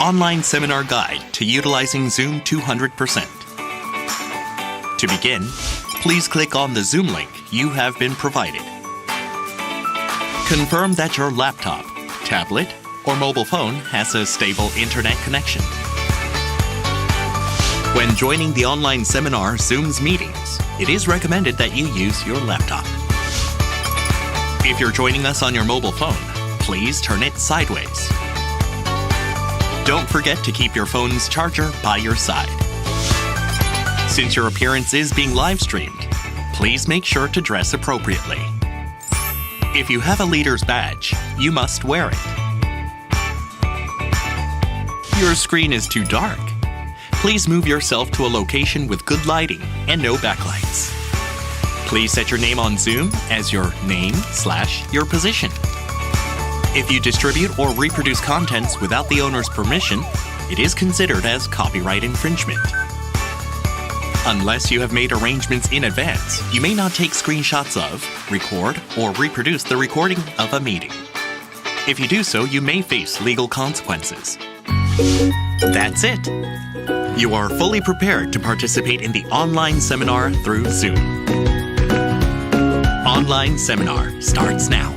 online seminar guide to utilizing Zoom 200%. To begin, please click on the Zoom link you have been provided. Confirm that your laptop, tablet, or mobile phone has a stable internet connection. When joining the online seminar Zoom's meetings, it is recommended that you use your laptop. If you're joining us on your mobile phone, please turn it sideways. Don't forget to keep your phone's charger by your side. Since your appearance is being live streamed, please make sure to dress appropriately. If you have a leader's badge, you must wear it. Your screen is too dark. Please move yourself to a location with good lighting and no backlights. Please set your name on Zoom as your name/your position. If you distribute or reproduce contents without the owner's permission, it is considered as copyright infringement. Unless you have made arrangements in advance, you may not take screenshots of, record, or reproduce the recording of a meeting. If you do so, you may face legal consequences. That's it. You are fully prepared to participate in the online seminar through Zoom. Online seminar starts now.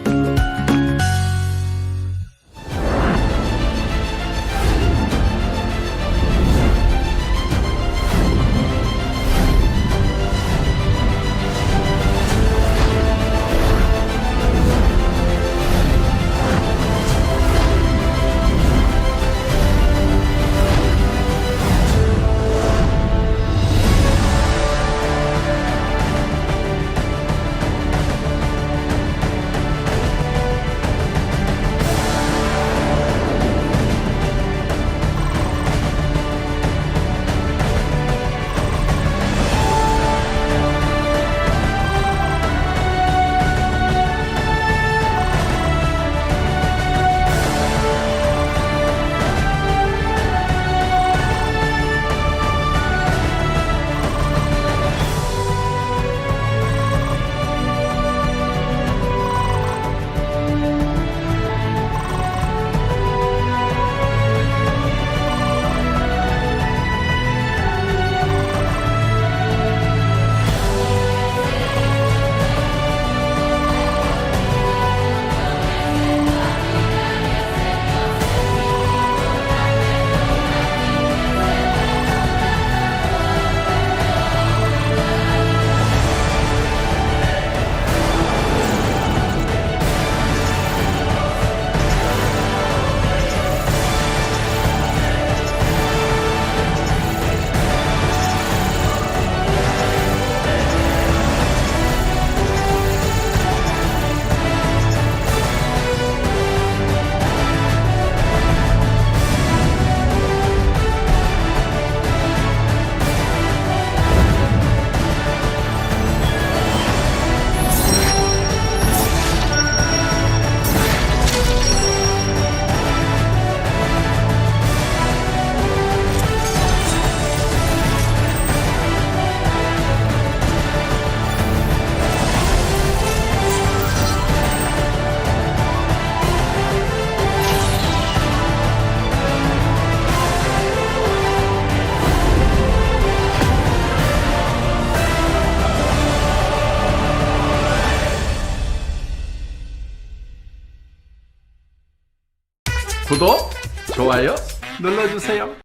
구독, 좋아요 눌러주세요.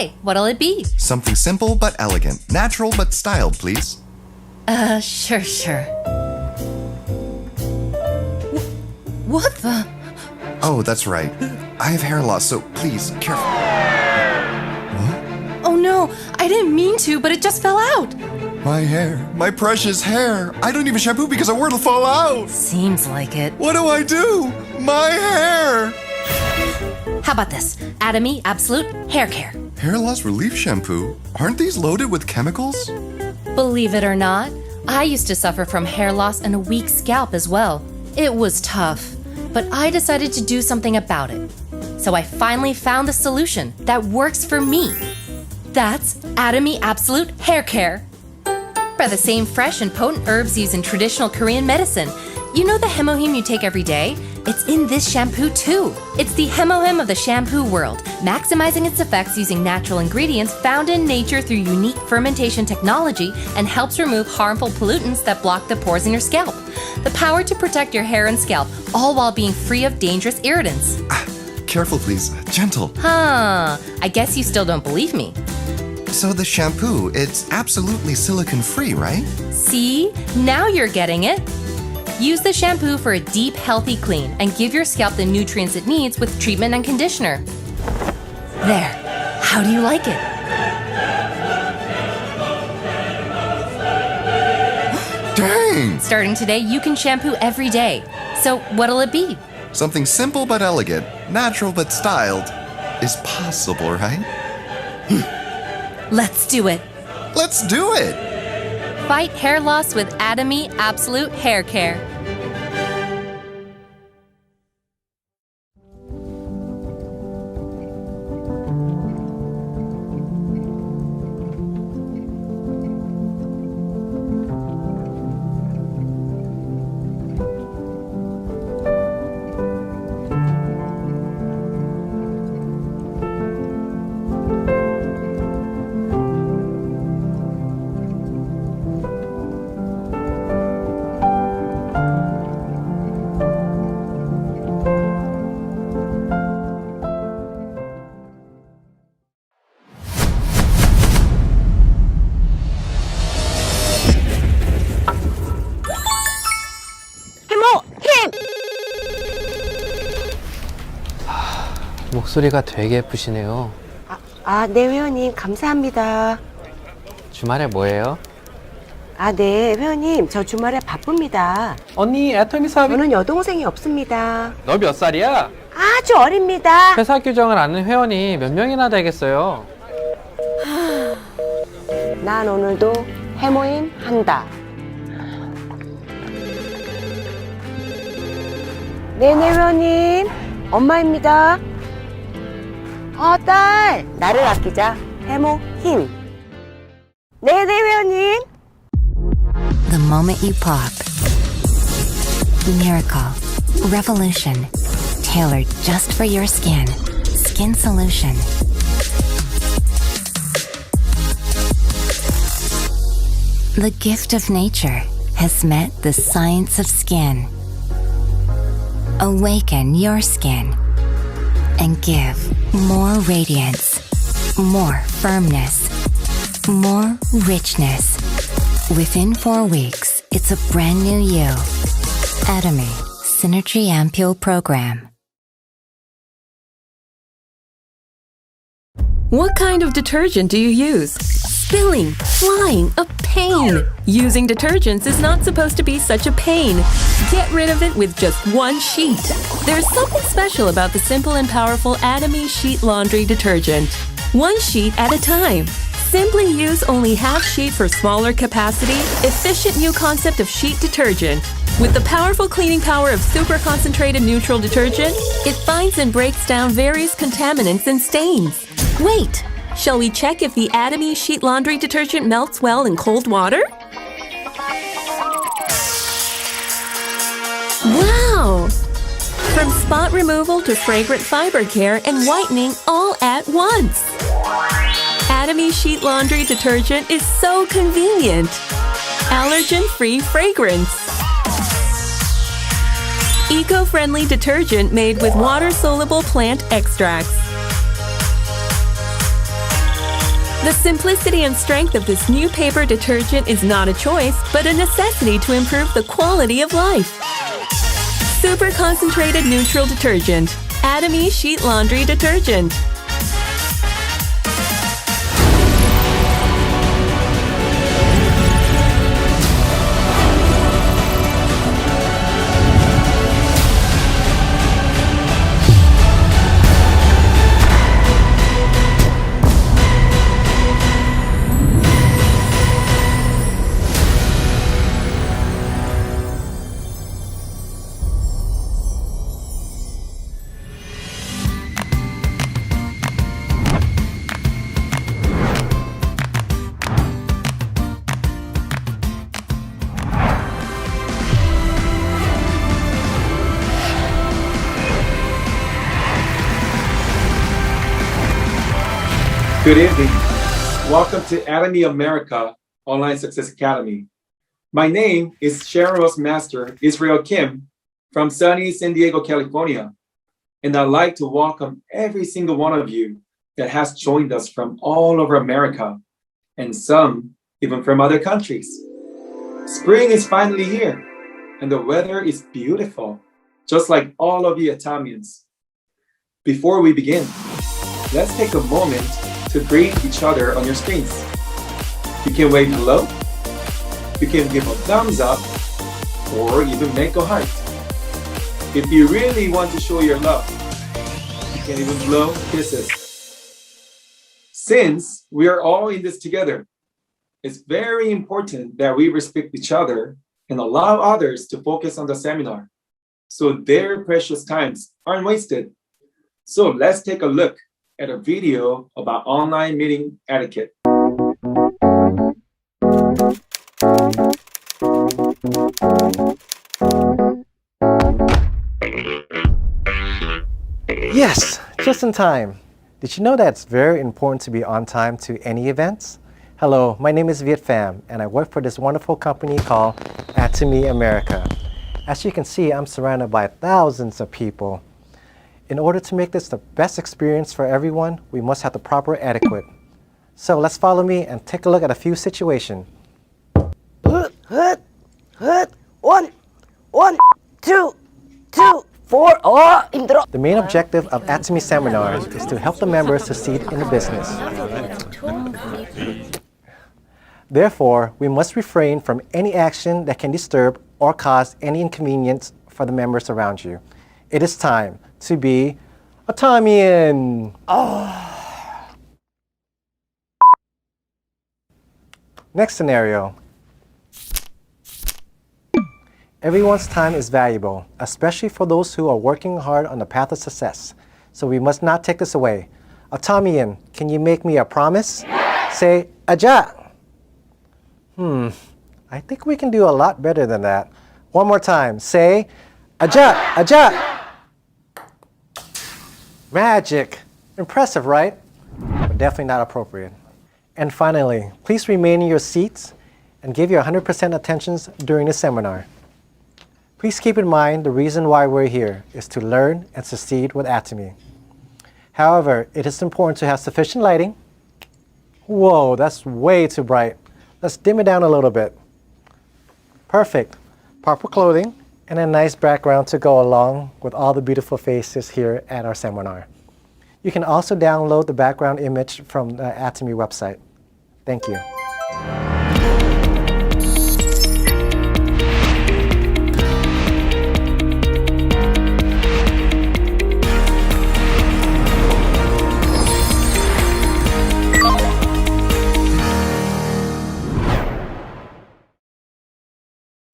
Hi, what'll it be? Something simple but elegant, natural but styled, please. Sure. What the? Oh, that's right. I have hair loss, so please, careful. Oh no, I didn't mean to, but it just fell out. My hair, my precious hair. I don't even shampoo because I word will fall out. Seems like it. What do I do? My hair. How about this? Atomy Absolute Hair Care. Hair loss relief shampoo? Aren't these loaded with chemicals? Believe it or not, I used to suffer from hair loss and a weak scalp as well. It was tough, but I decided to do something about it. So I finally found the solution that works for me. That's Atomy Absolute Hair Care. By the same fresh and potent herbs used in traditional Korean medicine. You know the hemohim you take every day? It's in this shampoo too. It's the hemohim of the shampoo world, maximizing its effects using natural ingredients found in nature through unique fermentation technology and helps remove harmful pollutants that block the pores in your scalp. The power to protect your hair and scalp, all while being free of dangerous irritants. Careful, please. Gentle. I guess you still don't believe me. So the shampoo, it's absolutely silicone-free, right? See? Now you're getting it. Use the shampoo for a deep, healthy clean and give your scalp the nutrients it needs with treatment and conditioner. There. How do you like it? Dang! Starting today, you can shampoo every day. So what'll it be? Something simple but elegant, natural but styled is possible, right? Let's do it. Let's do it! Fight hair loss with Atomy Absolute Hair Care. 목소리가 되게 예쁘시네요. 네, 회원님, 감사합니다. 주말에 뭐해요? 네, 회원님, 저 주말에 바쁩니다. 언니, 애터미 사업이... 저는 여동생이 없습니다. 너 몇 살이야? 아주 어립니다. 회사 규정을 아는 회원이 몇 명이나 되겠어요? 난 오늘도 해모임 한다. 네네, 회원님. 엄마입니다. 딸, 나를 아끼자. 해모힘. 네네, 회원님. The moment you pop. Miracle. Revolution. Tailored just for your skin. Skin Solution. The gift of nature has met the science of skin. Awaken your skin and give more radiance, more firmness, more richness. Within 4 weeks, it's a brand new you. Atomy Synergy Ampule Program. What kind of detergent do you use? Spilling, flying, a pain. Using detergents is not supposed to be such a pain. Get rid of it with just one sheet. There's something special about the simple and powerful Atomy Sheet Laundry Detergent. One sheet at a time. Simply use only half sheet for smaller capacity, efficient new concept of sheet detergent. With the powerful cleaning power of super concentrated neutral detergent, it finds and breaks down various contaminants and stains. Wait, shall we check if the Atomy Sheet Laundry Detergent melts well in cold water? Wow! From spot removal to fragrant fiber care and whitening all at once. Atomy Sheet Laundry Detergent is so convenient. Allergen-free fragrance. Eco-friendly detergent made with water-soluble plant extracts. The simplicity and strength of this new paper detergent is not a choice, but a necessity to improve the quality of life. Super concentrated neutral detergent. Atomy Sheet Laundry Detergent. Good evening. Welcome to Atomy America Online Success Academy. My name is Sharon Rose Master Israel Kim from sunny San Diego, California. And I'd like to welcome every single one of you that has joined us from all over America and some even from other countries. Spring is finally here and the weather is beautiful, just like all of you Atomians. Before we begin, let's take a moment to greet each other on your screens. You can wave hello, you can give a thumbs up, or even make a heart. If you really want to show your love, you can even blow kisses. Since we are all in this together, it's very important that we respect each other and allow others to focus on the seminar, so their precious times aren't wasted. So let's take a look at a video about online meeting etiquette. Yes, just in time. Did you know that it's very important to be on time to any events? Hello, my name is Viet Pham, and I work for this wonderful company called Atomy America. As you can see, I'm surrounded by thousands of people. In order to make this the best experience for everyone, we must have the proper etiquette. So let's follow me and take a look at a few situations. One, two, 4. 힘들어. The main objective of Atomy seminars is to help the members succeed in the business. Therefore, we must refrain from any action that can disturb or cause any inconvenience for the members around you. It is time to be a Atomian. Next scenario. Everyone's time is valuable, especially for those who are working hard on the path of success. So we must not take this away. Atomian, can you make me a promise? Say, Aja. I think we can do a lot better than that. One more time. Say, Aja, Aja. Magic. Impressive, right? But definitely not appropriate. And finally, please remain in your seats and give your 100% attention during the seminar. Please keep in mind the reason why we're here is to learn and succeed with Atomy. However, it is important to have sufficient lighting. Whoa, that's way too bright. Let's dim it down a little bit. Perfect. Proper clothing and a nice background to go along with all the beautiful faces here at our seminar. You can also download the background image from the Atomy website. Thank you.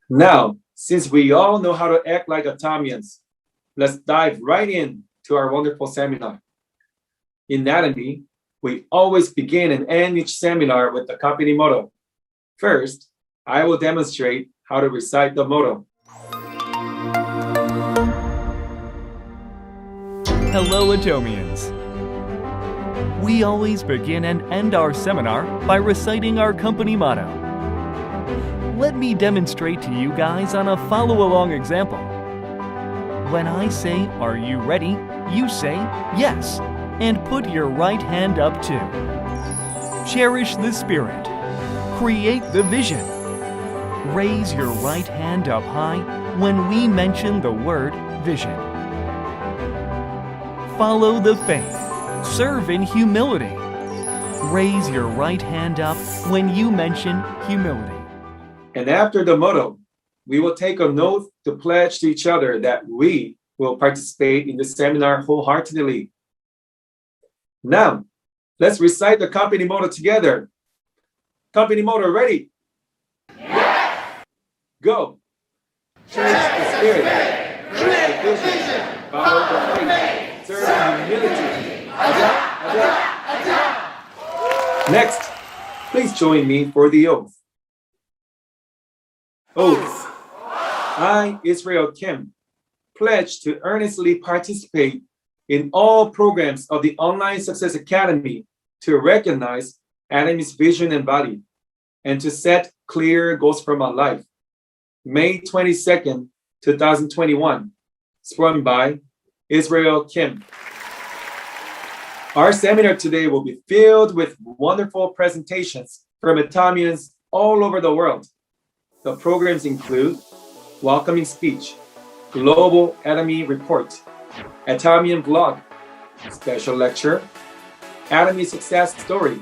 Now, since we all know how to act like Atomians, let's dive right in to our wonderful seminar. In Atomy, we always begin and end each seminar with the company motto. First, I will demonstrate how to recite the motto. Hello, Atomians. We always begin and end our seminar by reciting our company motto. Let me demonstrate to you guys on a follow-along example. When I say, "Are you ready?" you say, "Yes," and put your right hand up too. Cherish the spirit. Create the vision. Raise your right hand up high when we mention the word vision. Follow the faith. Serve in humility. Raise your right hand up when you mention humility. And after the motto, we will take an oath to pledge to each other that we will participate in the seminar wholeheartedly. Now, let's recite the company motto together. Company motto ready? Yes! Go! Cherish the spirit. Create the vision. Follow the faith. Serve in humility. Next, please join me for the oath. Oath. I, Israel Kim, pledge to earnestly participate in all programs of the Online Success Academy to recognize Adam's vision and body, and to set clear goals for my life. May 22nd, 2021, sprung by Israel Kim. Our seminar today will be filled with wonderful presentations from Atamians all over the world. The programs include welcoming speech, global Atomy report, Atamian blog, special lecture, Atomy success story,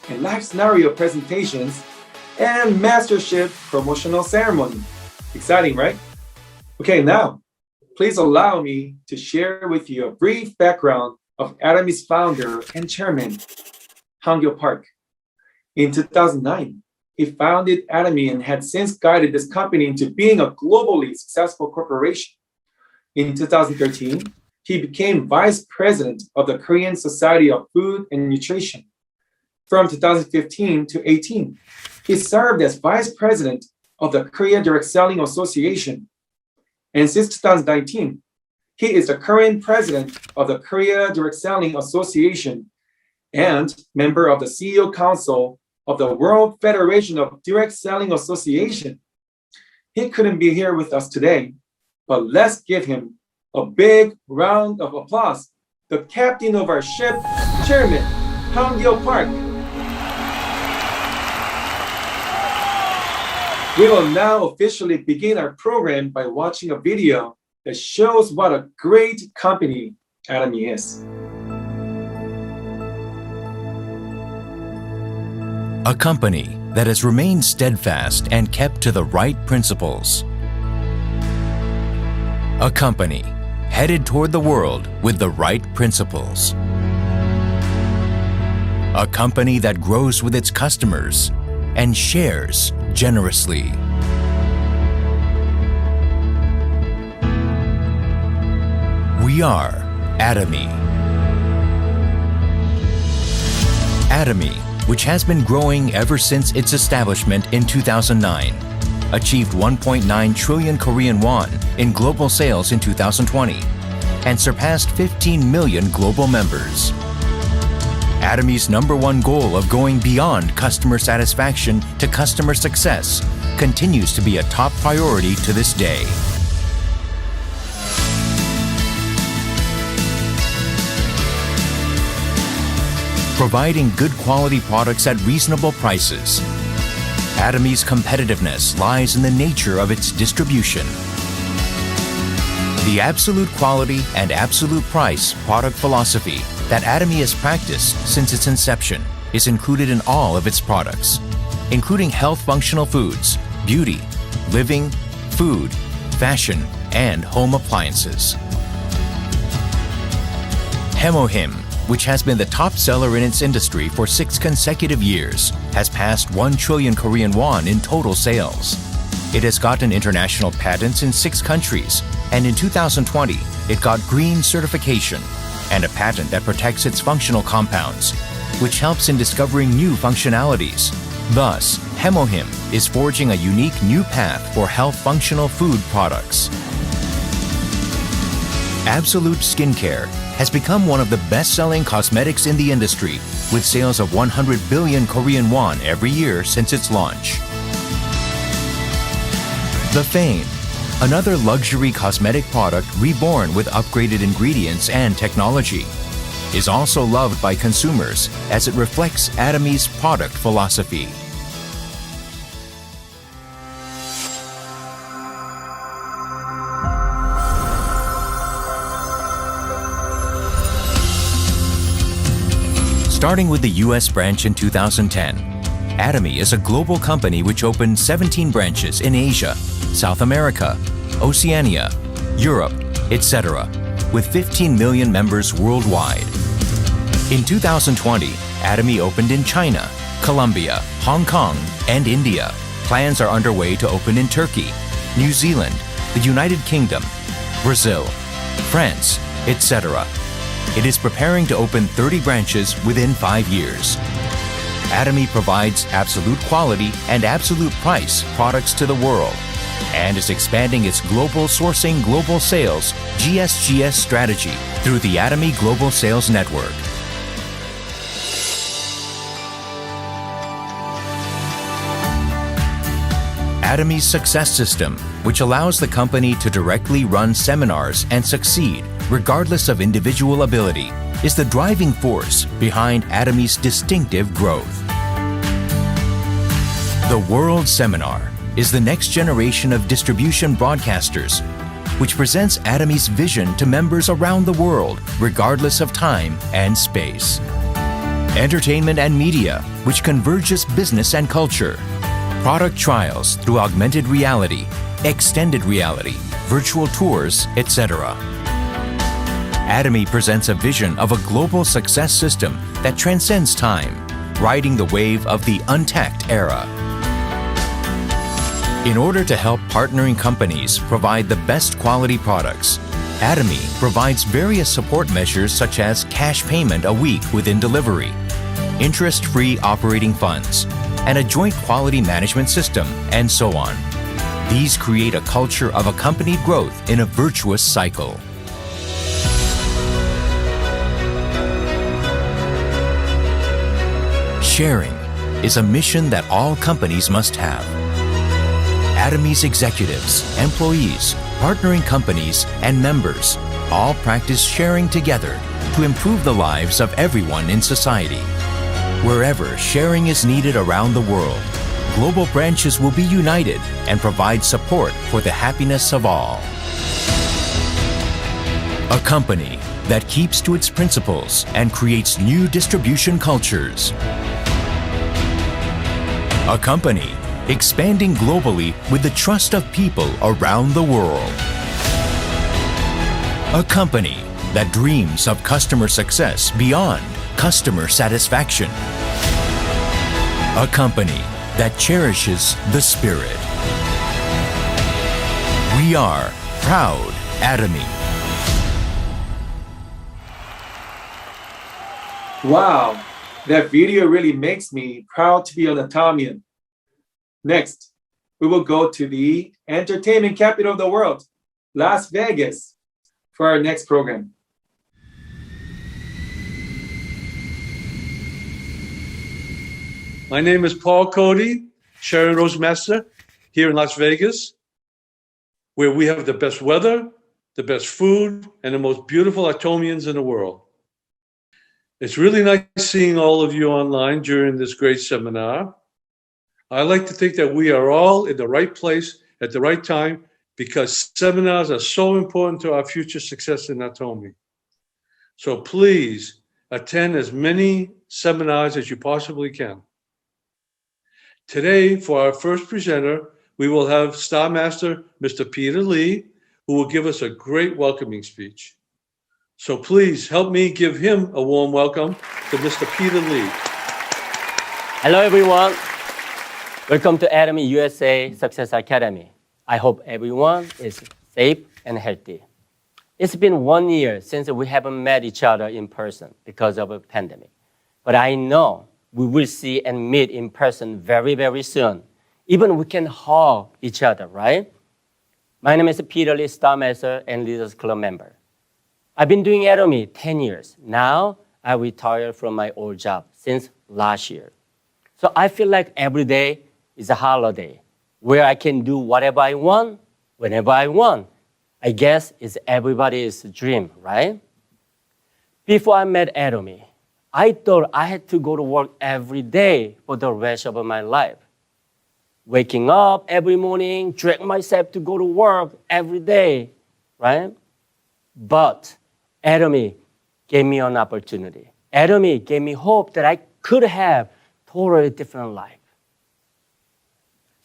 and live scenario presentations, and mastership promotional ceremony. Exciting, right? Okay, now, please allow me to share with you a brief background of Atomy's founder and chairman, Hangyo Park. In 2009, he founded Atomy and had since guided this company into being a globally successful corporation. In 2013, he became vice president of the Korean Society of Food and Nutrition. From 2015 to 18, he served as vice president of the Korea Direct Selling Association. And since 2019, he is the current president of the Korea Direct Selling Association and member of the CEO Council of the World Federation of Direct Selling Association. He couldn't be here with us today, but let's give him a big round of applause. The captain of our ship, Chairman Hangyo Park. We will now officially begin our program by watching a video that shows what a great company Atomy is. A company that has remained steadfast and kept to the right principles. A company headed toward the world with the right principles. A company that grows with its customers and shares generously. We are Atomy. Atomy, which has been growing ever since its establishment in 2009, achieved 1.9 trillion Korean won in global sales in 2020 and surpassed 15 million global members. Atomy's #1 goal of going beyond customer satisfaction to customer success continues to be a top priority to this day. Providing good quality products at reasonable prices. Atomy's competitiveness lies in the nature of its distribution. The absolute quality and absolute price product philosophy that Atomy has practiced since its inception is included in all of its products, including health functional foods, beauty, living, food, fashion, and home appliances. Hemohim, which has been the top seller in its industry for 6 consecutive years, has passed 1 trillion Korean won in total sales. It has gotten international patents in 6 countries, and in 2020, it got green certification and a patent that protects its functional compounds, which helps in discovering new functionalities. Thus, Hemohim is forging a unique new path for health functional food products. Absolute Skincare has become one of the best-selling cosmetics in the industry, with sales of 100 billion Korean won every year since its launch. The Fame, another luxury cosmetic product reborn with upgraded ingredients and technology. is also loved by consumers as it reflects Atomy's product philosophy. Starting with the US branch in 2010, Atomy is a global company which opened 17 branches in Asia, South America, Oceania, Europe, etc., with 15 million members worldwide. In 2020, Atomy opened in China, Colombia, Hong Kong, and India. Plans are underway to open in Turkey, New Zealand, the United Kingdom, Brazil, France, etc. It is preparing to open 30 branches within 5 years. Atomy provides absolute quality and absolute price products to the world and is expanding its global sourcing global sales GSGS strategy through the Atomy Global Sales Network. Atomy's success system, which allows the company to directly run seminars and succeed regardless of individual ability, is the driving force behind Atomy's distinctive growth. The World Seminar is the next generation of distribution broadcasters, which presents Atomy's vision to members around the world, regardless of time and space. Entertainment and media, which converges business and culture. Product trials through augmented reality, extended reality, virtual tours, etc. Atomy presents a vision of a global success system that transcends time, riding the wave of the untapped era. In order to help partnering companies provide the best quality products, Atomy provides various support measures such as cash payment a week within delivery, interest-free operating funds, and a joint quality management system, and so on. These create a culture of accompanied growth in a virtuous cycle. Sharing is a mission that all companies must have. Atomy's executives, employees, partnering companies, and members all practice sharing together to improve the lives of everyone in society. Wherever sharing is needed around the world, global branches will be united and provide support for the happiness of all. A company that keeps to its principles and creates new distribution cultures. A company expanding globally with the trust of people around the world. A company that dreams of customer success beyond customer satisfaction. A company that cherishes the spirit. We are proud Atomy. Wow, that video really makes me proud to be an Atomian. Next, we will go to the entertainment capital of the world, Las Vegas, for our next program. My name is Paul Cody, Sharon Rosemaster, here in Las Vegas, where we have the best weather, the best food, and the most beautiful Atomians in the world. It's really nice seeing all of you online during this great seminar. I like to think that we are all in the right place at the right time because seminars are so important to our future success in Atomy. So please attend as many seminars as you possibly can. Today, for our first presenter, we will have Star Master Mr. Peter Lee, who will give us a great welcoming speech. So please help me give him a warm welcome to Mr. Peter Lee. Hello, everyone. Welcome to Atomy USA Success Academy. I hope everyone is safe and healthy. It's been 1 year since we haven't met each other in person because of a pandemic. But I know we will see and meet in person very, very soon. Even we can hug each other, right? My name is Peter Lee, Star Master and Leaders Club member. I've been doing Atomy 10 years. Now I retired from my old job since last year. So I feel like every day is a holiday where I can do whatever I want, whenever I want. I guess it's everybody's dream, right? Before I met Atomy, I thought I had to go to work every day for the rest of my life. Waking up every morning, drag myself to go to work every day, right? But Atomy gave me an opportunity. Atomy gave me hope that I could have totally different life.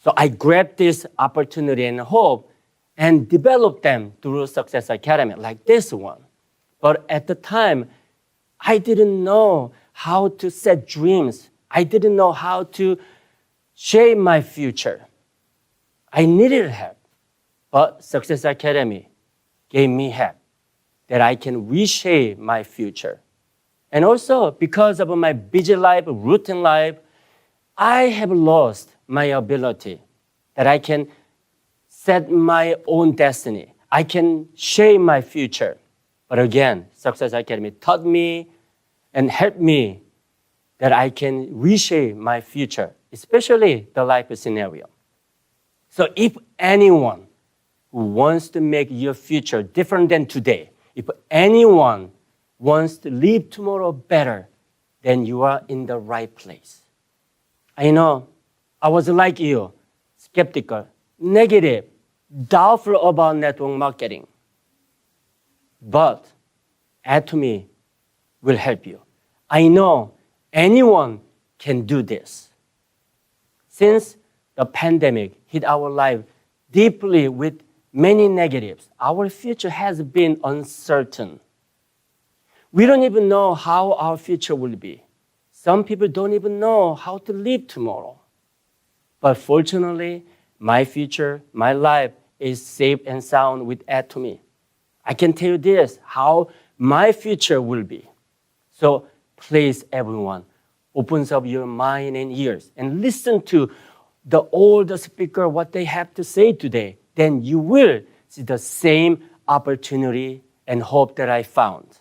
So I grabbed this opportunity and hope and developed them through Success Academy, like this one. But at the time, I didn't know how to set dreams. I didn't know how to shape my future. I needed help. But Success Academy gave me help that I can reshape my future. And also, because of my busy life, routine life, I have lost my ability that I can set my own destiny. I can shape my future. But again, Success Academy taught me and helped me that I can reshape my future, especially the life scenario. So if anyone who wants to make your future different than today, if anyone wants to live tomorrow better, then you are in the right place. I know I was like you, skeptical, negative, doubtful about network marketing. But Atomy will help you. I know anyone can do this. Since the pandemic hit our life deeply with many negatives, our future has been uncertain. We don't even know how our future will be. Some people don't even know how to live tomorrow. But fortunately, my future, my life is safe and sound with Atomy. I can tell you this, how my future will be. So please, everyone, open up your mind and ears and listen to the older speaker, what they have to say today. Then you will see the same opportunity and hope that I found.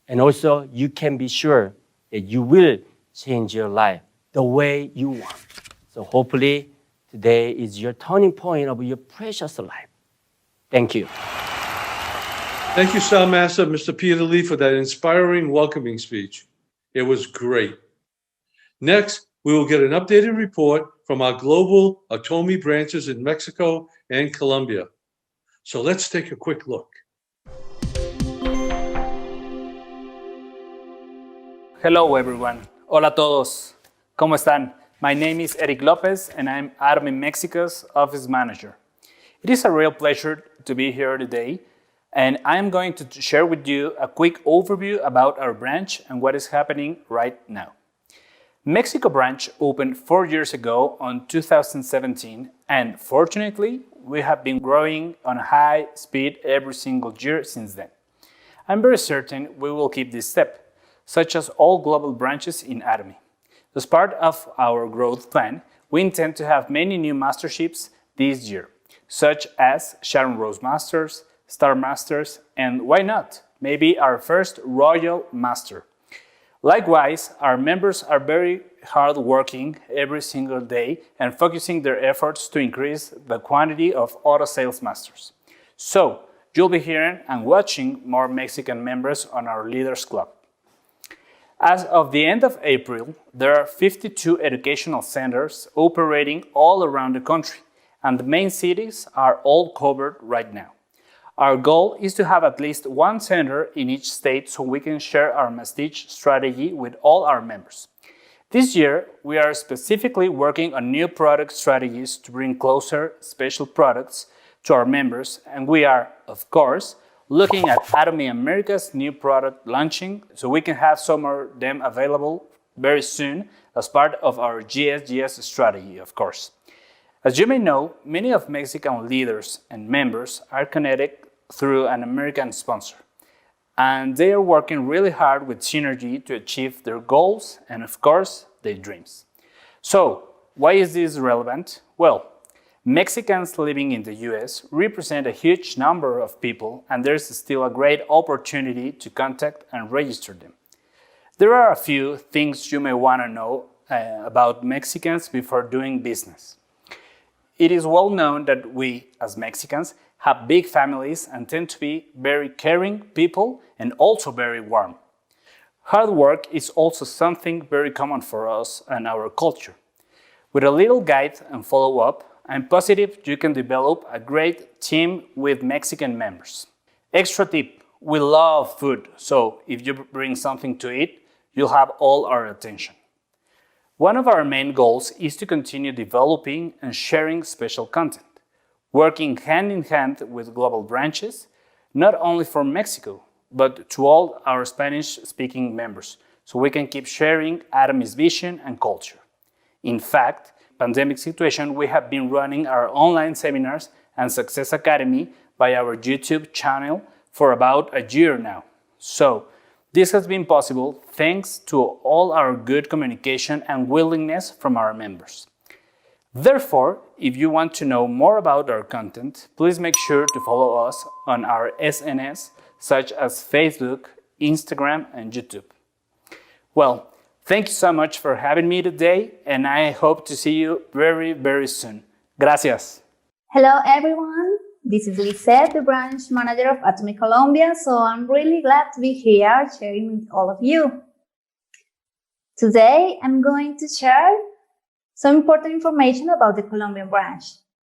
And also, you can be sure that you will change your life the way you want. So hopefully, today is your turning point of your precious life. Thank you. Thank you, Star Master, Mr. Peter Lee, for that inspiring welcoming speech. It was great. Next, we will get an updated report from our global Atomy branches in Mexico and Colombia. So let's take a quick look. Hello, everyone. Hola a todos. ¿Cómo están? My name is Eric Lopez, and I'm Atomy Mexico's office manager. It is a real pleasure to be here today, and I'm going to share with you a quick overview about our branch and what is happening right now. Mexico branch opened 4 years ago on 2017, and fortunately, we have been growing on a high speed every single year since then. I'm very certain we will keep this step, such as all global branches in Atomy. As part of our growth plan, we intend to have many new masterships this year, such as Sharon Rose Masters, Star Masters, and why not, maybe our first Royal Master. Likewise, our members are very hard working every single day and focusing their efforts to increase the quantity of auto sales masters. So, you'll be hearing and watching more Mexican members on our Leaders Club. As of the end of April, there are 52 educational centers operating all around the country, and the main cities are all covered right now. Our goal is to have at least one center in each state so we can share our Mastige strategy with all our members. This year, we are specifically working on new product strategies to bring closer special products to our members, and we are, of course, looking at Atomy America's new product launching so we can have some of them available very soon as part of our GSGS strategy, of course. As you may know, many of Mexican leaders and members are connected through an American sponsor, and they are working really hard with synergy to achieve their goals and, of course, their dreams. So, why is this relevant? Well, Mexicans living in the US represent a huge number of people, and there's still a great opportunity to contact and register them. There are a few things you may want to know about Mexicans before doing business. It is well known that we, as Mexicans, have big families and tend to be very caring people and also very warm. Hard work is also something very common for us and our culture. With a little guide and follow-up, I'm positive you can develop a great team with Mexican members. Extra tip, we love food, so if you bring something to eat, you'll have all our attention. One of our main goals is to continue developing and sharing special content, working hand in hand with global branches, not only for Mexico, but to all our Spanish-speaking members, so we can keep sharing Atomy's vision and culture. In fact, pandemic situation, we have been running our online seminars and Success Academy by our YouTube channel for about a year now. So, this has been possible thanks to all our good communication and willingness from our members. Therefore, if you want to know more about our content, please make sure to follow us on our SNS, such as Facebook, Instagram, and YouTube. Well, thank you so much for having me today, and I hope to see you very, very soon. Gracias. Hello, everyone. This is Lisette, the branch manager of Atomy Colombia, so I'm really glad to be here sharing with all of you. Today, I'm going to share some important information about the Colombian branch.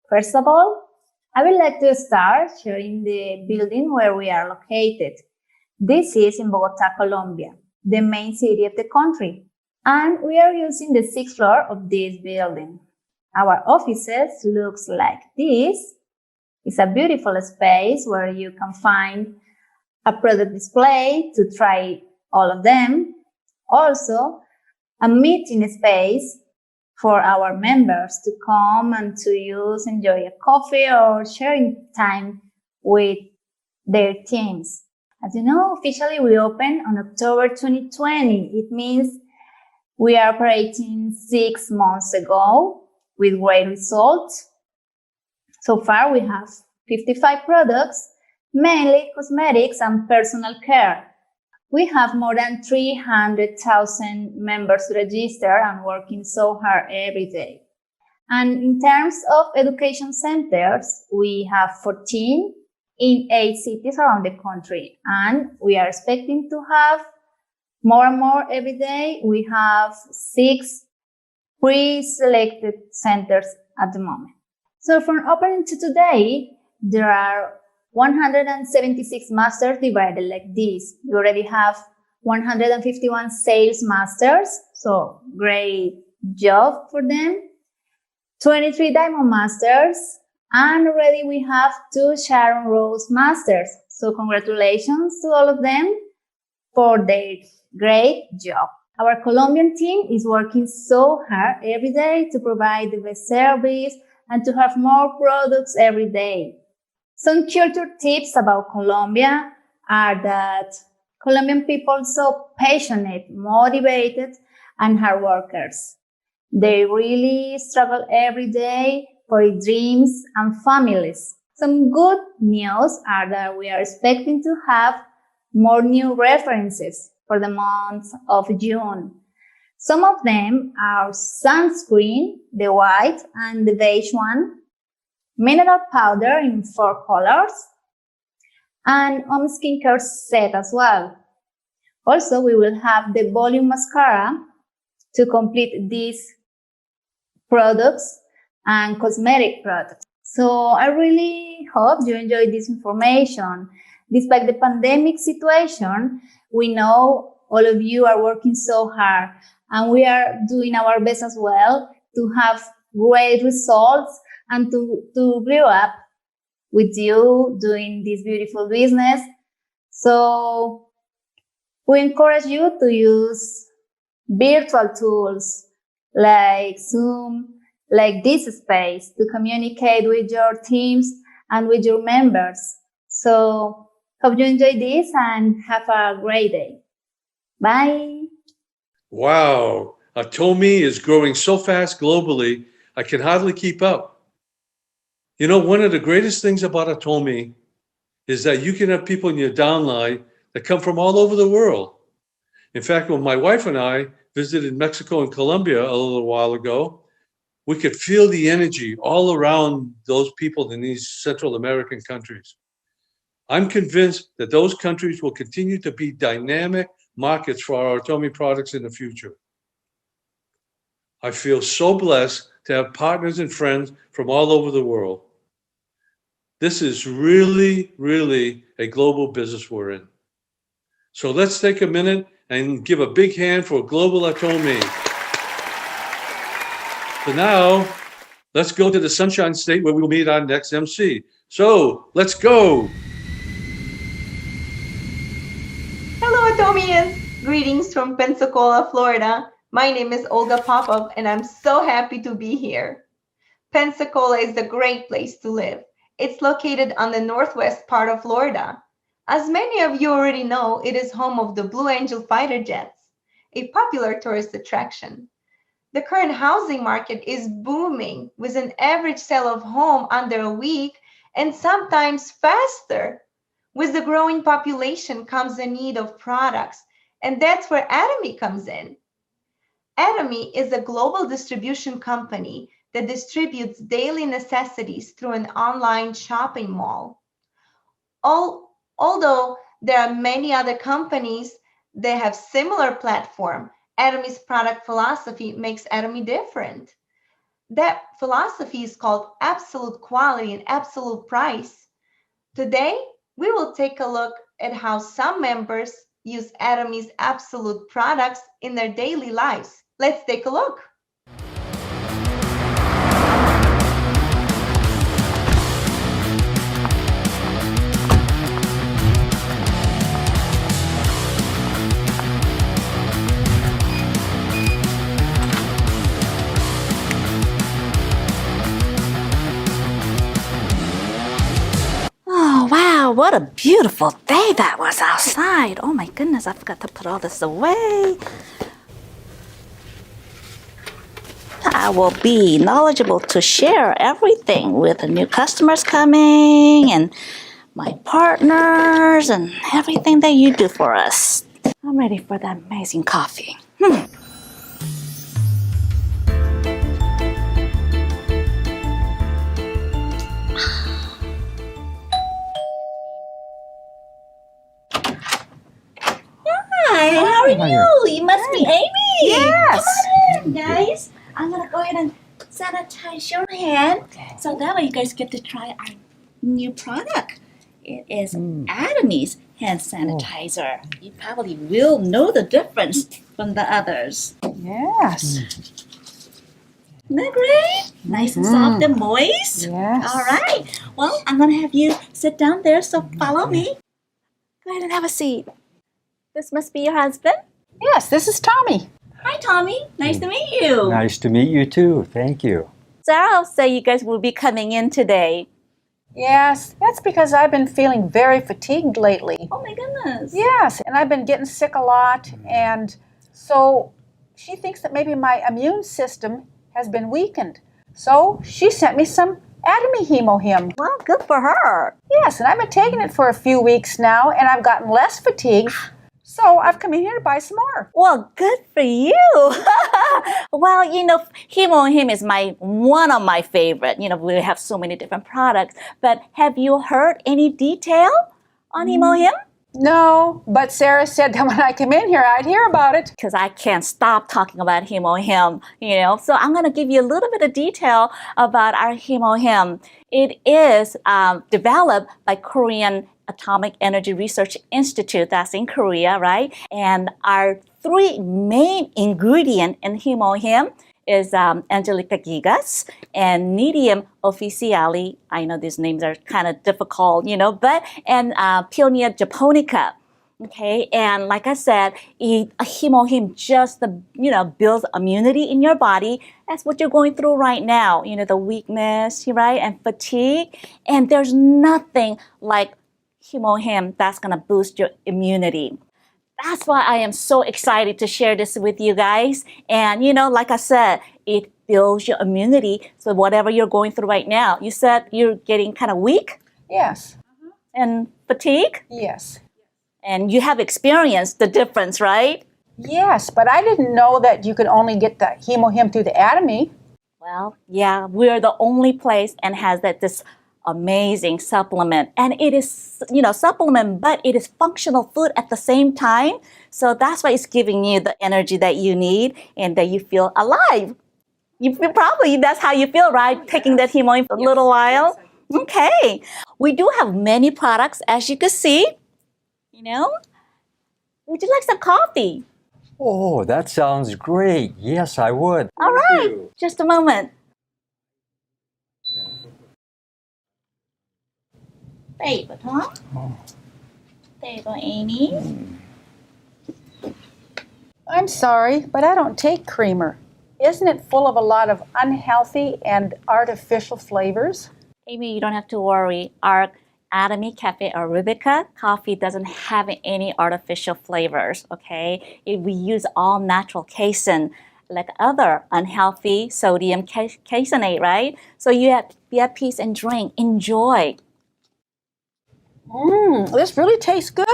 First of all, I would like to start sharing the building where we are located. This is in Bogotá, Colombia, the main city of the country, and we are using the 6th floor of this building. Our offices looks like this. It's a beautiful space where you can find a product display to try all of them. Also, a meeting space for our members to come and to use, enjoy a coffee or sharing time with their teams. As you know, officially we opened on October 2020. It means we are operating 6 months ago with great results. So far, we have 55 products, mainly cosmetics and personal care. We have more than 300,000 members registered and working so hard every day. And in terms of education centers, we have 14 in 8 cities around the country. And we are expecting to have more and more every day. We have 6 pre-selected centers at the moment. So from opening to today, there are 176 masters divided like this. We already have 151 sales masters, so great job for them. 23 diamond masters, and already we have 2 Sharon Rose masters. So congratulations to all of them for their great job. Our Colombian team is working so hard every day to provide the best service and to have more products every day. Some culture tips about Colombia are that Colombian people are so passionate, motivated, and hard workers. They really struggle every day for their dreams and families. Some good news are that we are expecting to have more new references for the month of June. Some of them are sunscreen, the white and the beige one, mineral powder in 4 colors, and skincare set as well. Also, we will have the volume mascara to complete these products and cosmetic products. So I really hope you enjoyed this information. Despite the pandemic situation, we know all of you are working so hard, and we are doing our best as well to have great results and to grow up with you doing this beautiful business. So we encourage you to use virtual tools like Zoom, like this space, to communicate with your teams and with your members. So hope you enjoy this and have a great day. Bye. Wow, Atomy is growing so fast globally, I can hardly keep up. You know, one of the greatest things about Atomy is that you can have people in your downline that come from all over the world. In fact, when my wife and I visited Mexico and Colombia a little while ago, we could feel the energy all around those people in these Central American countries. I'm convinced that those countries will continue to be dynamic, markets for our Atomy products in the future. I feel so blessed to have partners and friends from all over the world. This is really, really a global business we're in. So let's take a minute and give a big hand for Global Atomy. So now, let's go to the Sunshine State where we will meet our next MC. So, let's go. Hello, Atomians! Greetings from Pensacola, Florida. My name is Olga Popov, and I'm so happy to be here. Pensacola is a great place to live. It's located on the northwest part of Florida. As many of you already know, it is home of the Blue Angel fighter jets, a popular tourist attraction. The current housing market is booming, with an average sale of home under a week and sometimes faster. With the growing population comes a need of products, and that's where Atomy comes in. Atomy is a global distribution company that distributes daily necessities through an online shopping mall. Although there are many other companies that have similar platform, Atomy's product philosophy makes Atomy different. That philosophy is called absolute quality and absolute price. Today, we will take a look at how some members use Atomy's absolute products in their daily lives. Let's take a look. Oh, wow, what a beautiful day that was outside. Oh my goodness, I forgot to put all this away. I will be knowledgeable to share everything with the new customers coming and my partners and everything that you do for us. I'm ready for that amazing coffee. Hi, how are you? You must be Amy. Yes. Come on in, guys. I'm gonna go ahead and sanitize your hand so that way you guys get to try our new product. It is Atomy's hand sanitizer. You probably will know the difference from the others. Yes. Isn't that great? Nice and soft and moist. Yes. All right. Well, I'm gonna have you sit down there, so follow me. Go ahead and have a seat. This must be your husband? Yes, this is Tommy. Hi, Tommy. Nice to meet you. Nice to meet you too. Thank you. Sarah said you guys will be coming in today. Yes, that's because I've been feeling very fatigued lately. Oh my goodness. Yes, and I've been getting sick a lot, and so she thinks that maybe my immune system has been weakened. So she sent me some Atomy Hemohim. Well, good for her. Yes, and I've been taking it for a few weeks now, and I've gotten less fatigued. So I've come in here to buy some more. Well, good for you. Well, Hemohim is one of my favorite. We have so many different products. But have you heard any detail on Hemohim? No, but Sarah said that when I come in here, I'd hear about it. Because I can't stop talking about Hemohim, So I'm going to give you a little bit of detail about our Hemohim. It is developed by Korean Atomic Energy Research Institute, that's in Korea, right? And our three main ingredients in Hemohim is Angelica gigas and Nerium officinalis. I know these names are kind of difficult, and Peonia japonica. Okay, and like I said, Hemohim just builds immunity in your body. That's what you're going through right now. The weakness, right, and fatigue. And there's nothing like Hemohim that's gonna boost your immunity. That's why I am so excited to share this with you guys. And like I said, it builds your immunity. So whatever you're going through right now, you said you're getting kind of weak? Yes. And fatigue? Yes. And you have experienced the difference, right? Yes, but I didn't know that you could only get the Hemohim through the Atomy. Well, yeah, we're the only place and has this amazing supplement. And it is, supplement, but it is functional food at the same time. So that's why it's giving you the energy that you need and that you feel alive. You feel probably that's how you feel, right? Taking that Himo Him for a little while. Okay. We do have many products, as you can see. You know? Would you like some coffee? Oh, that sounds great. Yes, I would. All right. Just a moment. There you go, Tom. There you go, Amy. I'm sorry, but I don't take creamer. Isn't it full of a lot of unhealthy and artificial flavors? Amy, you don't have to worry. Our Atomy Cafe Arabica coffee doesn't have any artificial flavors, okay? We use all natural casein, like other unhealthy sodium caseinate, right? So you have peace and drink. Enjoy. This really tastes good.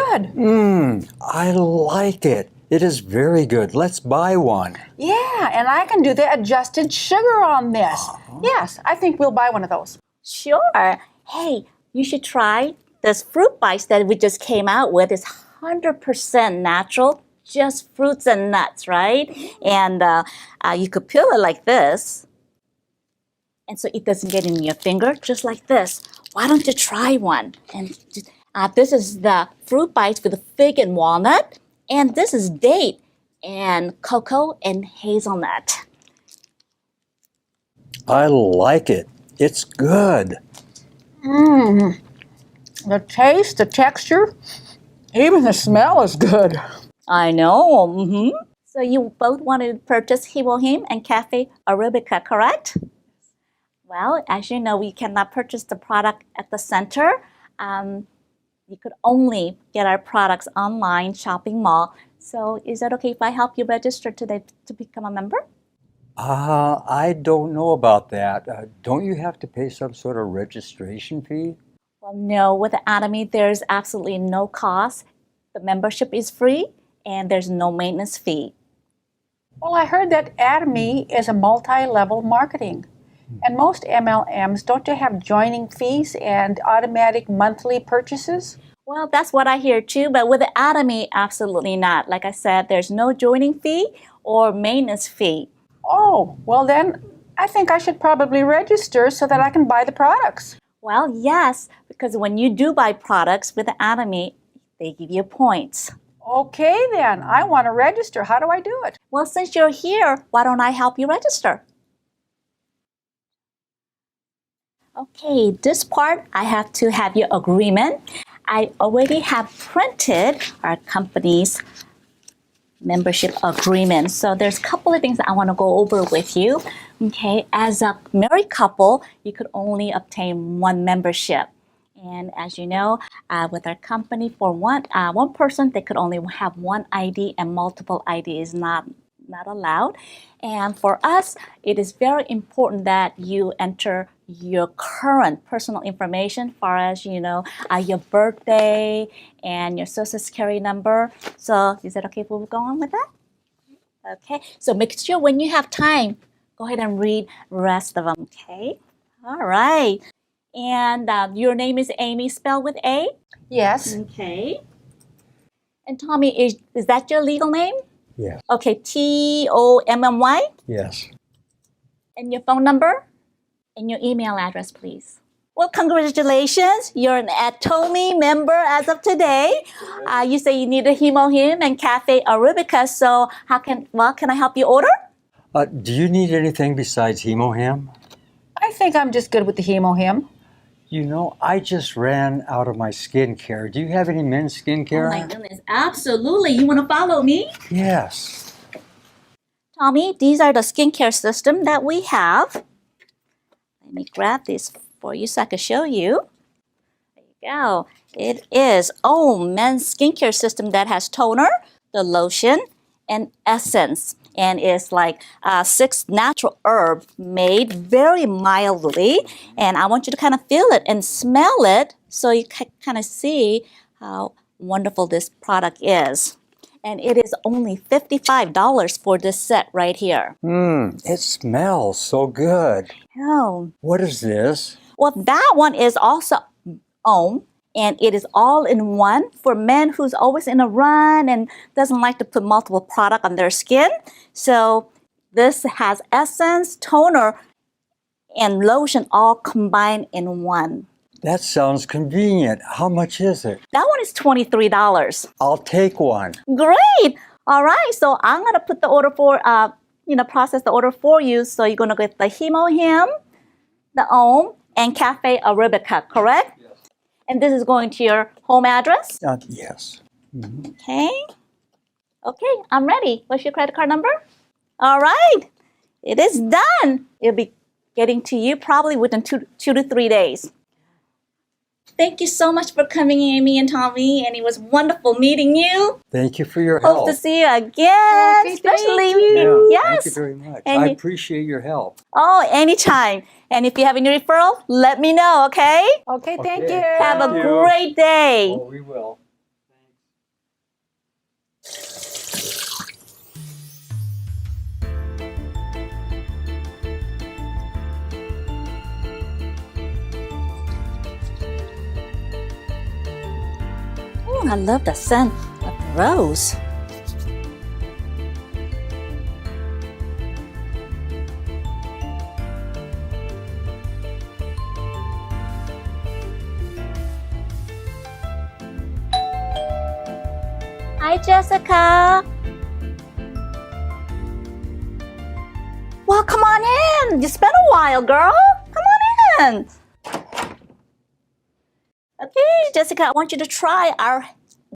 I like it. It is very good. Let's buy one. Yeah, and I can do the adjusted sugar on this. Yes, I think we'll buy one of those. Sure. Hey, you should try this fruit bites that we just came out with. It's 100% natural, just fruits and nuts, right? And you could peel it like this. And so it doesn't get in your finger, just like this. Why don't you try one? And this is the fruit bites with the fig and walnut. And this is date and cocoa and hazelnut. I like it. It's good. The taste, the texture, even the smell is good. I know. So you both wanted to purchase Himo Him and Cafe Arabica, correct? Well, as you know, we cannot purchase the product at the center. You could only get our products online, shopping mall. So is that okay if I help you register today to become a member? I don't know about that. Don't you have to pay some sort of registration fee? Well, no. With the Atomy, there's absolutely no cost. The membership is free, and there's no maintenance fee. Well, I heard that Atomy is a multi-level marketing. And most MLMs, don't they have joining fees and automatic monthly purchases? Well, that's what I hear too, but with the Atomy, absolutely not. Like I said, there's no joining fee or maintenance fee. Oh, well then, I think I should probably register so that I can buy the products. Well, yes, because when you do buy products with the Atomy, they give you points. Okay then, I want to register. How do I do it? Well, since you're here, why don't I help you register? Okay, this part, I have to have your agreement. I already have printed our company's membership agreement. So there's a couple of things that I want to go over with you. Okay, as a married couple, you could only obtain one membership. And as you know, with our company, for one person, they could only have one ID, and multiple ID is not allowed. And for us, it is very important that you enter your current personal information, far as you know, your birthday and your social security number. So is that okay if we go on with that? Okay, so make sure when you have time, go ahead and read the rest of them, okay? All right. And your name is Amy, spelled with A? Yes. Okay. And Tommy, is that your legal name? Yes. Okay, Tommy? Yes. And your phone number? And your email address, please. Well, congratulations. You're an Atomy member as of today. You say you need a Himo Him and Cafe Arabica, so can I help you order? Do you need anything besides Himo Him? I think I'm just good with the Himo Him. You know, I just ran out of my skincare. Do you have any men's skincare? Oh my goodness, absolutely. You want to follow me? Yes. Tommy, these are the skincare system that we have. Let me grab this for you so I can show you. There you go. It is men's skincare system that has toner, the lotion, and essence. And it's like 6 natural herbs made very mildly. And I want you to kind of feel it and smell it so you can kind of see how wonderful this product is. And it is only $55 for this set right here. It smells so good. Oh. What is this? Well, that one is also Om. And it is all in one for men who's always in a run and doesn't like to put multiple product on their skin. So this has essence, toner, and lotion all combined in one. That sounds convenient. How much is it? That one is $23. I'll take one. Great. All right. So I'm going to put the order for, process the order for you. So you're going to get the Him, the Om, and Cafe Arabica, correct? Yes. And this is going to your home address? Yes. Okay. Okay, I'm ready. What's your credit card number? All right. It is done. It'll be getting to you probably within two to 3 days. Thank you so much for coming, Amy and Tommy, and it was wonderful meeting you. Thank you for your help. Hope to see you again, especially yes. Thank you very much. And I appreciate your help. Oh, anytime. And if you have any referral, let me know, okay? Okay, thank you. Have a great day. Oh, we will. Oh, I love the scent of rose. Hi, Jessica. Well, come on in. It's been a while, girl. Come on in. Okay, Jessica, I want you to try our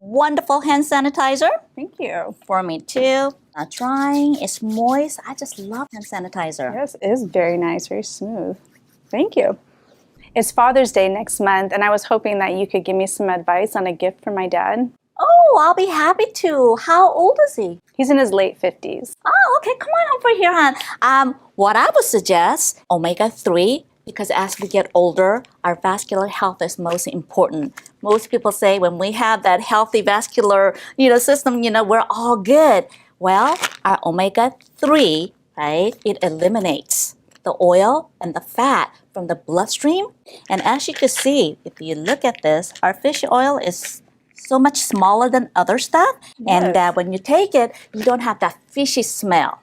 wonderful hand sanitizer. Thank you. For me too. Not drying, it's moist. I just love hand sanitizer. Yes, it is very nice, very smooth. Thank you. It's Father's Day next month, and I was hoping that you could give me some advice on a gift for my dad. Oh, I'll be happy to. How old is he? He's in his late 50s. Oh, okay. Come on over here, hon. What I would suggest, omega-3, because as we get older, our vascular health is most important. Most people say when we have that healthy vascular, system, we're all good. Well, our omega-3, right, it eliminates the oil and the fat from the bloodstream. And as you can see, if you look at this, our fish oil is so much smaller than other stuff. Yes. And that when you take it, you don't have that fishy smell.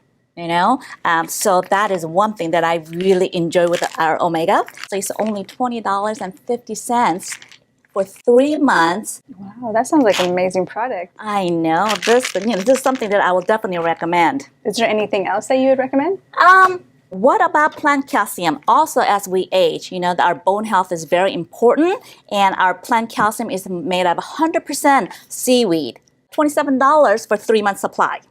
So that is one thing that I really enjoy with our omega. So it's only $20.50 for 3 months. Wow, that sounds like an amazing product. I know. This is something that I will definitely recommend. Is there anything else that you would recommend? What about plant calcium? Also, as we age, our bone health is very important, and our plant calcium is made of 100% seaweed. $27 for 3 months supply.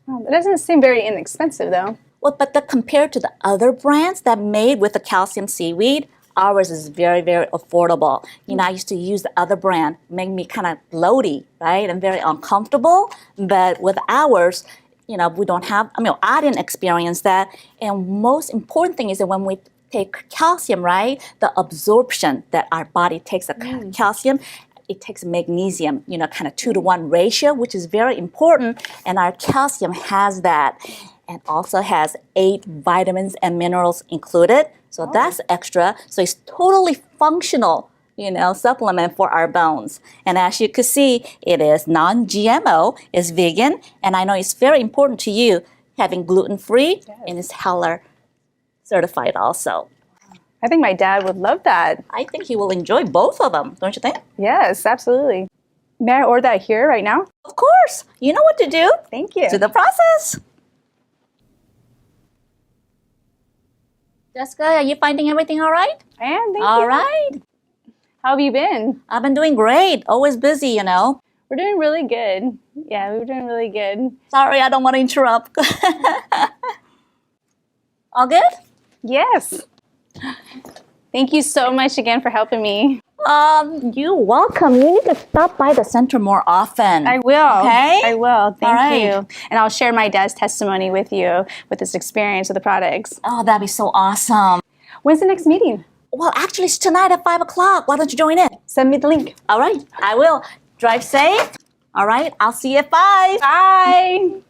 Wow, that doesn't seem very inexpensive, though. Well, but compared to the other brands that made with the calcium seaweed, ours is very, very affordable. I used to use the other brand, made me kind of bloaty, right, and very uncomfortable. But with ours, we don't have, I didn't experience that. And most important thing is that when we take calcium, right, the absorption that our body takes of calcium, it takes magnesium, kind of 2-to-1 ratio, which is very important. And our calcium has that, and also has 8 vitamins and minerals included. So that's extra. So it's totally functional, supplement for our bones. And as you can see, it is non-GMO, it's vegan, and I know it's very important to you having gluten-free, and it's Heller certified also. I think my dad would love that. I think he will enjoy both of them, don't you think? Yes, absolutely. May I order that here right now? Of course. You know what to do. Thank you. To the process. Jessica, are you finding everything all right? I am, thank you. All right. How have you been? I've been doing great. Always busy, We're doing really good. Yeah, we're doing really good. Sorry, I don't want to interrupt. All good? Yes. Thank you so much again for helping me. You're welcome. You need to stop by the center more often. I will. Okay? I will. Thank you. Right. And I'll share my dad's testimony with you with his experience with the products. Oh, that'd be so awesome. When's the next meeting? Well, actually, it's tonight at 5 o'clock. Why don't you join in? Send me the link. All right. I will. Drive safe. All right. I'll see you at 5. Bye.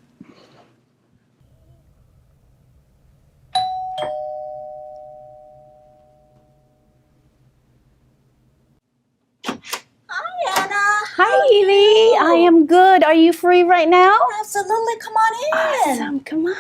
Are you free right now? Absolutely. Come on in. Awesome. Come on.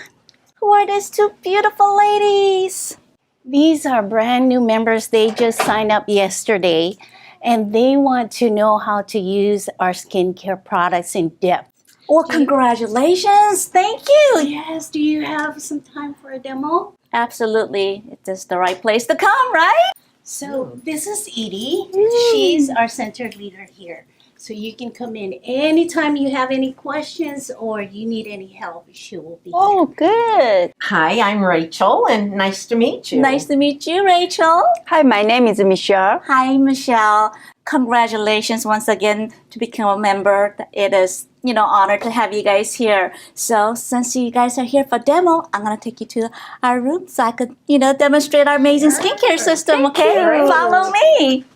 Who are these two beautiful ladies? These are brand new members. They just signed up yesterday, and they want to know how to use our skincare products in depth. Well, congratulations. Thank you. Yes. Do you have some time for a demo? Absolutely. This is the right place to come, right? So this is Edie. She's our center leader here. So you can come in anytime you have any questions or you need any help. She will be Oh, good. Hi, I'm Rachel, and nice to meet you. Nice to meet you, Rachel. Hi, my name is Michelle. Hi, Michelle. Congratulations once again to become a member. It is, honor to have you guys here. So since you guys are here for demo, I'm going to take you to our room so I could, demonstrate our amazing skincare system, okay? Follow me.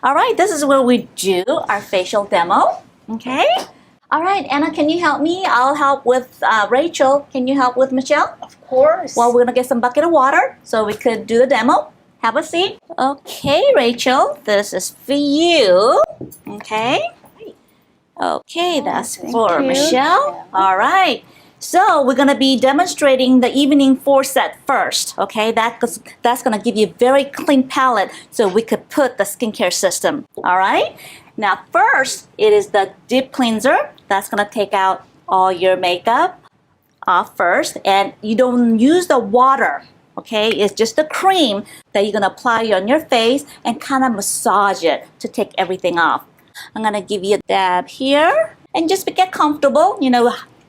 All right, this is where we do our facial demo, okay? All right, Anna, can you help me? I'll help with Rachel. Can you help with Michelle? Of course. Well, we're gonna get some bucket of water so we could do the demo. Have a seat. Okay, Rachel, this is for you, okay? Okay, that's for you. Michelle. All right. So we're gonna be demonstrating the evening 4 set first, okay? That's gonna give you a very clean palette so we could put the skincare system, all right? Now first, it is the deep cleanser. That's gonna take out all your makeup off first, and you don't use the water, okay? It's just the cream that you're gonna apply on your face and kind of massage it to take everything off. I'm gonna give you a dab here, and just get comfortable,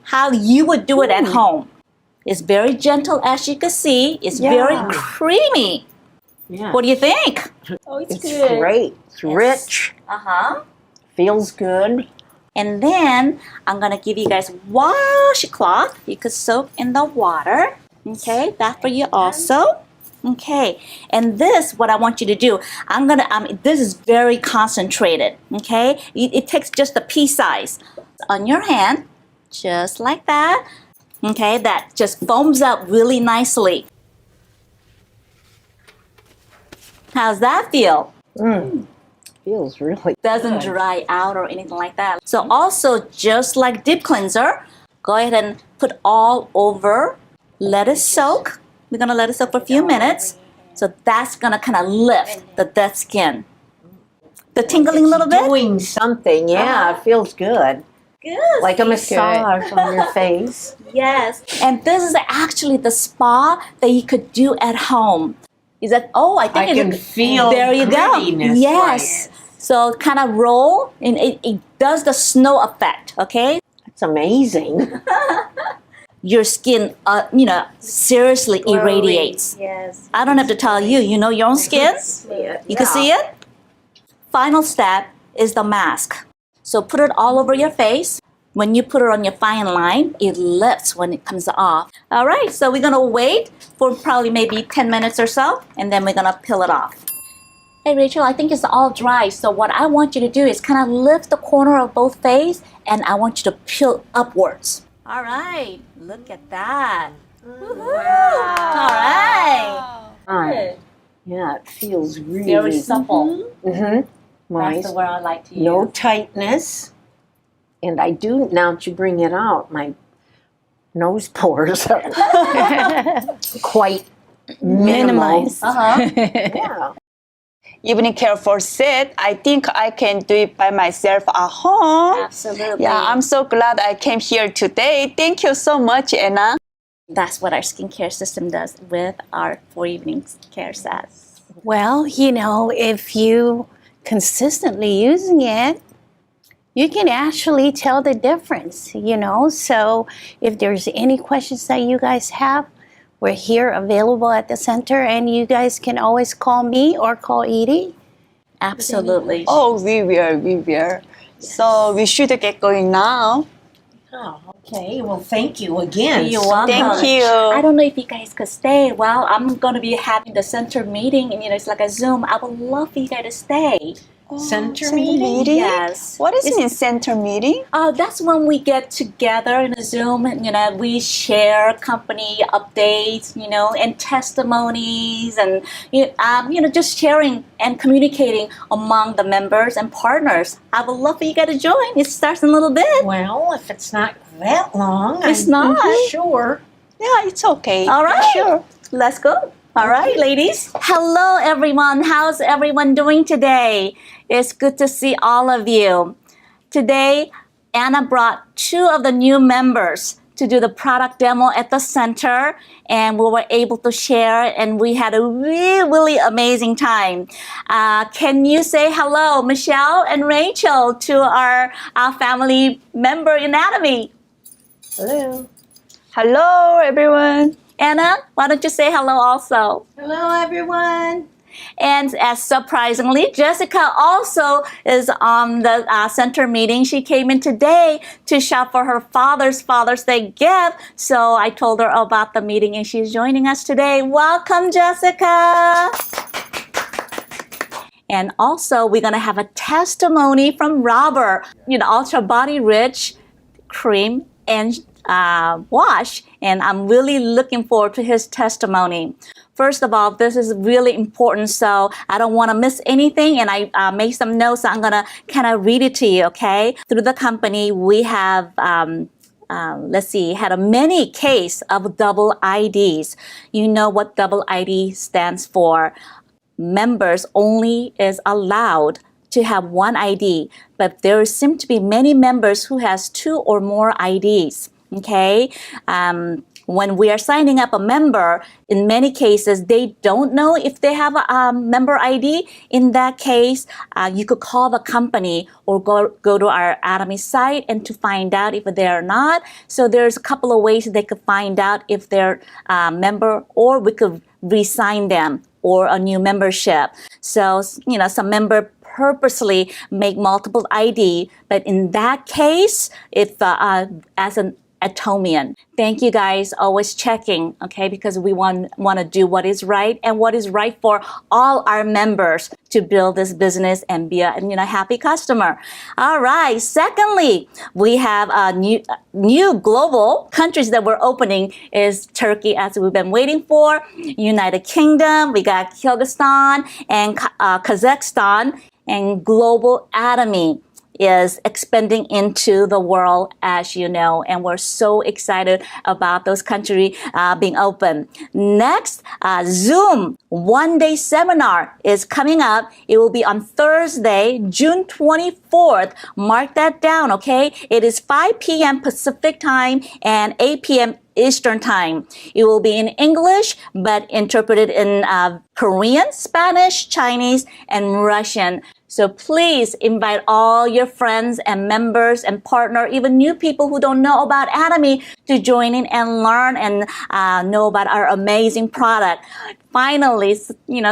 how you would do it at home. It's very gentle, as you can see. It's very creamy. Yeah. What do you think? Oh, It's great. It's rich. Uh-huh. Feels good. And then I'm gonna give you guys washcloth. You could soak in the water. Okay, that for you also. Okay, and this, what I want you to do, this is very concentrated, okay? It takes just a pea size on your hand. Just like that. Okay, that just foams up really nicely. How's that feel? Feels really Doesn't good. dry out or anything like that. So also, just like deep cleanser, go ahead and put all over. Let it soak. We're gonna let it soak for a few minutes. So that's gonna kind of lift the dead skin. The tingling a little bit? Doing something, yeah. It feels good. Good. Like a massage on your face. Yes. And this is actually the spa that you could do at home. Is that, I think I can feel there you go. grittiness, Yes. So kind of roll, and it does the snow effect, okay? It's amazing. Your skin, seriously irradiates. Yes. I don't have to tell you, you know your own skin? You can see it? Final step is the mask. So put it all over your face. When you put it on your fine line, it lifts when it comes off. All right, so we're gonna wait for probably maybe 10 minutes or so, and then we're gonna peel it off. Hey Rachel, I think it's all dry. So what I want you to do is kind of lift the corner of both face, and I want you to peel upwards. All right, look at that. All right. Yeah, it feels really Very supple. Mm-hmm. Nice. That's the word I like to use. No tightness. And I do, now that you bring it out, my nose pores are quite minimal. Minimize. Yeah. Evening care for set, I think I can do it by myself at home. Absolutely. Yeah, I'm so glad I came here today. Thank you so much, Anna. That's what our skincare system does with our 4 evening care sets. Well, if you consistently using it, you can actually tell the difference, So if there's any questions that you guys have, we're here available at the center, and you guys can always call me or call Edie. Absolutely. Oh, we will. Yes. So we should get going now. Oh, okay. Well, thank you again. You're welcome. Thank you. I don't know if you guys could stay. Well, I'm going to be having the center meeting, and it's like a Zoom. I would love for you guys to stay. Center meeting? Yes. What does it mean, center meeting? That's when we get together in a Zoom and, we share company updates, and testimonies and, just sharing and communicating among the members and partners. I would love for you guys to join. It starts in a little bit. Well, if it's not that long, It's I'm not. sure. Yeah, it's okay. All right. Sure. Let's go. All right, ladies. Hello, everyone. How's everyone doing today? It's good to see all of you. Today, Anna brought 2 of the new members to do the product demo at the center, and we were able to share, and we had a really, really amazing time. Can you say hello, Michelle and Rachel, to our family member Anatomy? Hello. Hello, everyone. Anna, why don't you say hello also? Hello, everyone. And as surprisingly, Jessica also is on the center meeting. She came in today to shop for her Father's Day gift. So I told her about the meeting and she's joining us today. Welcome, Jessica. And also, we're going to have a testimony from Robert, Ultra Body Rich Cream and wash, and I'm really looking forward to his testimony. First of all, this is really important, so I don't want to miss anything, and I made some notes, so I'm going to kind of read it to you, okay? Through the company, we have had a many case of double IDs. You know what double ID stands for. Members only is allowed to have one ID, but there seem to be many members who has 2 or more IDs. Okay, when we are signing up a member, in many cases, they don't know if they have a member ID. In that case, you could call the company or go to our Atomy site and to find out if they're not. So there's a couple of ways they could find out if they're a member, or we could re-sign them or a new membership. So, some member purposely make multiple ID, but in that case, if as an Atomian. Thank you guys, always checking, okay, because we want to do what is right and what is right for all our members to build this business and be a happy customer. All right. Secondly, we have new global countries that we're opening is Turkey, as we've been waiting for, United Kingdom, we got Kyrgyzstan and Kazakhstan, and Global Atomy is expanding into the world, as you know, and we're so excited about those countries being open. Next, Zoom one-day seminar is coming up. It will be on Thursday, June 24th. Mark that down, okay? It is 5 p.m. Pacific time and 8 p.m. Eastern time. It will be in English, but interpreted in Korean, Spanish, Chinese, and Russian. So please invite all your friends and members and partner, even new people who don't know about Atomy, to join in and learn and know about our amazing product. Finally,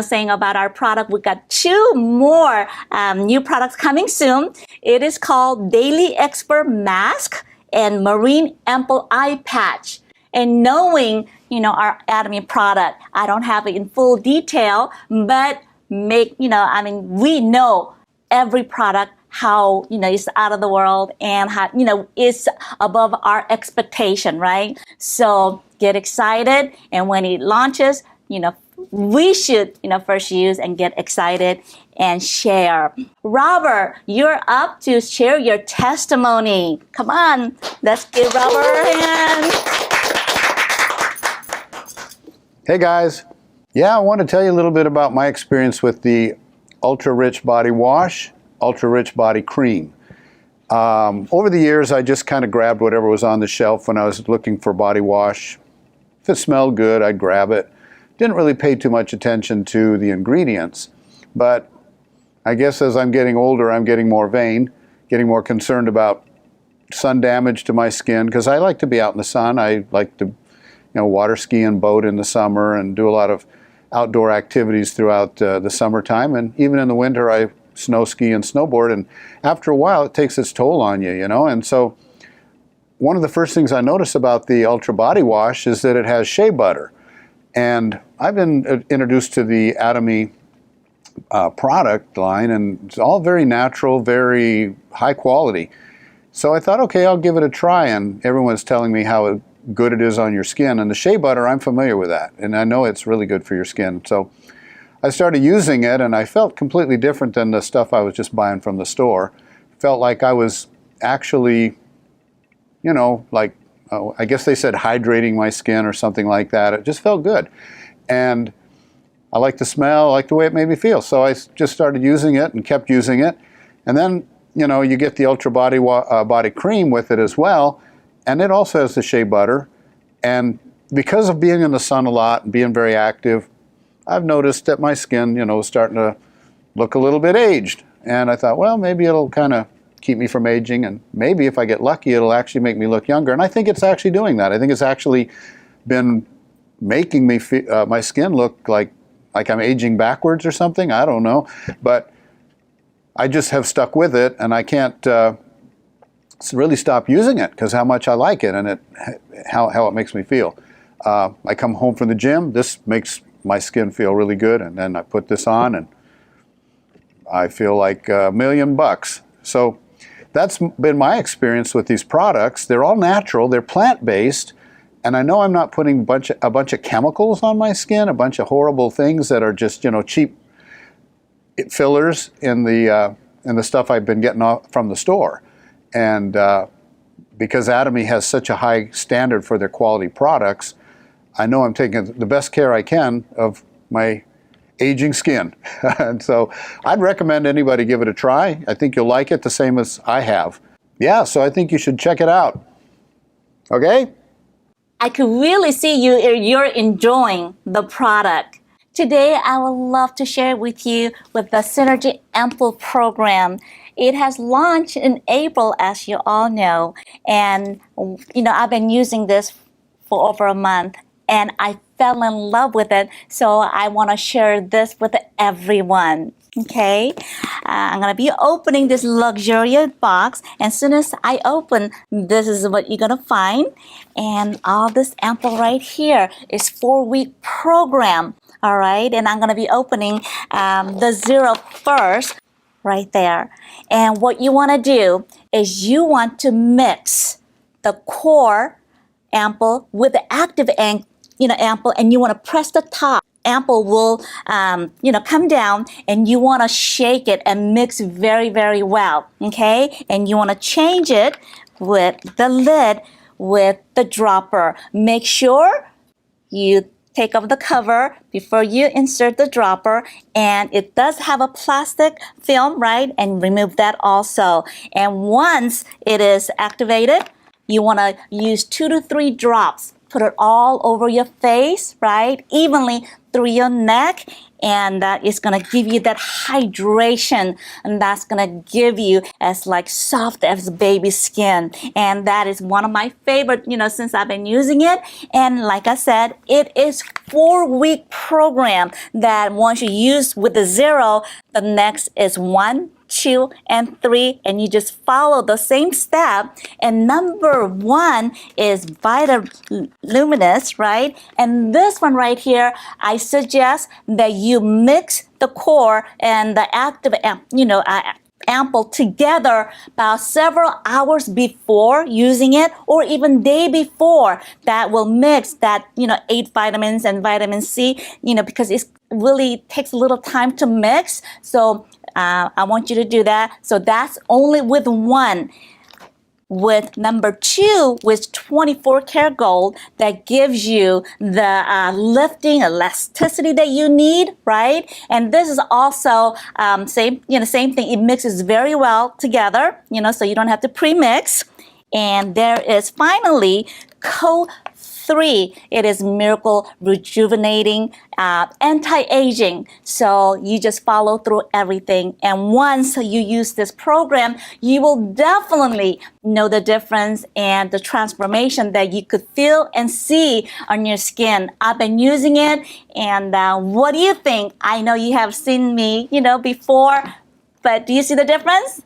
saying about our product, we got 2 more new products coming soon. It is called Daily Expert Mask and Marine Ample Eye Patch. And knowing, our Atomy product, I don't have it in full detail, but we know every product, how, it's out of the world and how, it's above our expectation, right? So get excited. And when it launches, we should, first use and get excited and share. Robert, you're up to share your testimony. Come on, let's give Robert a hand. Hey guys. Yeah, I want to tell you a little bit about my experience with the Ultra Rich Body Wash, Ultra Rich Body Cream. Over the years, I just kind of grabbed whatever was on the shelf when I was looking for body wash. If it smelled good, I'd grab it. Didn't really pay too much attention to the ingredients, but I guess as I'm getting older, I'm getting more vain, getting more concerned about sun damage to my skin, because I like to be out in the sun. I like to water ski and boat in the summer and do a lot of outdoor activities throughout the summertime. And even in the winter, I snow ski and snowboard. And after a while, it takes its toll on you, And so one of the first things I notice about the Ultra Body Wash is that it has shea butter. And I've been introduced to the Atomy product line, and it's all very natural, very high quality. So I thought, okay, I'll give it a try, and everyone's telling me how good it is on your skin. And the shea butter, I'm familiar with that, and I know it's really good for your skin. So I started using it, and I felt completely different than the stuff I was just buying from the store. Felt like I was actually, you know, like, I guess they said hydrating my skin or something like that. It just felt good. And I like the smell, I like the way it made me feel. So I just started using it and kept using it. And then, you know, you get the Ultra Body Cream with it as well. And it also has the shea butter. And because of being in the sun a lot and being very active, I've noticed that my skin, you know, is starting to look a little bit aged. And I thought, well, maybe it'll kind of keep me from aging. And maybe if I get lucky, it'll actually make me look younger. And I think it's actually doing that. I think it's actually been making me my skin look like I'm aging backwards or something. I don't know. But I just have stuck with it, and I can't really stop using it because how much I like it and how it makes me feel. I come home from the gym, this makes my skin feel really good, and then I put this on and I feel like $1,000,000. So that's been my experience with these products. They're all natural, they're plant-based, and I know I'm not putting a bunch of chemicals on my skin, a bunch of horrible things that are just, you know, cheap fillers in the stuff I've been getting from the store. And because Atomy has such a high standard for their quality products, I know I'm taking the best care I can of my aging skin. And so I'd recommend anybody give it a try. I think you'll like it the same as I have. Yeah, so I think you should check it out. Okay? I could really see you're enjoying the product. Today, I would love to share with you with the Synergy Ample program. It has launched in April, as you all know, and you know I've been using this for over a month, and I fell in love with it. So I want to share this with everyone. Okay, I'm gonna be opening this luxurious box, and as soon as I open, this is what you're gonna find, and all this Ample right here is 4-week program. All right, and I'm going to be opening the 0 first, right there. And what you want to do is you want to mix the core Ample with the active Ample, and you want to press the top. Ample will, come down, and you want to shake it and mix very, very well. Okay, and you want to change it with the lid with the dropper. Make sure you take off the cover before you insert the dropper, and it does have a plastic film, right? And remove that also. And once it is activated, you want to use 2 to 3 drops. Put it all over your face, right? Evenly through your neck, and that is going to give you that hydration, and that's going to give you as like soft as baby skin. And that is one of my favorite, since I've been using it. And like I said, it is 4-week program that once you use with the 0, the next is 1, 2, and 3, and you just follow the same step. And number 1 is Vitaluminous, right? And this one right here, I suggest that you mix the core and the active, Ample together about several hours before using it, or even day before. That will mix that 8 vitamins and vitamin C, because it really takes a little time to mix. So I want you to do that. So that's only with 1. With number 2, with 24 karat gold, that gives you the lifting elasticity that you need, right? And this is also same thing. It mixes very well together, so you don't have to pre-mix. And there is finally Co3. It is Miracle Rejuvenating Anti-Aging. So you just follow through everything. And once you use this program, you will definitely know the difference and the transformation that you could feel and see on your skin. I've been using it, and what do you think? I know you have seen me, before, but do you see the difference?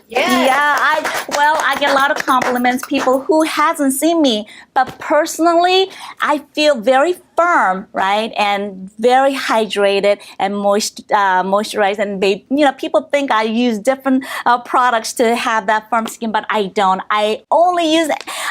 Yeah, I get a lot of compliments, people who hasn't seen me, but personally, I feel very firm, right? And very hydrated and moisturized. And people think I use different products to have that firm skin, but I don't. I only use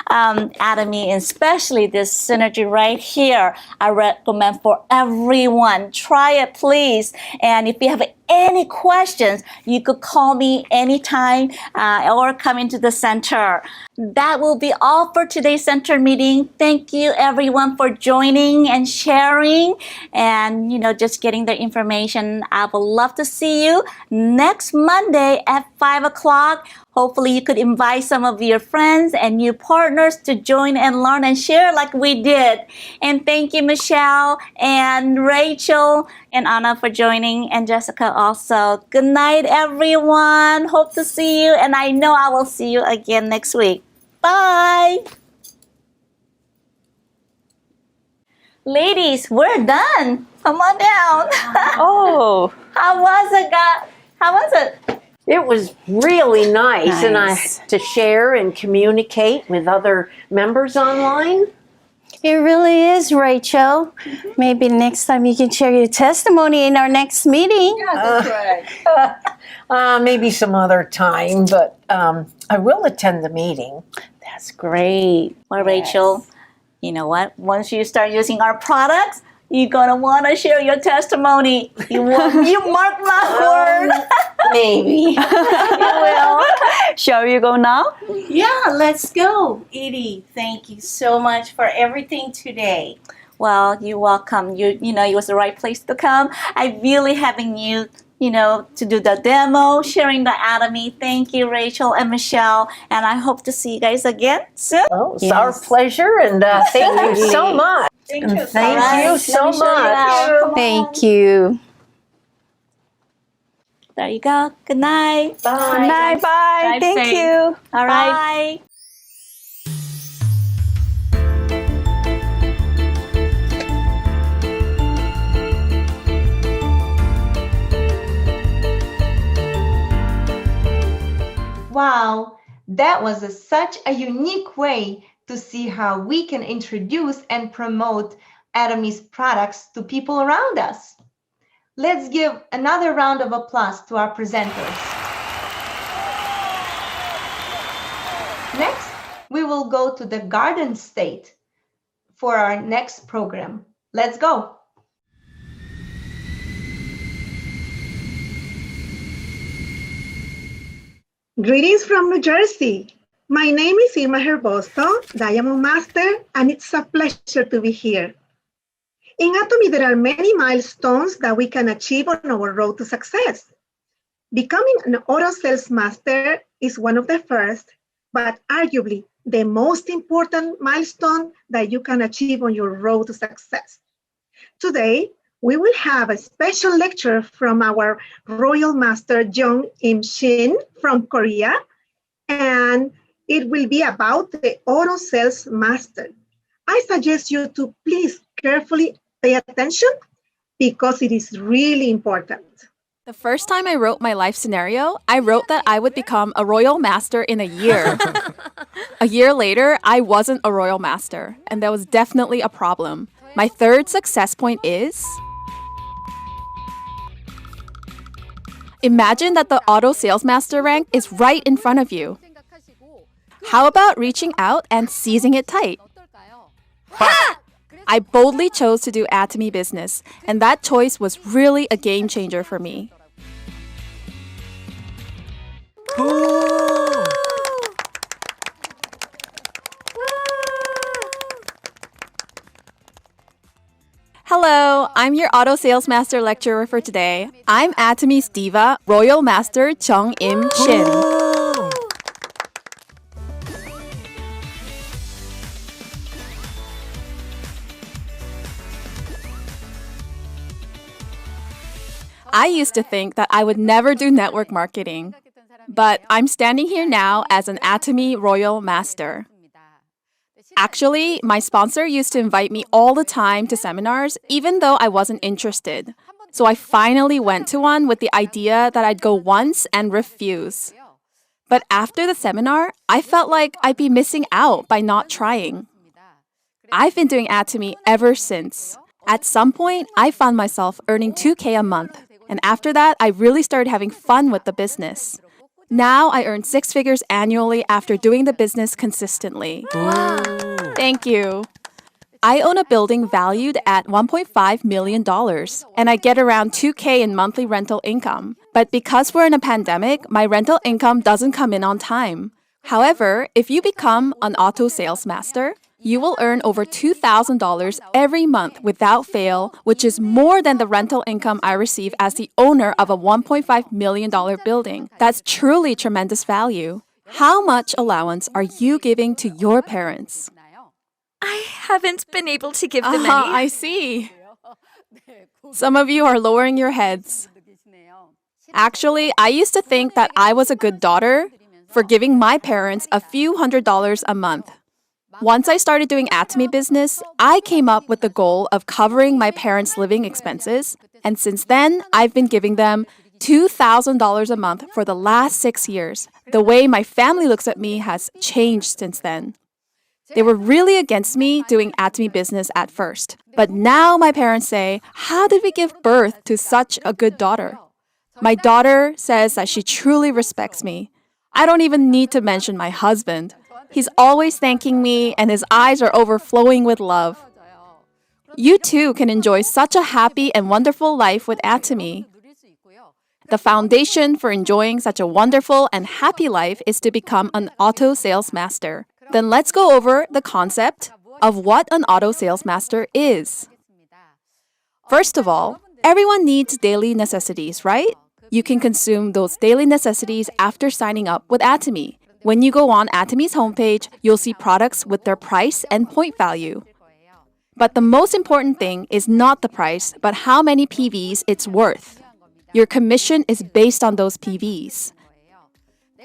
Atomy, especially this Synergy right here. I recommend for everyone. Try it, please. And if you have any questions, you could call me anytime or come into the center. That will be all for today's center meeting. Thank you everyone for joining and sharing and just getting the information. I would love to see you next Monday at 5 o'clock. Hopefully you could invite some of your friends and new partners to join and learn and share like we did. And thank you, Michelle and Rachel and Anna for joining, and Jessica also. Good night, everyone. Hope to see you, and I know I will see you again next week. Bye. Ladies, we're done. Come on down. Oh. How was it, guys? How was it? It was really nice, and I had to share and communicate with other members online. It really is, Rachel. Maybe next time you can share your testimony in our next meeting. Yeah, that's right. Maybe some other time, but I will attend the meeting. That's great. Well, Rachel, you know what? Once you start using our products, you're gonna want to share your testimony. You mark my word. Maybe. You will. Shall we go now? Yeah, let's go. Edie, thank you so much for everything today. Well, you're welcome. It was the right place to come. I really having you, to do the demo, sharing the Atomy. Thank you, Rachel and Michelle. And I hope to see you guys again soon. Oh, it's our pleasure, and thank you so much. Thank and you. Thank you so much. Thank you. There you go. Good night. Bye. Good night. Bye. Drive Thank safe. you. All right. Bye. Wow, that was such a unique way to see how we can introduce and promote Atomy's products to people around us. Let's give another round of applause to our presenters. Next, we will go to the Garden State for our next program. Let's go. Greetings from New Jersey. My name is Irma Herbosto, Diamond Master, and it's a pleasure to be here. In Atomy, there are many milestones that we can achieve on our road to success. Becoming an auto sales master is one of the first, but arguably the most important milestone that you can achieve on your road to success. Today, we will have a special lecture from our Royal Master Jung Im Shin from Korea, and it will be about the auto sales master. I suggest you to please carefully pay attention because it is really important. The first time I wrote my life scenario, I wrote that I would become a royal master in a year. A year later, I wasn't a royal master, and that was definitely a problem. My third success point is... Imagine that the auto sales master rank is right in front of you. How about reaching out and seizing it tight? Ha! I boldly chose to do Atomy business, and that choice was really a game changer for me. Hello, I'm your Auto Sales Master lecturer for today. I'm Atomy's diva, Royal Master Jung Im Shin. I used to think that I would never do network marketing, but I'm standing here now as an Atomy Royal Master. Actually, my sponsor used to invite me all the time to seminars, even though I wasn't interested. So I finally went to one with the idea that I'd go once and refuse. But after the seminar, I felt like I'd be missing out by not trying. I've been doing Atomy ever since. At some point, I found myself earning $2,000 a month. And after that, I really started having fun with the business. Now I earn 6 figures annually after doing the business consistently. Thank you. I own a building valued at $1.5 million, and I get around $2,000 in monthly rental income. But because we're in a pandemic, my rental income doesn't come in on time. However, if you become an auto sales master, you will earn over $2,000 every month without fail, which is more than the rental income I receive as the owner of a $1.5 million building. That's truly tremendous value. How much allowance are you giving to your parents? I haven't been able to give them any. I see. Some of you are lowering your heads. Actually, I used to think that I was a good daughter for giving my parents a few $100s a month. Once I started doing Atomy business, I came up with the goal of covering my parents' living expenses, and since then, I've been giving them $2,000 a month for the last 6 years. The way my family looks at me has changed since then. They were really against me doing Atomy business at first, but now my parents say, how did we give birth to such a good daughter? My daughter says that she truly respects me. I don't even need to mention my husband. He's always thanking me and his eyes are overflowing with love. You too can enjoy such a happy and wonderful life with Atomy. The foundation for enjoying such a wonderful and happy life is to become an auto sales master. Then let's go over the concept of what an auto sales master is. First of all, everyone needs daily necessities, right? You can consume those daily necessities after signing up with Atomy. When you go on Atomy's homepage, you'll see products with their price and point value. But the most important thing is not the price, but how many PVs it's worth. Your commission is based on those PVs.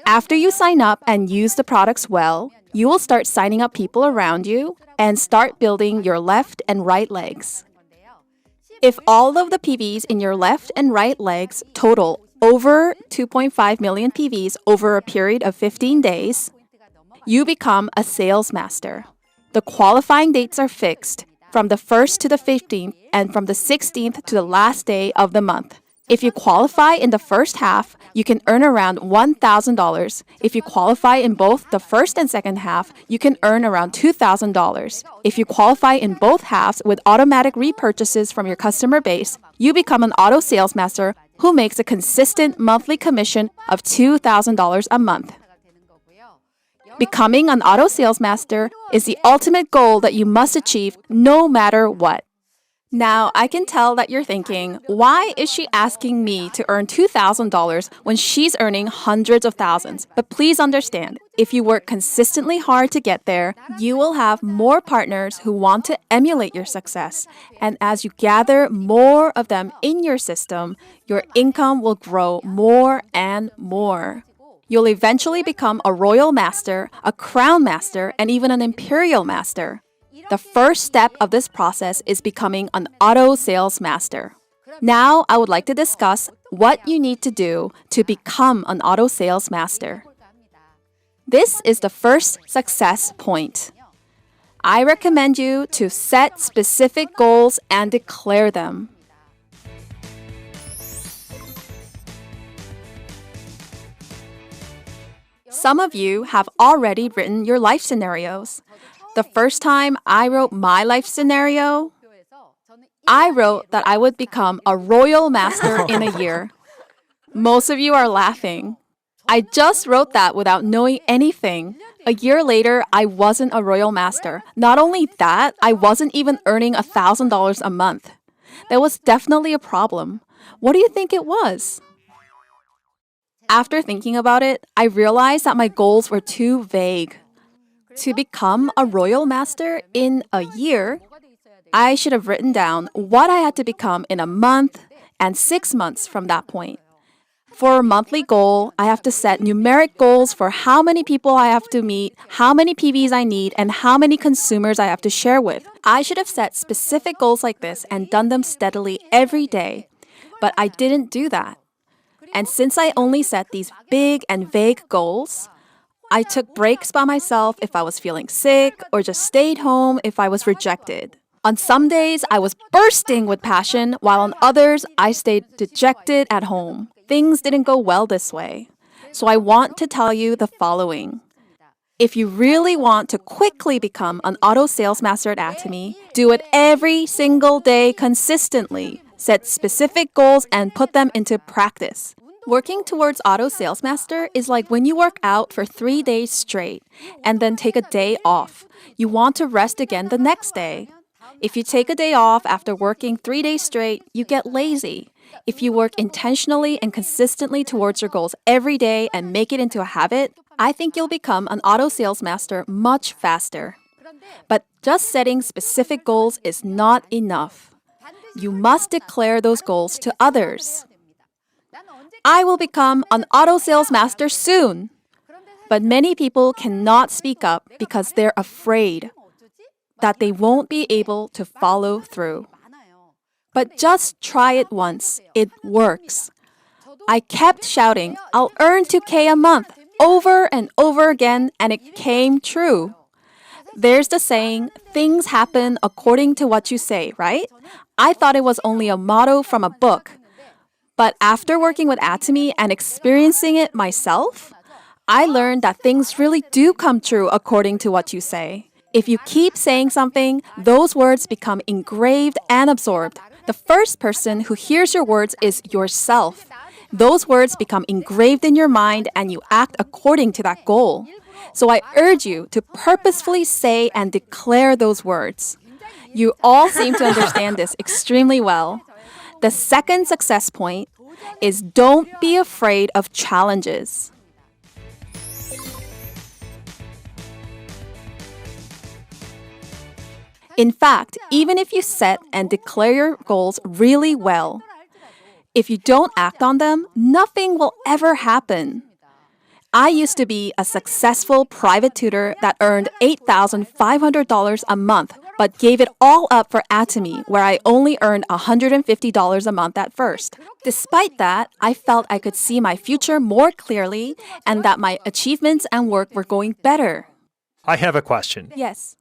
After you sign up and use the products well, you will start signing up people around you and start building your left and right legs. If all of the PVs in your left and right legs total over 2.5 million PVs over a period of 15 days, you become a sales master. The qualifying dates are fixed from the 1st to the 15th and from the 16th to the last day of the month. If you qualify in the first half, you can earn around $1,000. If you qualify in both the first and second half, you can earn around $2,000. If you qualify in both halves with automatic repurchases from your customer base, you become an auto sales master who makes a consistent monthly commission of $2,000 a month. Becoming an auto sales master is the ultimate goal that you must achieve no matter what. Now, I can tell that you're thinking, why is she asking me to earn $2,000 when she's earning hundreds of thousands? But please understand, if you work consistently hard to get there, you will have more partners who want to emulate your success. And as you gather more of them in your system, your income will grow more and more. You'll eventually become a royal master, a crown master, and even an imperial master. The first step of this process is becoming an auto sales master. Now, I would like to discuss what you need to do to become an auto sales master. This is the first success point. I recommend you to set specific goals and declare them. Some of you have already written your life scenarios. The first time I wrote my life scenario, I wrote that I would become a royal master in a year. Most of you are laughing. I just wrote that without knowing anything. A year later, I wasn't a royal master. Not only that, I wasn't even earning $1,000 a month. That was definitely a problem. What do you think it was? After thinking about it, I realized that my goals were too vague. To become a royal master in a year, I should have written down what I had to become in a month and 6 months from that point. For a monthly goal, I have to set numeric goals for how many people I have to meet, how many PVs I need, and how many consumers I have to share with. I should have set specific goals like this and done them steadily every day. But I didn't do that. And since I only set these big and vague goals, I took breaks by myself if I was feeling sick or just stayed home if I was rejected. On some days, I was bursting with passion, while on others, I stayed dejected at home. Things didn't go well this way. So I want to tell you the following. If you really want to quickly become an auto sales master at Atomy, do it every single day consistently. Set specific goals and put them into practice. Working towards auto sales master is like when you work out for 3 days straight and then take a day off. You want to rest again the next day. If you take a day off after working 3 days straight, you get lazy. If you work intentionally and consistently towards your goals every day and make it into a habit, I think you'll become an auto sales master much faster. But just setting specific goals is not enough. You must declare those goals to others. I will become an auto sales master soon. But many people cannot speak up because they're afraid that they won't be able to follow through. But just try it once. It works. I kept shouting, I'll earn 2K a month, over and over again, and it came true. There's the saying, things happen according to what you say, right? I thought it was only a motto from a book. But after working with Atomy and experiencing it myself, I learned that things really do come true according to what you say. If you keep saying something, those words become engraved and absorbed. The first person who hears your words is yourself. Those words become engraved in your mind and you act according to that goal. So I urge you to purposefully say and declare those words. You all seem to understand this extremely well. The second success point is don't be afraid of challenges. In fact, even if you set and declare your goals really well, if you don't act on them, nothing will ever happen. I used to be a successful private tutor that earned $8,500 a month, but gave it all up for Atomy, where I only earned $150 a month at first. Despite that, I felt I could see my future more clearly and that my achievements and work were going better. I have a question. Yes.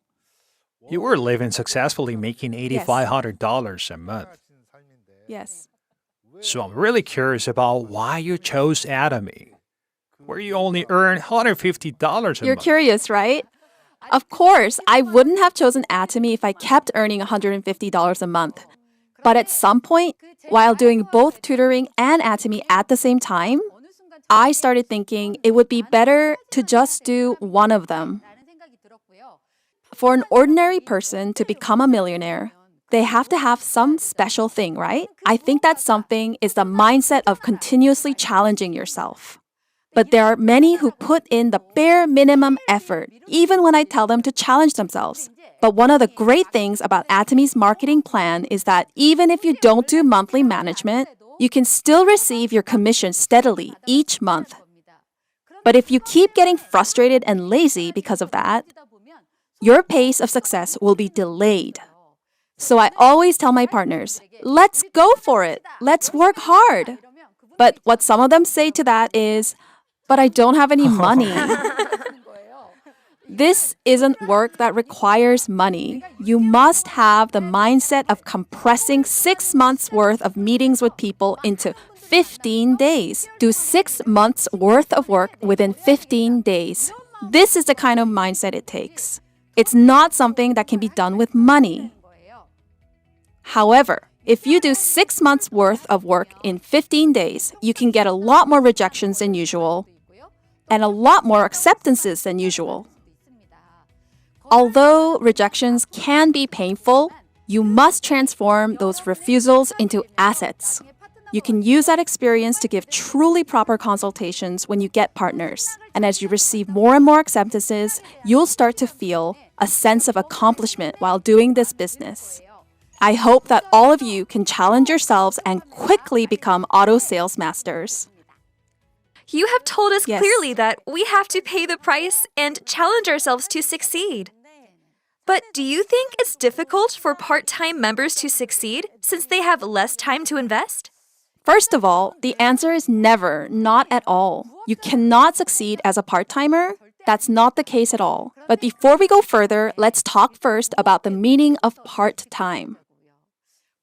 You were living successfully making $8,500 a month. Yes. So I'm really curious about why you chose Atomy, where you only earn $150 a month. You're curious, right? Of course, I wouldn't have chosen Atomy if I kept earning $150 a month. But at some point, while doing both tutoring and Atomy at the same time, I started thinking it would be better to just do one of them. For an ordinary person to become a millionaire, they have to have some special thing, right? I think that something is the mindset of continuously challenging yourself. But there are many who put in the bare minimum effort, even when I tell them to challenge themselves. But one of the great things about Atomy's marketing plan is that even if you don't do monthly management, you can still receive your commission steadily each month. But if you keep getting frustrated and lazy because of that, your pace of success will be delayed. So I always tell my partners, let's go for it. Let's work hard. But what some of them say to that is, but I don't have any money. This isn't work that requires money. You must have the mindset of compressing 6 months' worth of meetings with people into 15 days. Do 6 months' worth of work within 15 days. This is the kind of mindset it takes. It's not something that can be done with money. However, if you do 6 months' worth of work in 15 days, you can get a lot more rejections than usual and a lot more acceptances than usual. Although rejections can be painful, you must transform those refusals into assets. You can use that experience to give truly proper consultations when you get partners. And as you receive more and more acceptances, you'll start to feel a sense of accomplishment while doing this business. I hope that all of you can challenge yourselves and quickly become auto sales masters. You have told us clearly that we have to pay the price and challenge ourselves to succeed. But do you think it's difficult for part-time members to succeed since they have less time to invest? First of all, the answer is never, not at all. You cannot succeed as a part-timer, That's not the case at all. But before we go further, let's talk first about the meaning of part-time.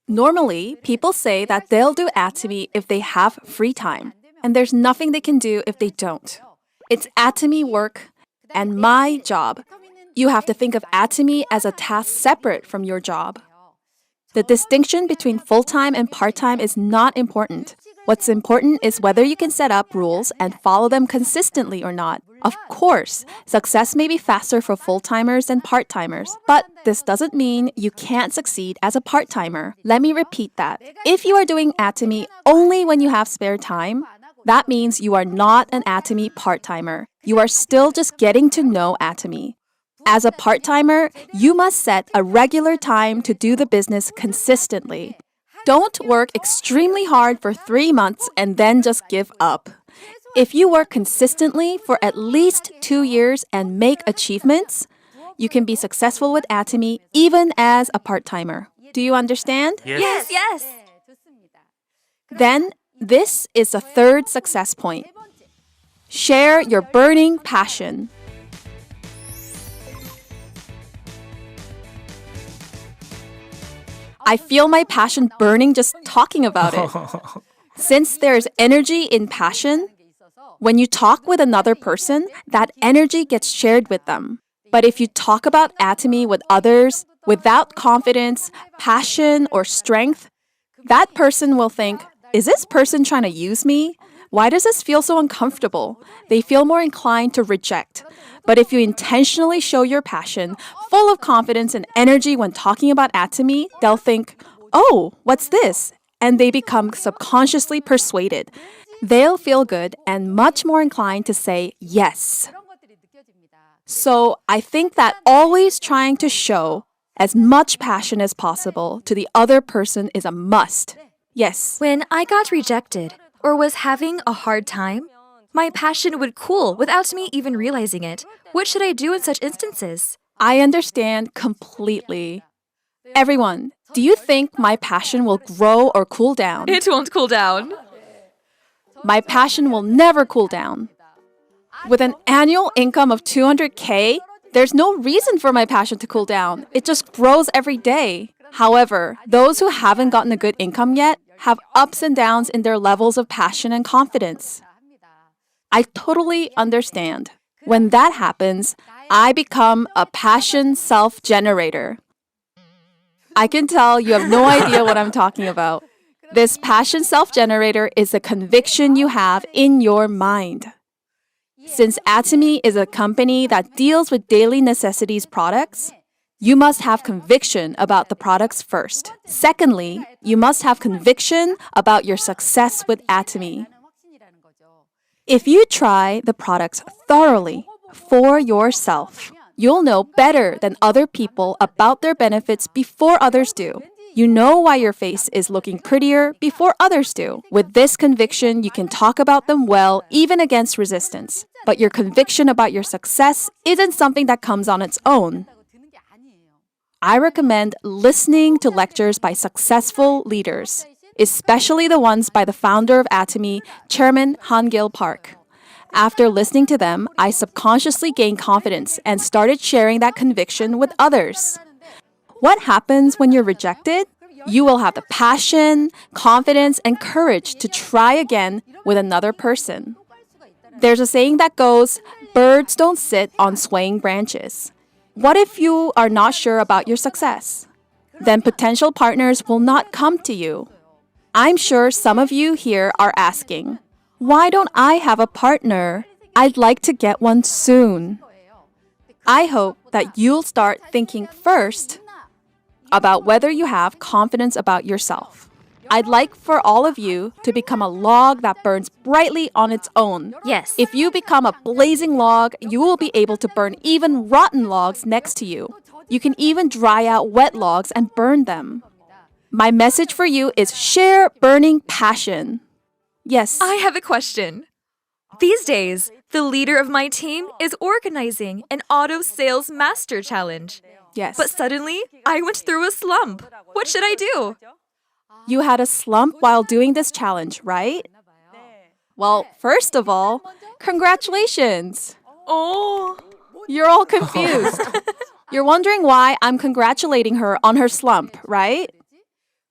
Normally, people say that they'll do Atomy if they have free time, and there's nothing they can do if they don't. It's Atomy work and my job. You have to think of Atomy as a task separate from your job. The distinction between full-time and part-time is not important. What's important is whether you can set up rules and follow them consistently or not. Of course, success may be faster for full-timers than part-timers, but this doesn't mean you can't succeed as a part-timer. Let me repeat that. If you are doing Atomy only when you have spare time, that means you are not an Atomy part-timer. You are still just getting to know Atomy. As a part-timer, you must set a regular time to do the business consistently. Don't work extremely hard for 3 months and then just give up. If you work consistently for at least 2 years and make achievements, you can be successful with Atomy even as a part-timer. Do you understand? Yes, yes. Then, this is the third success point. Share your burning passion. I feel my passion burning just talking about it. Since there's energy in passion, when you talk with another person, that energy gets shared with them. But if you talk about Atomy with others without confidence, passion, or strength, that person will think, is this person trying to use me? Why does this feel so uncomfortable? They feel more inclined to reject. But if you intentionally show your passion, full of confidence and energy when talking about Atomy, they'll think, oh, what's this? And they become subconsciously persuaded. They'll feel good and much more inclined to say yes. So I think that always trying to show as much passion as possible to the other person is a must. Yes. When I got rejected or was having a hard time, my passion would cool without me even realizing it. What should I do in such instances? I understand completely. Everyone, do you think my passion will grow or cool down? It won't cool down. My passion will never cool down. With an annual income of 200K, there's no reason for my passion to cool down. It just grows every day. However, those who haven't gotten a good income yet have ups and downs in their levels of passion and confidence. I totally understand. When that happens, I become a passion self-generator. I can tell you have no idea what I'm talking about. This passion self-generator is a conviction you have in your mind. Since Atomy is a company that deals with daily necessities products, you must have conviction about the products first. Secondly, you must have conviction about your success with Atomy. If you try the products thoroughly for yourself, you'll know better than other people about their benefits before others do. You know why your face is looking prettier before others do. With this conviction, you can talk about them well, even against resistance. But your conviction about your success isn't something that comes on its own. I recommend listening to lectures by successful leaders, especially the ones by the founder of Atomy, Chairman Han-gil Park. After listening to them, I subconsciously gained confidence and started sharing that conviction with others. What happens when you're rejected? You will have the passion, confidence, and courage to try again with another person. There's a saying that goes, birds don't sit on swaying branches. What if you are not sure about your success? Then potential partners will not come to you. I'm sure some of you here are asking, why don't I have a partner? I'd like to get one soon. I hope that you'll start thinking first about whether you have confidence about yourself. I'd like for all of you to become a log that burns brightly on its own. Yes. If you become a blazing log, you will be able to burn even rotten logs next to you. You can even dry out wet logs and burn them. My message for you is share burning passion. Yes. I have a question. These days, the leader of my team is organizing an auto sales master challenge. Yes. But suddenly, I went through a slump. What should I do? You had a slump while doing this challenge, right? Well, first of all, congratulations. Oh, You're all confused. You're wondering why I'm congratulating her on her slump, right?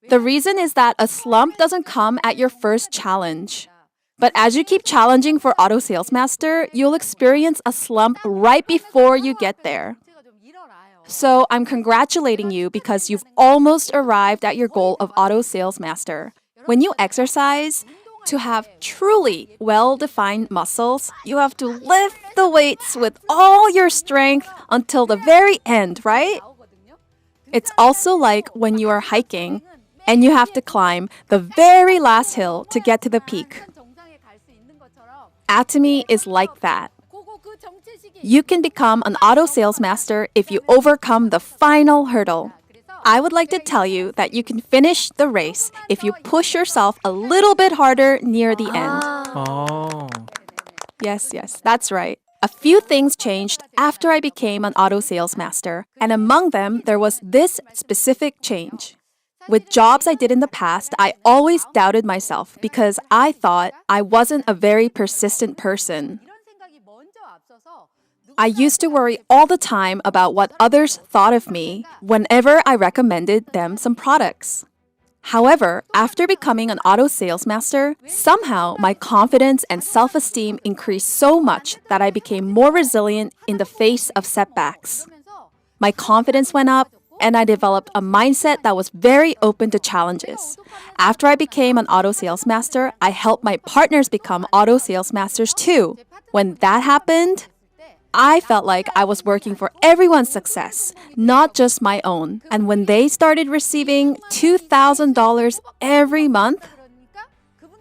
The reason is that a slump doesn't come at your first challenge. But as you keep challenging for Auto Sales Master, you'll experience a slump right before you get there. So I'm congratulating you because you've almost arrived at your goal of Auto Sales Master. When you exercise, to have truly well-defined muscles, you have to lift the weights with all your strength until the very end, right? It's also like when you are hiking and you have to climb the very last hill to get to the peak. Atomy is like that. You can become an auto sales master if you overcome the final hurdle. I would like to tell you that you can finish the race if you push yourself a little bit harder near the end. Oh. Yes, that's right. A few things changed after I became an auto sales master, and among them, there was this specific change. With jobs I did in the past, I always doubted myself because I thought I wasn't a very persistent person. I used to worry all the time about what others thought of me whenever I recommended them some products. However, after becoming an auto sales master, somehow my confidence and self-esteem increased so much that I became more resilient in the face of setbacks. My confidence went up, and I developed a mindset that was very open to challenges. After I became an auto sales master, I helped my partners become auto sales masters too. When that happened, I felt like I was working for everyone's success, not just my own. And when they started receiving $2,000 every month,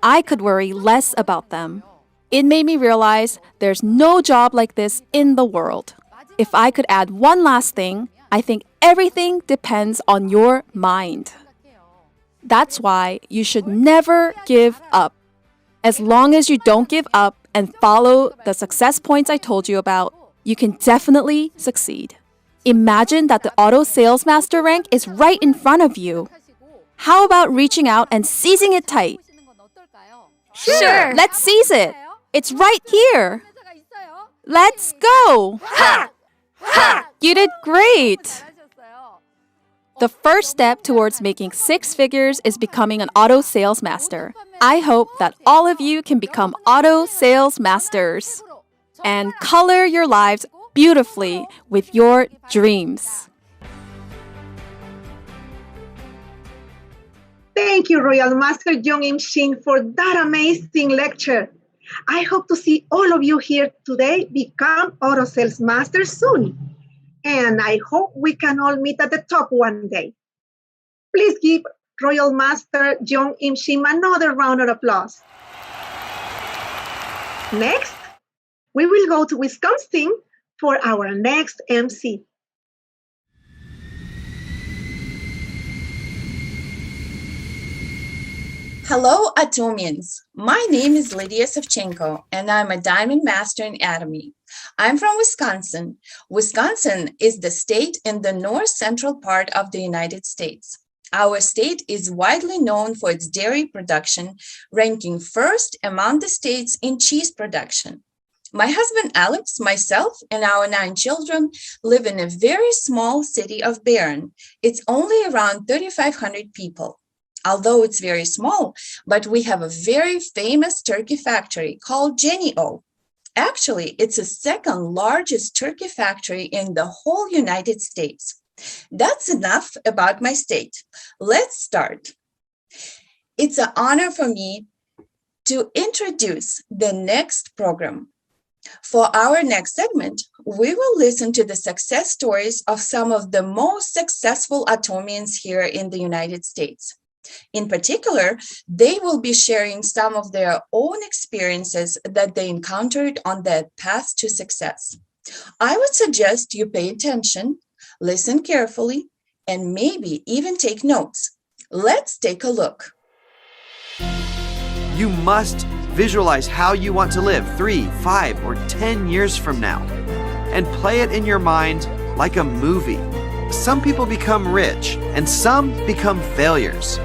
I could worry less about them. It made me realize there's no job like this in the world. If I could add one last thing, I think everything depends on your mind. That's why you should never give up. As long as you don't give up and follow the success points I told you about, you can definitely succeed. Imagine that the auto sales master rank is right in front of you. How about reaching out and seizing it tight? Sure. Let's seize it. It's right here. Let's go. You did great. The first step towards making 6 figures is becoming an auto sales master. I hope that all of you can become auto sales masters and color your lives beautifully with your dreams. Thank you, Royal Master Jung Im Shin, for that amazing lecture. I hope to see all of you here today become auto sales masters soon. And I hope we can all meet at the top one day. Please give Royal Master Jung Im Shin another round of applause. Next, we will go to Wisconsin for our next MC. Hello, Atomians. My name is Lydia Savchenko, and I'm a Diamond Master in Atomy. I'm from Wisconsin. Wisconsin is the state in the north-central part of the United States. Our state is widely known for its dairy production, ranking first among the states in cheese production. My husband Alex, myself, and our 9 children live in a very small city of Barron. It's only around 3,500 people. Although it's very small, but we have a very famous turkey factory called Jenny O. Actually, it's the second largest turkey factory in the whole United States. That's enough about my state. Let's start. It's an honor for me to introduce the next program. For our next segment, we will listen to the success stories of some of the most successful Atomians here in the United States. In particular, they will be sharing some of their own experiences that they encountered on their path to success. I would suggest you pay attention, listen carefully, and maybe even take notes. Let's take a look. You must visualize how you want to live 3, 5, or 10 years from now, and play it in your mind like a movie. Some people become rich, and some become failures.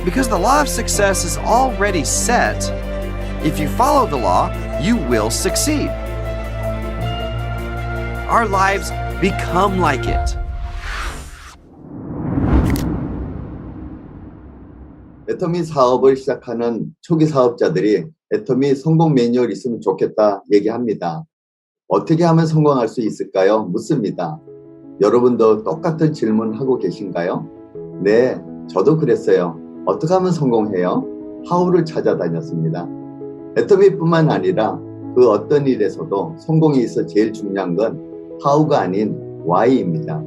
Because the law of success is already set, if you follow the law, you will succeed. our lives become like it. 애터미 사업을 시작하는 초기 사업자들이 애터미 성공 매뉴얼 있으면 좋겠다 얘기합니다. 어떻게 하면 성공할 수 있을까요? 묻습니다. 여러분도 똑같은 질문 하고 계신가요? 네, 저도 그랬어요. 어떻게 하면 성공해요? How를 찾아다녔습니다. 애터미뿐만 아니라 그 어떤 일에서도 성공에 있어 제일 중요한 건 How가 아닌 Why입니다.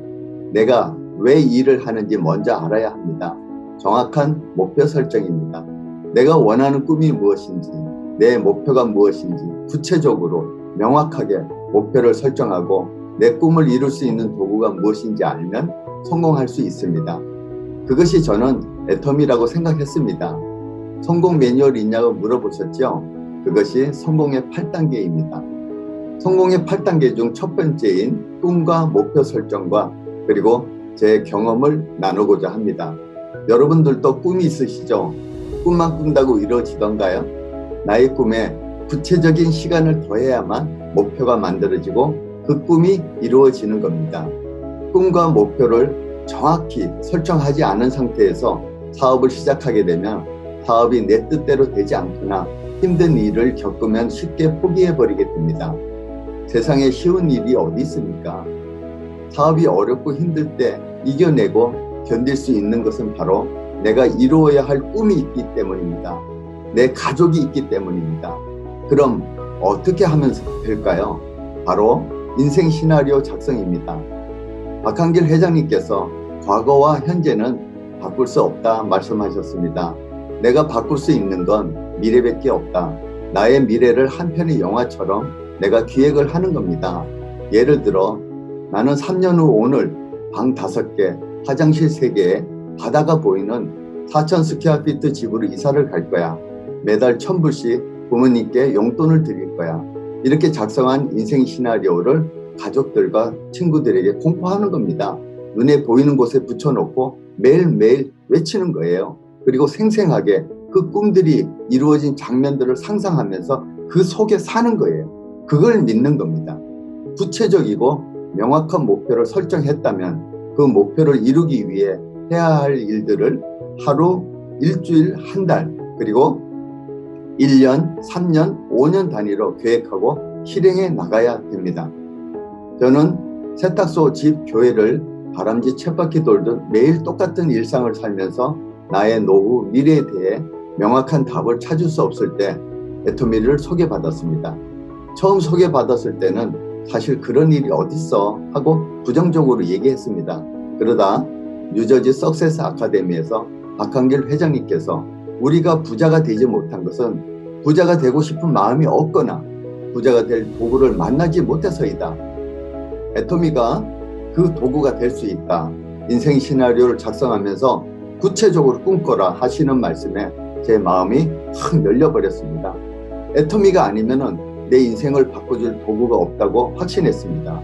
내가 왜 일을 하는지 먼저 알아야 합니다. 정확한 목표 설정입니다. 내가 원하는 꿈이 무엇인지, 내 목표가 무엇인지 구체적으로 명확하게 목표를 설정하고 내 꿈을 이룰 수 있는 도구가 무엇인지 알면 성공할 수 있습니다. 그것이 저는 애터미라고 생각했습니다. 성공 매뉴얼이 있냐고 물어보셨죠? 그것이 성공의 8단계입니다. 성공의 8단계 중 첫 번째인 꿈과 목표 설정과 그리고 제 경험을 나누고자 합니다. 여러분들도 꿈이 있으시죠? 꿈만 꾼다고 이루어지던가요? 나의 꿈에 구체적인 시간을 더해야만 목표가 만들어지고 그 꿈이 이루어지는 겁니다. 꿈과 목표를 정확히 설정하지 않은 상태에서 사업을 시작하게 되면 사업이 내 뜻대로 되지 않거나 힘든 일을 겪으면 쉽게 포기해버리게 됩니다. 세상에 쉬운 일이 어디 있습니까? 사업이 어렵고 힘들 때 이겨내고 견딜 수 있는 것은 바로 내가 이루어야 할 꿈이 있기 때문입니다. 내 가족이 있기 때문입니다. 그럼 어떻게 하면 될까요? 바로 인생 시나리오 작성입니다. 박한길 회장님께서 과거와 현재는 바꿀 수 없다 말씀하셨습니다. 내가 바꿀 수 있는 건 미래밖에 없다. 나의 미래를 한 편의 영화처럼 내가 기획을 하는 겁니다. 예를 들어 나는 3년 후 오늘 방 5개, 화장실 3개에 바다가 보이는 4,000 스퀘어피트 집으로 이사를 갈 거야. 매달 1,000불씩 부모님께 용돈을 드릴 거야. 이렇게 작성한 인생 시나리오를 가족들과 친구들에게 공포하는 겁니다. 눈에 보이는 곳에 붙여놓고 매일매일 외치는 거예요. 그리고 생생하게 그 꿈들이 이루어진 장면들을 상상하면서 그 속에 사는 거예요. 그걸 믿는 겁니다. 구체적이고 명확한 목표를 설정했다면 그 목표를 이루기 위해 해야 할 일들을 하루, 일주일, 한 달, 그리고 1년, 3년, 5년 단위로 계획하고 실행해 나가야 됩니다. 저는 세탁소, 집, 교회를 다람쥐 쳇바퀴 돌듯 매일 똑같은 일상을 살면서 나의 노후, 미래에 대해 명확한 답을 찾을 수 없을 때 애터미를 소개받았습니다. 처음 소개받았을 때는 사실 그런 일이 어딨어 하고 부정적으로 얘기했습니다. 그러다 뉴저지 석세스 아카데미에서 박한길 회장님께서 우리가 부자가 되지 못한 것은 부자가 되고 싶은 마음이 없거나 부자가 될 도구를 만나지 못해서이다. 애터미가 그 도구가 될 수 있다. 인생 시나리오를 작성하면서 구체적으로 꿈꿔라 하시는 말씀에 제 마음이 확 열려버렸습니다. 애터미가 아니면은 내 인생을 바꿔줄 도구가 없다고 확신했습니다.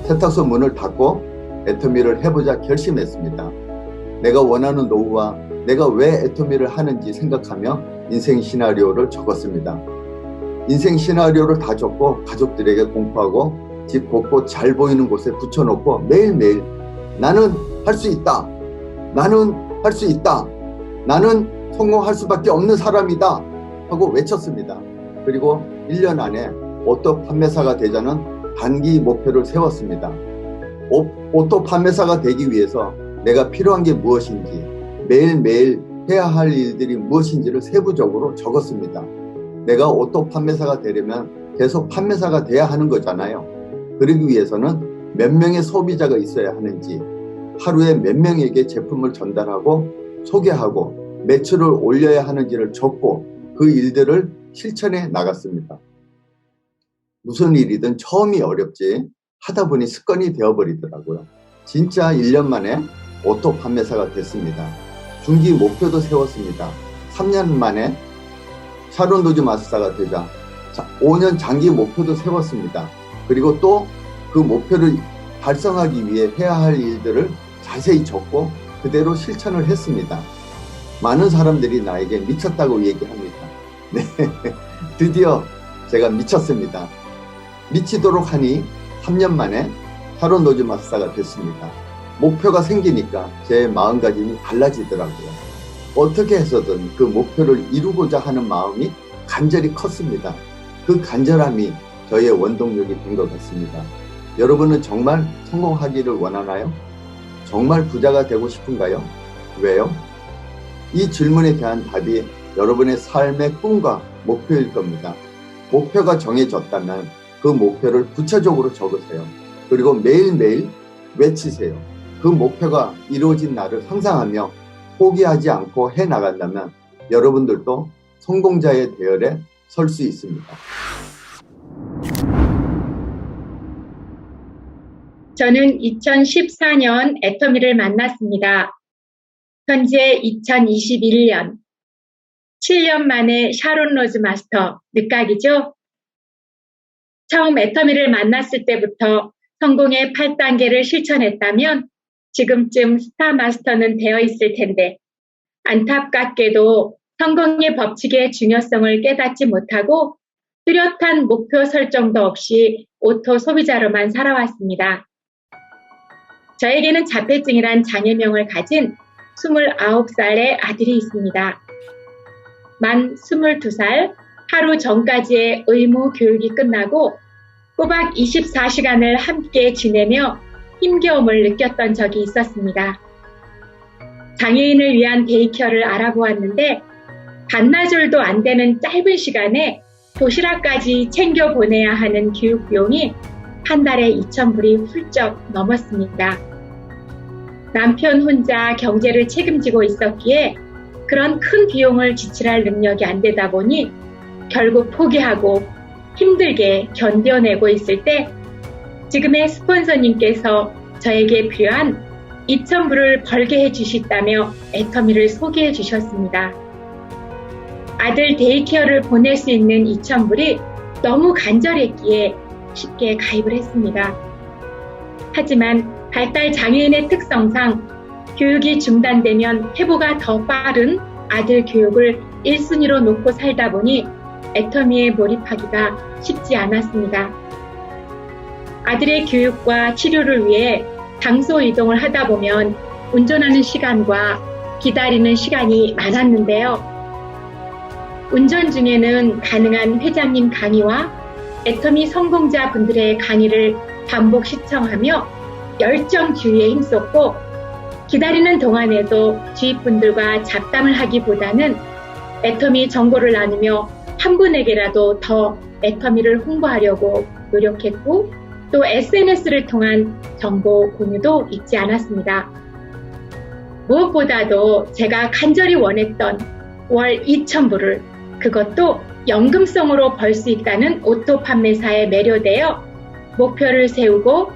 세탁소 문을 닫고 애터미를 해보자 결심했습니다. 내가 원하는 노후와 내가 왜 애터미를 하는지 생각하며 인생 시나리오를 적었습니다. 인생 시나리오를 다 적고 가족들에게 공포하고 집 곳곳 잘 보이는 곳에 붙여놓고 매일매일 나는 할 수 있다. 나는 할 수 있다. 나는 성공할 수밖에 없는 사람이다. 하고 외쳤습니다. 그리고 1년 안에 오토 판매사가 되자는 단기 목표를 세웠습니다. 오토 판매사가 되기 위해서 내가 필요한 게 무엇인지 매일매일 해야 할 일들이 무엇인지를 세부적으로 적었습니다. 내가 오토 판매사가 되려면 계속 판매사가 돼야 하는 거잖아요. 그러기 위해서는 몇 명의 소비자가 있어야 하는지 하루에 몇 명에게 제품을 전달하고 소개하고 매출을 올려야 하는지를 적고 그 일들을 실천해 나갔습니다. 무슨 일이든 처음이 어렵지 하다 보니 습관이 되어버리더라고요. 진짜 1년 만에 오토 판매사가 됐습니다. 중기 목표도 세웠습니다. 3년 만에 샤론 도즈 마스터가 되자 5년 장기 목표도 세웠습니다. 그리고 또 그 목표를 달성하기 위해 해야 할 일들을 자세히 적고 그대로 실천을 했습니다. 많은 사람들이 나에게 미쳤다고 얘기합니다. 네, 드디어 제가 미쳤습니다. 미치도록 하니 3년 만에 샤론 로즈 마스터가 됐습니다. 목표가 생기니까 제 마음가짐이 달라지더라고요. 어떻게 해서든 그 목표를 이루고자 하는 마음이 간절히 컸습니다. 그 간절함이 저의 원동력이 된 것 같습니다. 여러분은 정말 성공하기를 원하나요? 정말 부자가 되고 싶은가요? 왜요? 이 질문에 대한 답이 여러분의 삶의 꿈과 목표일 겁니다. 목표가 정해졌다면 그 목표를 구체적으로 적으세요. 그리고 매일매일 외치세요. 그 목표가 이루어진 날을 상상하며 포기하지 않고 해나간다면 여러분들도 성공자의 대열에 설 수 있습니다. 저는 2014년 애터미를 만났습니다. 현재 2021년, 7년 만에 샤론 로즈 마스터, 늦각이죠? 처음 애터미를 만났을 때부터 성공의 8단계를 실천했다면 지금쯤 스타 마스터는 되어 있을 텐데 안타깝게도 성공의 법칙의 중요성을 깨닫지 못하고 뚜렷한 목표 설정도 없이 오토 소비자로만 살아왔습니다. 저에게는 자폐증이란 장애명을 가진 29살의 아들이 있습니다. 만 22살 하루 전까지의 의무 교육이 끝나고 꼬박 24시간을 함께 지내며 힘겨움을 느꼈던 적이 있었습니다. 장애인을 위한 데이케어를 알아보았는데 반나절도 안 되는 짧은 시간에 도시락까지 챙겨 보내야 하는 교육 비용이 한 달에 2,000불이 훌쩍 넘었습니다. 남편 혼자 경제를 책임지고 있었기에 그런 큰 비용을 지출할 능력이 안 되다 보니 결국 포기하고 힘들게 견뎌내고 있을 때 지금의 스폰서님께서 저에게 필요한 2,000불을 벌게 해주시다며 애터미를 소개해 주셨습니다. 아들 데이케어를 보낼 수 있는 2,000불이 너무 간절했기에 쉽게 가입을 했습니다. 하지만 발달 장애인의 특성상 교육이 중단되면 회복가 더 빠른 아들 교육을 1순위로 놓고 살다 보니 애터미에 몰입하기가 쉽지 않았습니다. 아들의 교육과 치료를 위해 장소 이동을 하다 보면 운전하는 시간과 기다리는 시간이 많았는데요. 운전 중에는 가능한 회장님 강의와 애터미 성공자 분들의 강의를 반복 시청하며 열정주의에 힘썼고 기다리는 동안에도 주위 분들과 잡담을 하기보다는 애터미 정보를 나누며 한 분에게라도 더 애터미를 홍보하려고 노력했고 또 SNS를 통한 정보 공유도 잊지 않았습니다. 무엇보다도 제가 간절히 원했던 월 2,000불을 그것도 연금성으로 벌 수 있다는 오토 판매사에 매료되어 목표를 세우고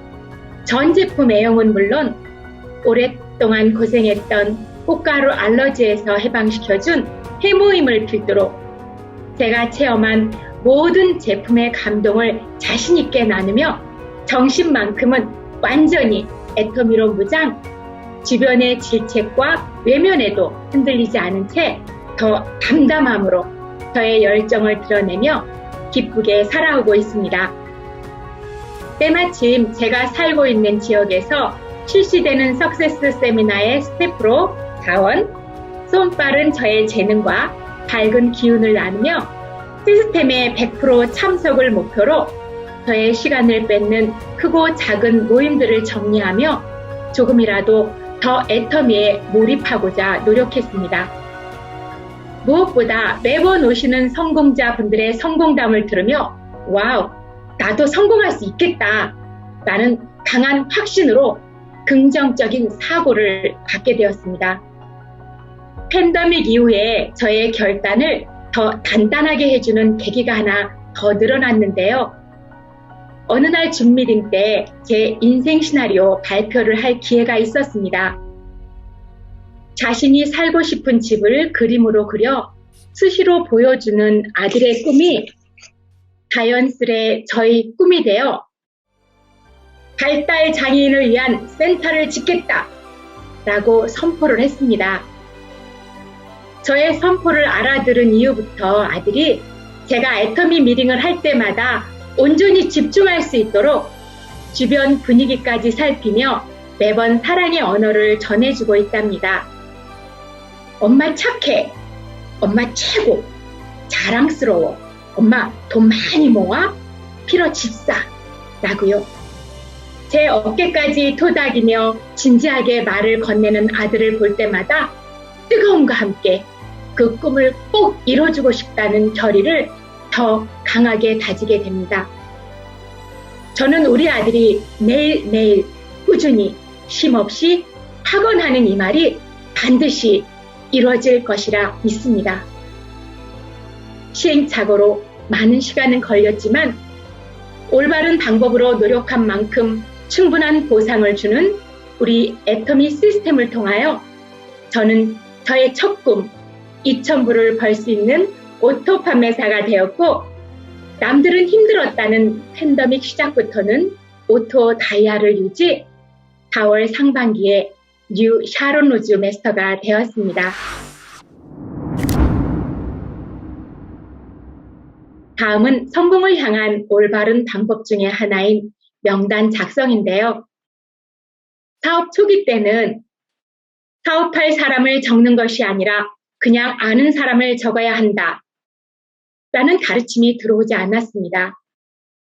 전 제품 애용은 물론 오랫동안 고생했던 꽃가루 알러지에서 해방시켜준 해모임을 필두로 제가 체험한 모든 제품의 감동을 자신 있게 나누며 정신만큼은 완전히 애터미로 무장, 주변의 질책과 외면에도 흔들리지 않은 채 더 담담함으로 저의 열정을 드러내며 기쁘게 살아오고 있습니다. 때마침 제가 살고 있는 지역에서 실시되는 석세스 세미나의 스태프로 자원, 손빠른 저의 재능과 밝은 기운을 나누며 시스템의 100% 참석을 목표로 저의 시간을 뺏는 크고 작은 모임들을 정리하며 조금이라도 더 애터미에 몰입하고자 노력했습니다. 무엇보다 매번 오시는 성공자 분들의 성공담을 들으며 와우, 나도 성공할 수 있겠다 라는 강한 확신으로 긍정적인 사고를 갖게 되었습니다. 팬데믹 이후에 저의 결단을 더 단단하게 해주는 계기가 하나 더 늘어났는데요. 어느 날 줌 미팅 때 제 인생 시나리오 발표를 할 기회가 있었습니다. 자신이 살고 싶은 집을 그림으로 그려 수시로 보여주는 아들의 꿈이 자연스레 저희 꿈이 되어 발달 장애인을 위한 센터를 짓겠다 라고 선포를 했습니다. 저의 선포를 알아들은 이후부터 아들이 제가 애터미 미팅을 할 때마다 온전히 집중할 수 있도록 주변 분위기까지 살피며 매번 사랑의 언어를 전해주고 있답니다. 엄마 착해. 엄마 최고. 자랑스러워. 엄마 돈 많이 모아? 필요 집사. 라고요. 제 어깨까지 토닥이며 진지하게 말을 건네는 아들을 볼 때마다 뜨거움과 함께 그 꿈을 꼭 이뤄주고 싶다는 결의를 더 강하게 다지게 됩니다. 저는 우리 아들이 매일매일 꾸준히 쉼없이 학원하는 이 말이 반드시 이루어질 것이라 믿습니다. 시행착오로 많은 시간은 걸렸지만 올바른 방법으로 노력한 만큼 충분한 보상을 주는 우리 애터미 시스템을 통하여 저는 저의 첫 꿈 2,000불을 벌 수 있는 오토 판매사가 되었고, 남들은 힘들었다는 팬데믹 시작부터는 오토 다이아를 유지 4월 상반기에 뉴 샤론 로즈 마스터가 되었습니다. 다음은 성공을 향한 올바른 방법 중에 하나인 명단 작성인데요. 사업 초기 때는 사업할 사람을 적는 것이 아니라 그냥 아는 사람을 적어야 한다 라는 가르침이 들어오지 않았습니다.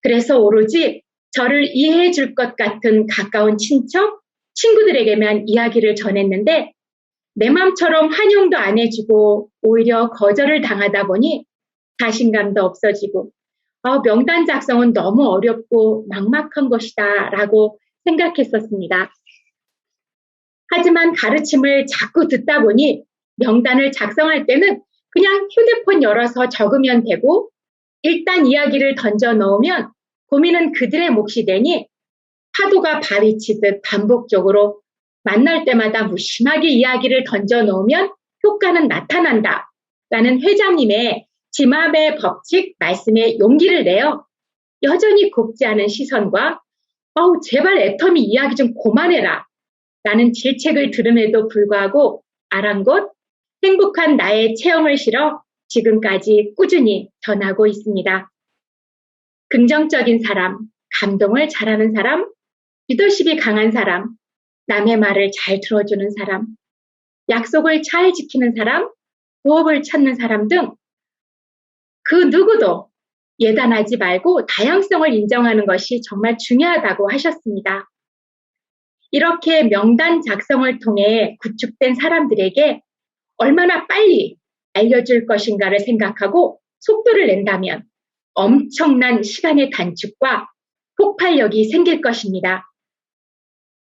그래서 오로지 저를 이해해 줄 것 같은 가까운 친척, 친구들에게만 이야기를 전했는데 내 맘처럼 환영도 안 해주고 오히려 거절을 당하다 보니 자신감도 없어지고 명단 작성은 너무 어렵고 막막한 것이다 라고 생각했었습니다. 하지만 가르침을 자꾸 듣다 보니 명단을 작성할 때는 그냥 휴대폰 열어서 적으면 되고 일단 이야기를 던져 넣으면 고민은 그들의 몫이 되니 파도가 발이 치듯 반복적으로 만날 때마다 무심하게 이야기를 던져 넣으면 효과는 나타난다 라는 회장님의 지맘의 법칙 말씀에 용기를 내어 여전히 곱지 않은 시선과 제발 애터미 이야기 좀 그만해라 라는 질책을 들음에도 불구하고 아랑곳 행복한 나의 체험을 실어 지금까지 꾸준히 전하고 있습니다. 긍정적인 사람, 감동을 잘하는 사람, 리더십이 강한 사람, 남의 말을 잘 들어주는 사람, 약속을 잘 지키는 사람, 호흡을 찾는 사람 등 그 누구도 예단하지 말고 다양성을 인정하는 것이 정말 중요하다고 하셨습니다. 이렇게 명단 작성을 통해 구축된 사람들에게 얼마나 빨리 알려줄 것인가를 생각하고 속도를 낸다면 엄청난 시간의 단축과 폭발력이 생길 것입니다.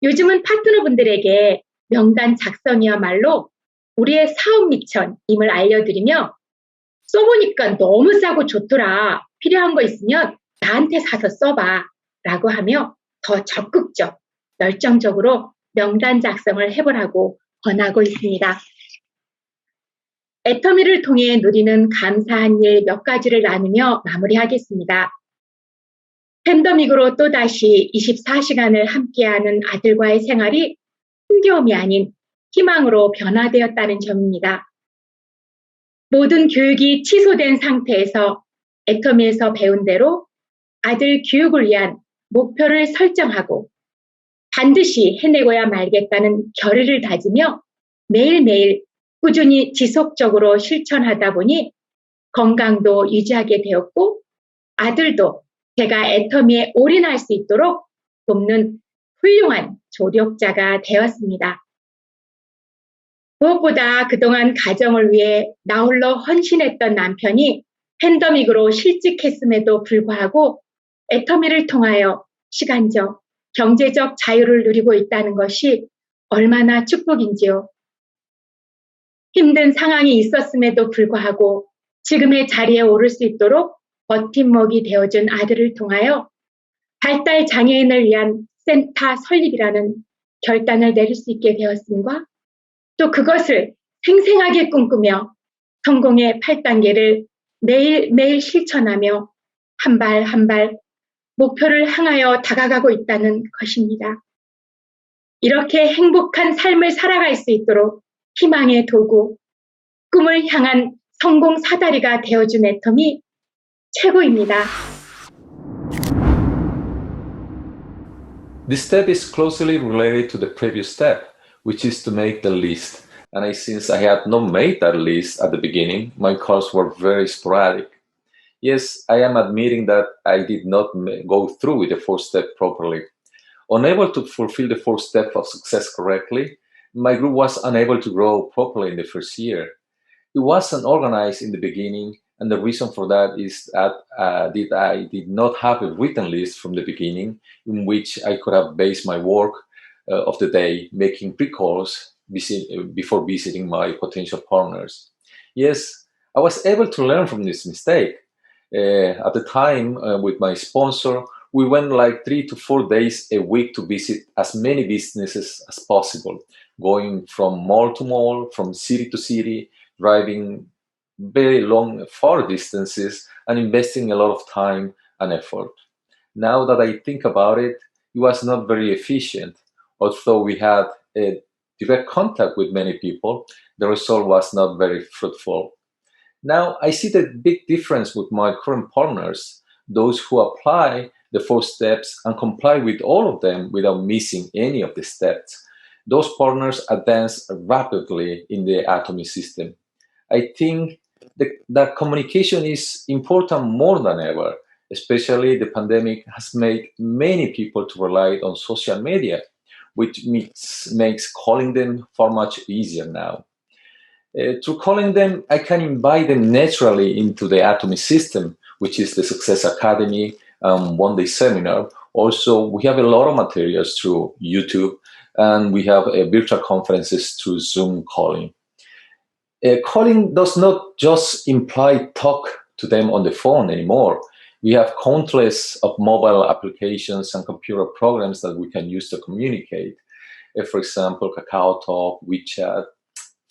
요즘은 파트너분들에게 명단 작성이야말로 우리의 사업 미천임을 알려드리며 써보니까 너무 싸고 좋더라. 필요한 거 있으면 나한테 사서 써봐 라고 하며 더 적극적, 열정적으로 명단 작성을 해보라고 권하고 있습니다. 애터미를 통해 누리는 감사한 일 몇 가지를 나누며 마무리하겠습니다. 팬데믹으로 또다시 24시간을 함께하는 아들과의 생활이 힘겨움이 아닌 희망으로 변화되었다는 점입니다. 모든 교육이 취소된 상태에서 애터미에서 배운 대로 아들 교육을 위한 목표를 설정하고 반드시 해내고야 말겠다는 결의를 다지며 매일매일 꾸준히 지속적으로 실천하다 보니 건강도 유지하게 되었고 아들도 제가 애터미에 올인할 수 있도록 돕는 훌륭한 조력자가 되었습니다. 무엇보다 그동안 가정을 위해 나홀로 헌신했던 남편이 팬데믹으로 실직했음에도 불구하고 애터미를 통하여 시간적, 경제적 자유를 누리고 있다는 것이 얼마나 축복인지요. 힘든 상황이 있었음에도 불구하고 지금의 자리에 오를 수 있도록 버팀목이 되어준 아들을 통하여 발달 장애인을 위한 센터 설립이라는 결단을 내릴 수 있게 되었음과 또 그것을 생생하게 꿈꾸며 성공의 8단계를 매일매일 실천하며 한 발 한 발 목표를 향하여 다가가고 있다는 것입니다. 이렇게 행복한 삶을 살아갈 수 있도록 희망의 도구, 꿈을 향한 성공 사다리가 되어준 애터미 최고입니다. This step is closely related to the previous step, which is to make the list. And since I had not made that list at the beginning, my calls were very sporadic. Yes, I am admitting that I did not go through with the fourth step properly. Unable to fulfill the fourth step of success correctly, my group was unable to grow properly in the first year. It wasn't organized in the beginning, and the reason for that is that I did not have a written list from the beginning in which I could have based my work of the day, making pre-calls before visiting my potential partners. Yes, I was able to learn from this mistake. At the time, with my sponsor, we went like 3 to 4 days a week to visit as many businesses as possible, going from mall to mall, from city to city, driving very long, far distances, and investing a lot of time and effort. Now that I think about it, it was not very efficient. Although we had a direct contact with many people, the result was not very fruitful. Now I see the big difference with my current partners, those who apply the 4 steps and comply with all of them without missing any of the steps. Those partners advance rapidly in the Atomy system. I think that communication is important more than ever, especially the pandemic has made many people to rely on social media, which makes calling them far much easier now. Through calling them, I can invite them naturally into the Atomy system, which is the Success Academy, one-day seminar. Also, we have a lot of materials through YouTube, and we have virtual conferences through Zoom calling. Calling does not just imply talk to them on the phone anymore. We have countless of mobile applications and computer programs that we can use to communicate. For example, Kaakaotalk, WeChat,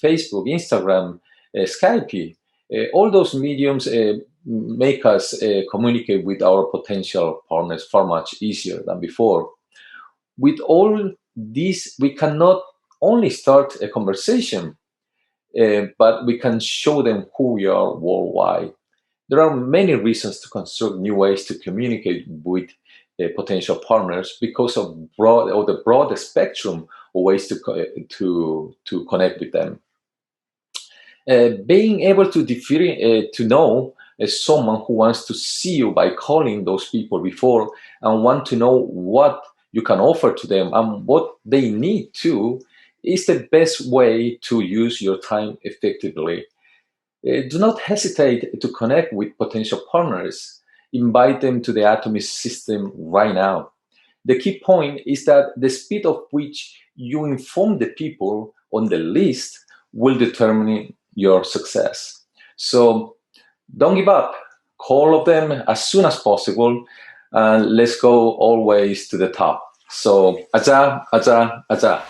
Facebook, Instagram, Skype. All those mediums make us communicate with our potential partners far much easier than before. With all this, we can not only start a conversation, but we can show them who we are worldwide. There are many reasons to construct new ways to communicate with potential partners because of the broad spectrum of ways to connect with them. Being able to know someone who wants to see you by calling those people before and want to know what you can offer to them and what they need too is the best way to use your time effectively. Do not hesitate to connect with potential partners. Invite them to the Atomy system right now. The key point is that the speed of which you inform the people on the list will determine your success. So don't give up. Call all of them as soon as possible, and let's go always to the top. So, aja, aja, aja.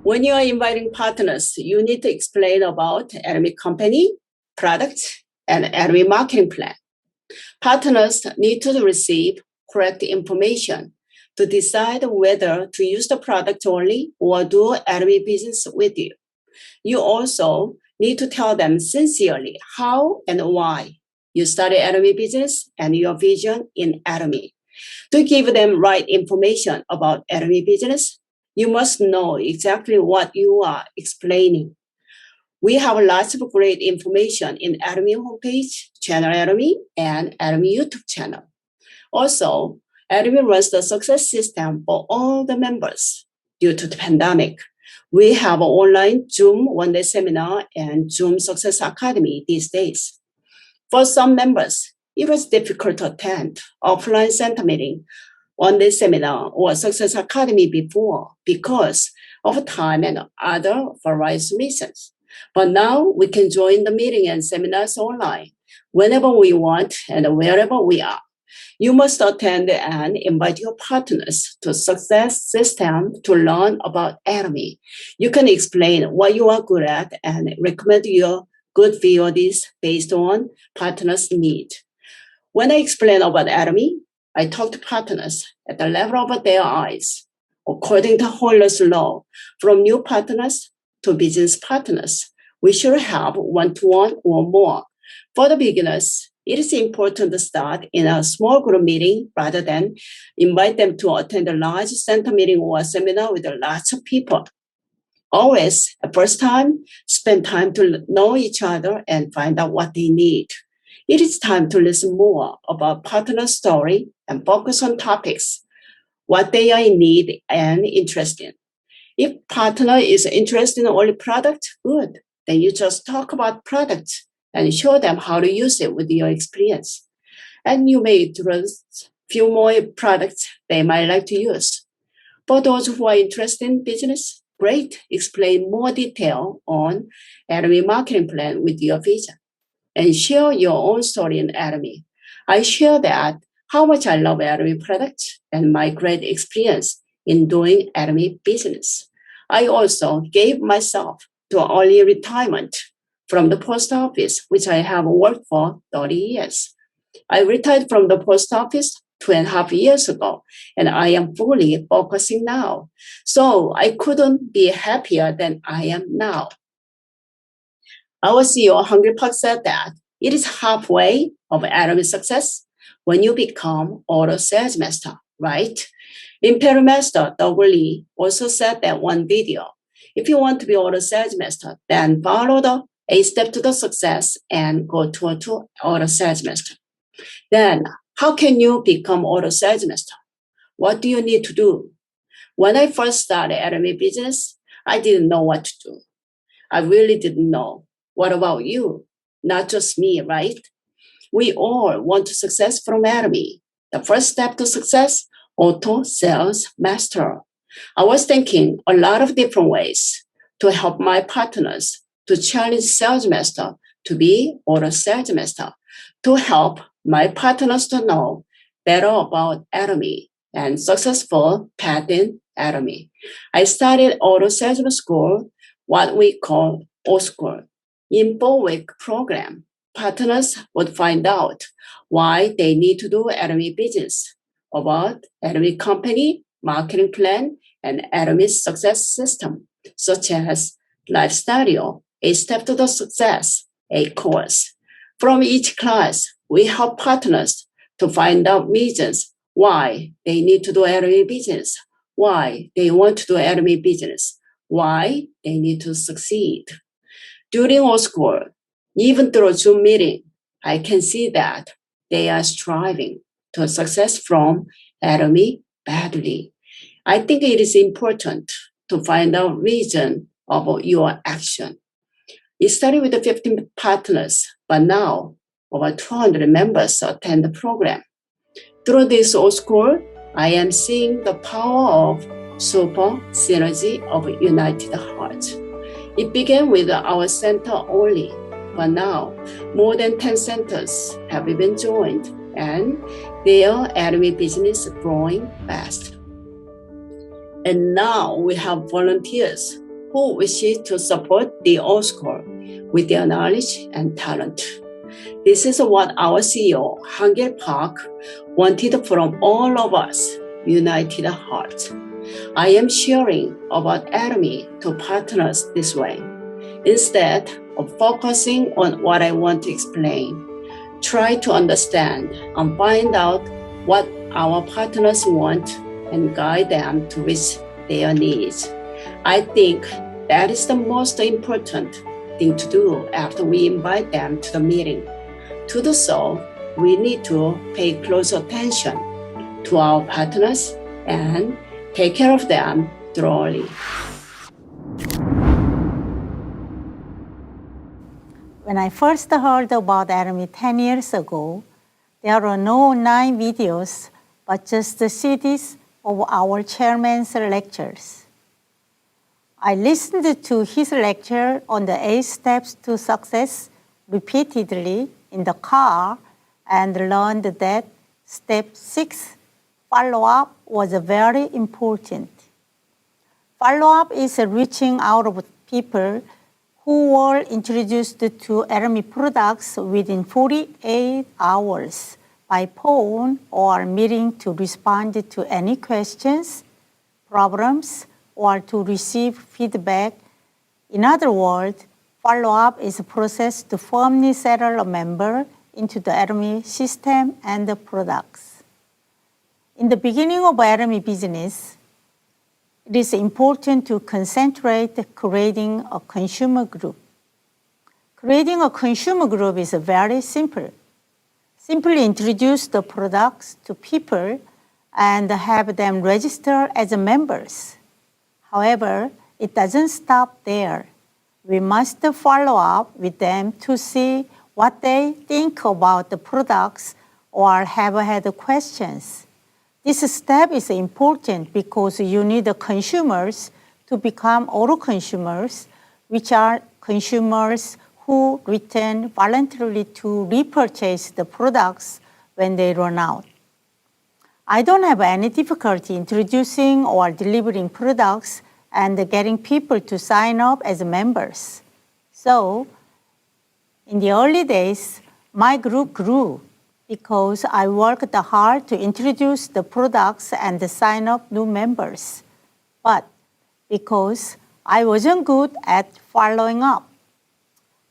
When you are inviting partners, you need to explain about Atomy company, product, and Atomy marketing plan. Partners need to receive correct information to decide whether to use the product only or do Atomy business with you. You also need to tell them sincerely how and why you started Atomy business and your vision in Atomy. To give them right information about Atomy business, you must know exactly what you are explaining. We have lots of great information in Atomy homepage, Channel Atomy, and Atomy YouTube channel. Also, Atomy runs the success system for all the members. Due to the pandemic, we have an online Zoom one-day seminar and Zoom Success Academy these days. For some members, it was difficult to attend offline center meeting, one-day seminar, or Success Academy before because of time and other various reasons. But now we can join the meeting and seminars online whenever we want and wherever we are. You must attend and invite your partners to Success System to learn about Atomy. You can explain what you are good at and recommend your good VODs based on partners' need. When I explain about Atomy, I talk to partners at the level of their eyes. According to Holler's law, from new partners to business partners, we should have one-to-one or more. For the beginners, It is important to start in a small group meeting rather than invite them to attend a large center meeting or a seminar with lots of people. Always, the first time, spend time to know each other and find out what they need. It is time to listen more about partner's story and focus on topics, what they are in need and interested in. If partner is interested in only product, good. Then you just talk about product and show them how to use it with your experience. And you may introduce few more products they might like to use. For those who are interested in business, great. Explain more detail on Atomy marketing plan with your vision and share your own story in Atomy. I share that how much I love Atomy products and my great experience in doing Atomy business. I also gave myself to early retirement from the post office, which I have worked for 30 years. I retired from the post office 2.5 years ago, and I am fully focusing now. So I couldn't be happier than I am now. Our CEO, Hungry Park, said that it is halfway of Atomy success when you become auto sales master, right? Imperial Master Doug Lee also said that one video. If you want to be auto sales master, then follow the 8 steps to the success and go to auto sales master. Then, how can you become auto sales master? What do you need to do? When I first started Atomy business, I didn't know what to do. I really didn't know. What about you? Not just me, right? We all want to success from Atomy. The first step to success, auto sales master. I was thinking a lot of different ways to help my partners to challenge sales master to be auto sales master, to help my partners to know better about Atomy and successful path in Atomy. I started auto salesman school, what we call O-School. In 4-week program, partners would find out why they need to do Atomy business, about Atomy company, marketing plan, and Atomy's success system, such as Lifestyle, 8 Steps to the Success, a course. From each class, we help partners to find out reasons why they need to do Atomy business, why they want to do Atomy business, why they need to succeed. During our school, even through a Zoom meeting, I can see that they are striving to success from Atomy badly. I think it is important to find out reason of your action. It started with the 15 partners, but now over 200 members attend the program. Through this old school, I am seeing the power of super synergy of united hearts. It began with our center only, but now more than 10 centers have been joined, and their Atomy business is growing fast. And now we have volunteers who wish to support the old school with their knowledge and talent. This is what our CEO, Hangil Park, wanted from all of us, united hearts. I am sharing about Atomy to partners this way. Instead of focusing on what I want to explain, try to understand and find out what our partners want and guide them to reach their needs. I think that is the most important thing to do after we invite them to the meeting. To do so, we need to pay close attention to our partners and take care of them thoroughly. When I first heard about Atomy 10 years ago, there were no online videos, but just the CDs of our chairman's lectures. I listened to his lecture on the 8 steps to success repeatedly in the car and learned that step 6, follow-up, was very important. Follow-up is reaching out of people who were introduced to Atomy products within 48 hours by phone or meeting to respond to any questions, problems, or to receive feedback. In other words, follow-up is a process to firmly settle a member into the Atomy system and the products. In the beginning of Atomy business, it is important to concentrate creating a consumer group. Creating a consumer group is very simple. Simply introduce the products to people and have them register as members. However, it doesn't stop there. We must follow up with them to see what they think about the products or have had questions. This step is important because you need the consumers to become auto-consumers, which are consumers who return voluntarily to repurchase the products when they run out. I don't have any difficulty introducing or delivering products and getting people to sign up as members. So, in the early days, my group grew because I worked hard to introduce the products and sign up new members. But because I wasn't good at following up,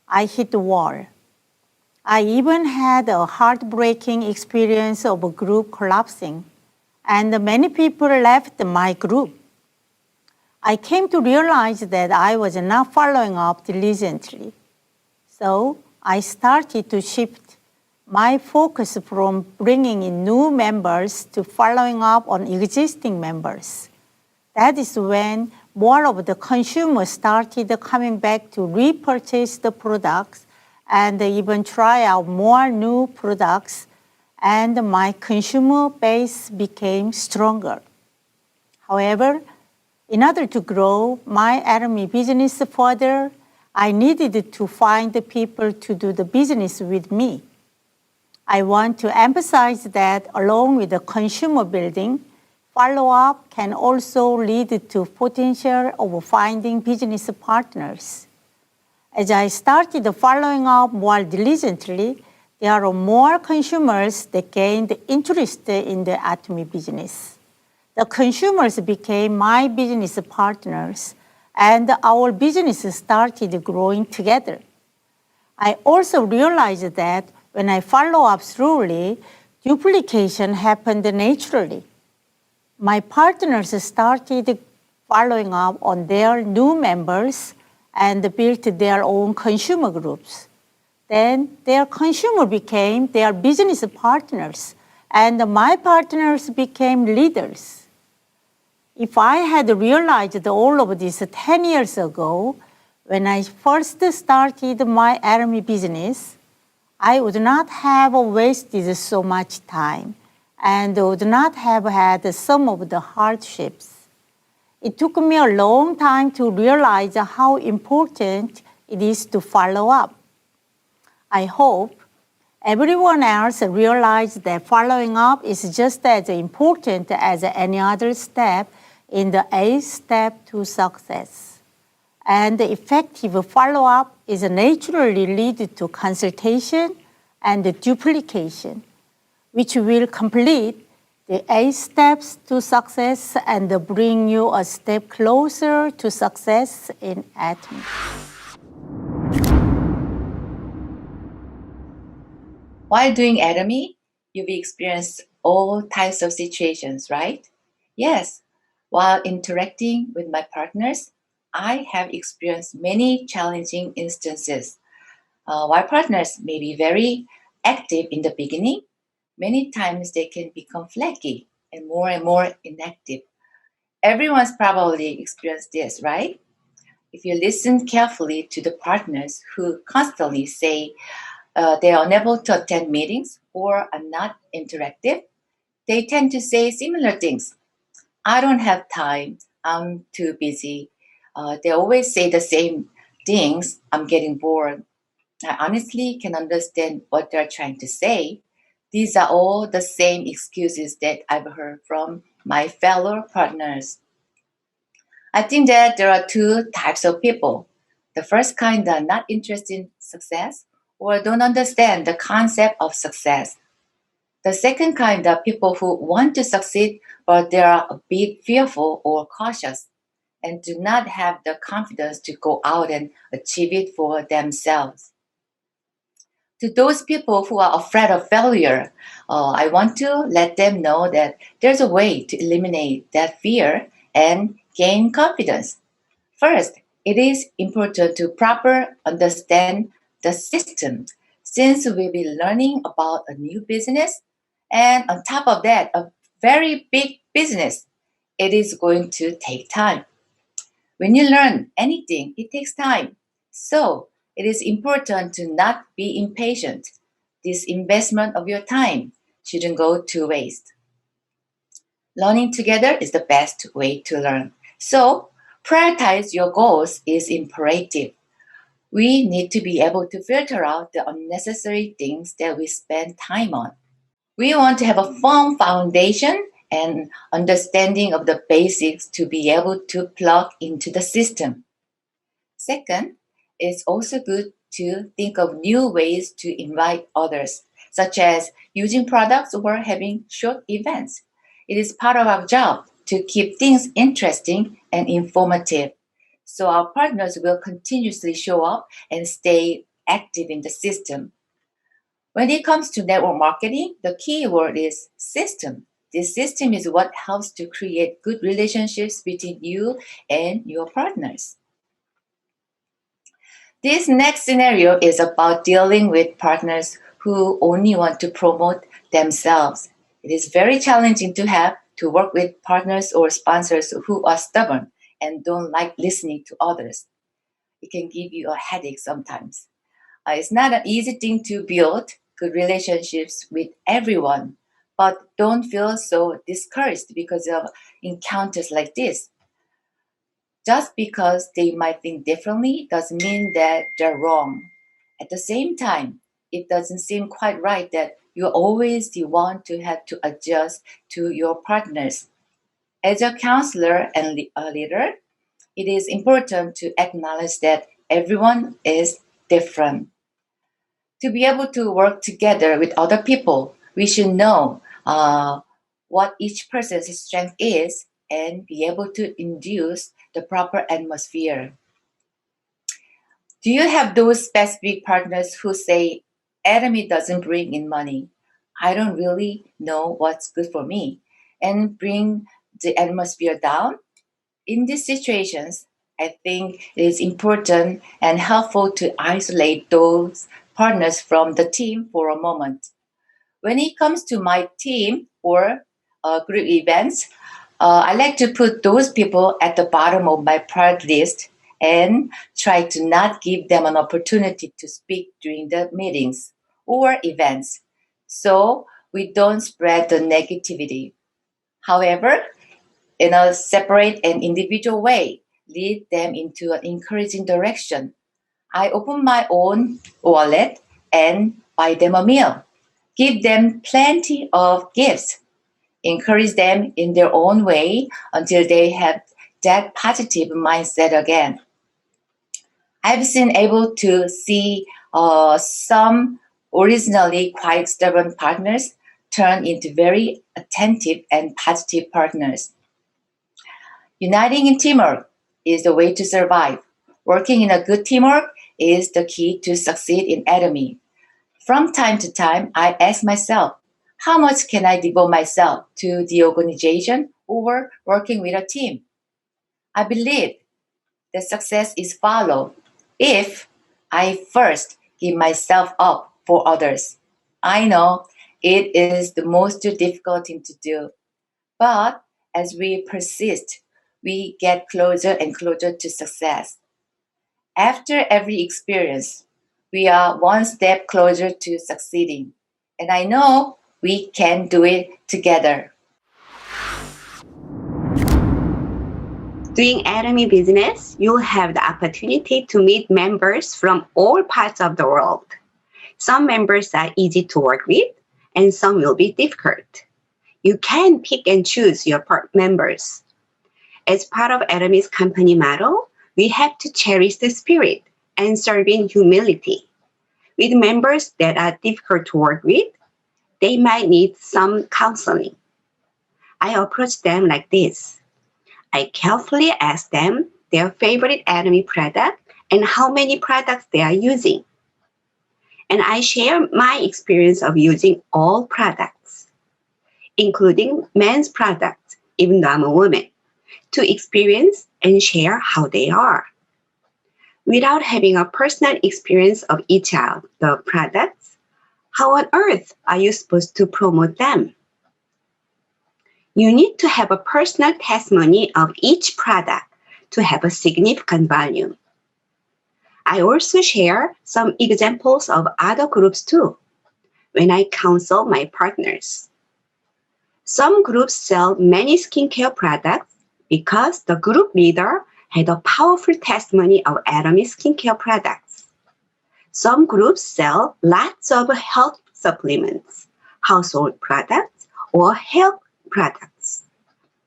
I hit the wall. I even had a heartbreaking experience of a group collapsing, and many people left my group. I came to realize that I was not following up diligently. So I started to shift my focus from bringing in new members to following up on existing members. That is when more of the consumers started coming back to repurchase the products and even try out more new products, and my consumer base became stronger. However, in order to grow my Atomy business further, I needed to find the people to do the business with me. I want to emphasize that along with the consumer building, follow-up can also lead to potential of finding business partners. As I started following up more diligently, there are more consumers that gained interest in the Atomy business. The consumers became my business partners, and our business started growing together. I also realized that when I follow up thoroughly, duplication happened naturally. My partners started following up on their new members and built their own consumer groups. Then their consumer became their business partners, and my partners became leaders. If I had realized all of this 10 years ago, when I first started my Atomy business, I would not have wasted so much time and would not have had some of the hardships. It took me a long time to realize how important it is to follow up. I hope everyone else realizes that following up is just as important as any other step in the 8 steps to success. And the effective follow-up is naturally lead to consultation and duplication, which will complete the 8 steps to success and bring you a step closer to success in Atomy. While doing Atomy, you've experienced all types of situations, right? Yes. While interacting with my partners, I have experienced many challenging instances. While partners may be very active in the beginning, many times they can become flaky and more inactive. Everyone's probably experienced this, right? If you listen carefully to the partners who constantly say they are unable to attend meetings or are not interactive, they tend to say similar things. I don't have time, I'm too busy. They always say the same things, I'm getting bored. I honestly can understand what they're trying to say. These are all the same excuses that I've heard from my fellow partners. I think that there are 2 types of people. The first kind are not interested in success or don't understand the concept of success. The second kind are people who want to succeed, but they are a bit fearful or cautious and do not have the confidence to go out and achieve it for themselves. To those people who are afraid of failure, I want to let them know that there's a way to eliminate that fear and gain confidence. First, it is important to properly understand the system, since we'll be learning about a new business, and on top of that, a very big business. It is going to take time. When you learn anything, it takes time. So it is important to not be impatient. This investment of your time shouldn't go to waste. Learning together is the best way to learn. So prioritize your goals is imperative. We need to be able to filter out the unnecessary things that we spend time on. We want to have a firm foundation and understanding of the basics to be able to plug into the system. Second, it's also good to think of new ways to invite others, such as using products or having short events. It is part of our job to keep things interesting and informative, so our partners will continuously show up and stay active in the system. When it comes to network marketing, the key word is system. This system is what helps to create good relationships between you and your partners. This next scenario is about dealing with partners who only want to promote themselves. It is very challenging to work with partners or sponsors who are stubborn and don't like listening to others. It can give you a headache sometimes. It's not an easy thing to build good relationships with everyone, but don't feel so discouraged because of encounters like this. Just because they might think differently doesn't mean that they're wrong. At the same time, it doesn't seem quite right that you're always the one to have to adjust to your partners. As a counselor and a leader, it is important to acknowledge that everyone is different. To be able to work together with other people, we should know what each person's strength is and be able to induce the proper atmosphere. Do you have those specific partners who say, Atomy doesn't bring in money, I don't really know what's good for me, and bring the atmosphere down? In these situations, I think it is important and helpful to isolate those partners from the team for a moment. When it comes to my team or group events, I like to put those people at the bottom of my priority list and try to not give them an opportunity to speak during the meetings or events, so we don't spread the negativity. However, in a separate and individual way, lead them into an encouraging direction. I open my own wallet and buy them a meal. Give them plenty of gifts. Encourage them in their own way until they have that positive mindset again. I've been able to see some originally quite stubborn partners turn into very attentive and positive partners. Uniting in teamwork is the way to survive. Working in a good teamwork is the key to succeed in Atomy. From time to time, I ask myself, how much can I devote myself to the organization or working with a team? I believe that success is followed if I first give myself up for others. I know it is the most difficult thing to do, but as we persist, we get closer and closer to success. After every experience, we are one step closer to succeeding, and I know we can do it together. Doing Atomy business, you'll have the opportunity to meet members from all parts of the world. Some members are easy to work with, and some will be difficult. You can pick and choose your members. As part of Atomy's company model, we have to cherish the spirit and serve in humility. With members that are difficult to work with, they might need some counseling. I approach them like this. I carefully ask them their favorite Atomy product and how many products they are using. and I share my experience of using all products, including men's products, even though I'm a woman, to experience and share how they are. Without having a personal experience of each of the products, how on earth are you supposed to promote them? You need to have a personal testimony of each product to have a significant value. I also share some examples of other groups too, when I counsel my partners. Some groups sell many skincare products because the group leader had a powerful testimony of Atomy skincare products. Some groups sell lots of health supplements, household products, or health products,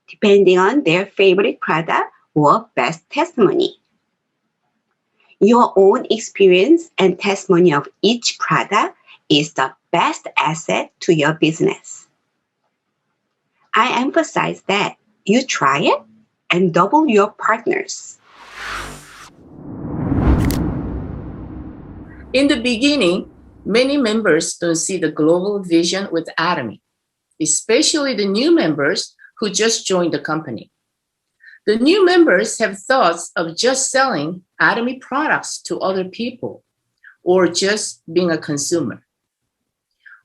depending on their favorite product or best testimony. Your own experience and testimony of each product is the best asset to your business. I emphasize that you try it and double your partners. In the beginning, many members don't see the global vision with Atomy, especially the new members who just joined the company. The new members have thoughts of just selling Atomy products to other people or just being a consumer.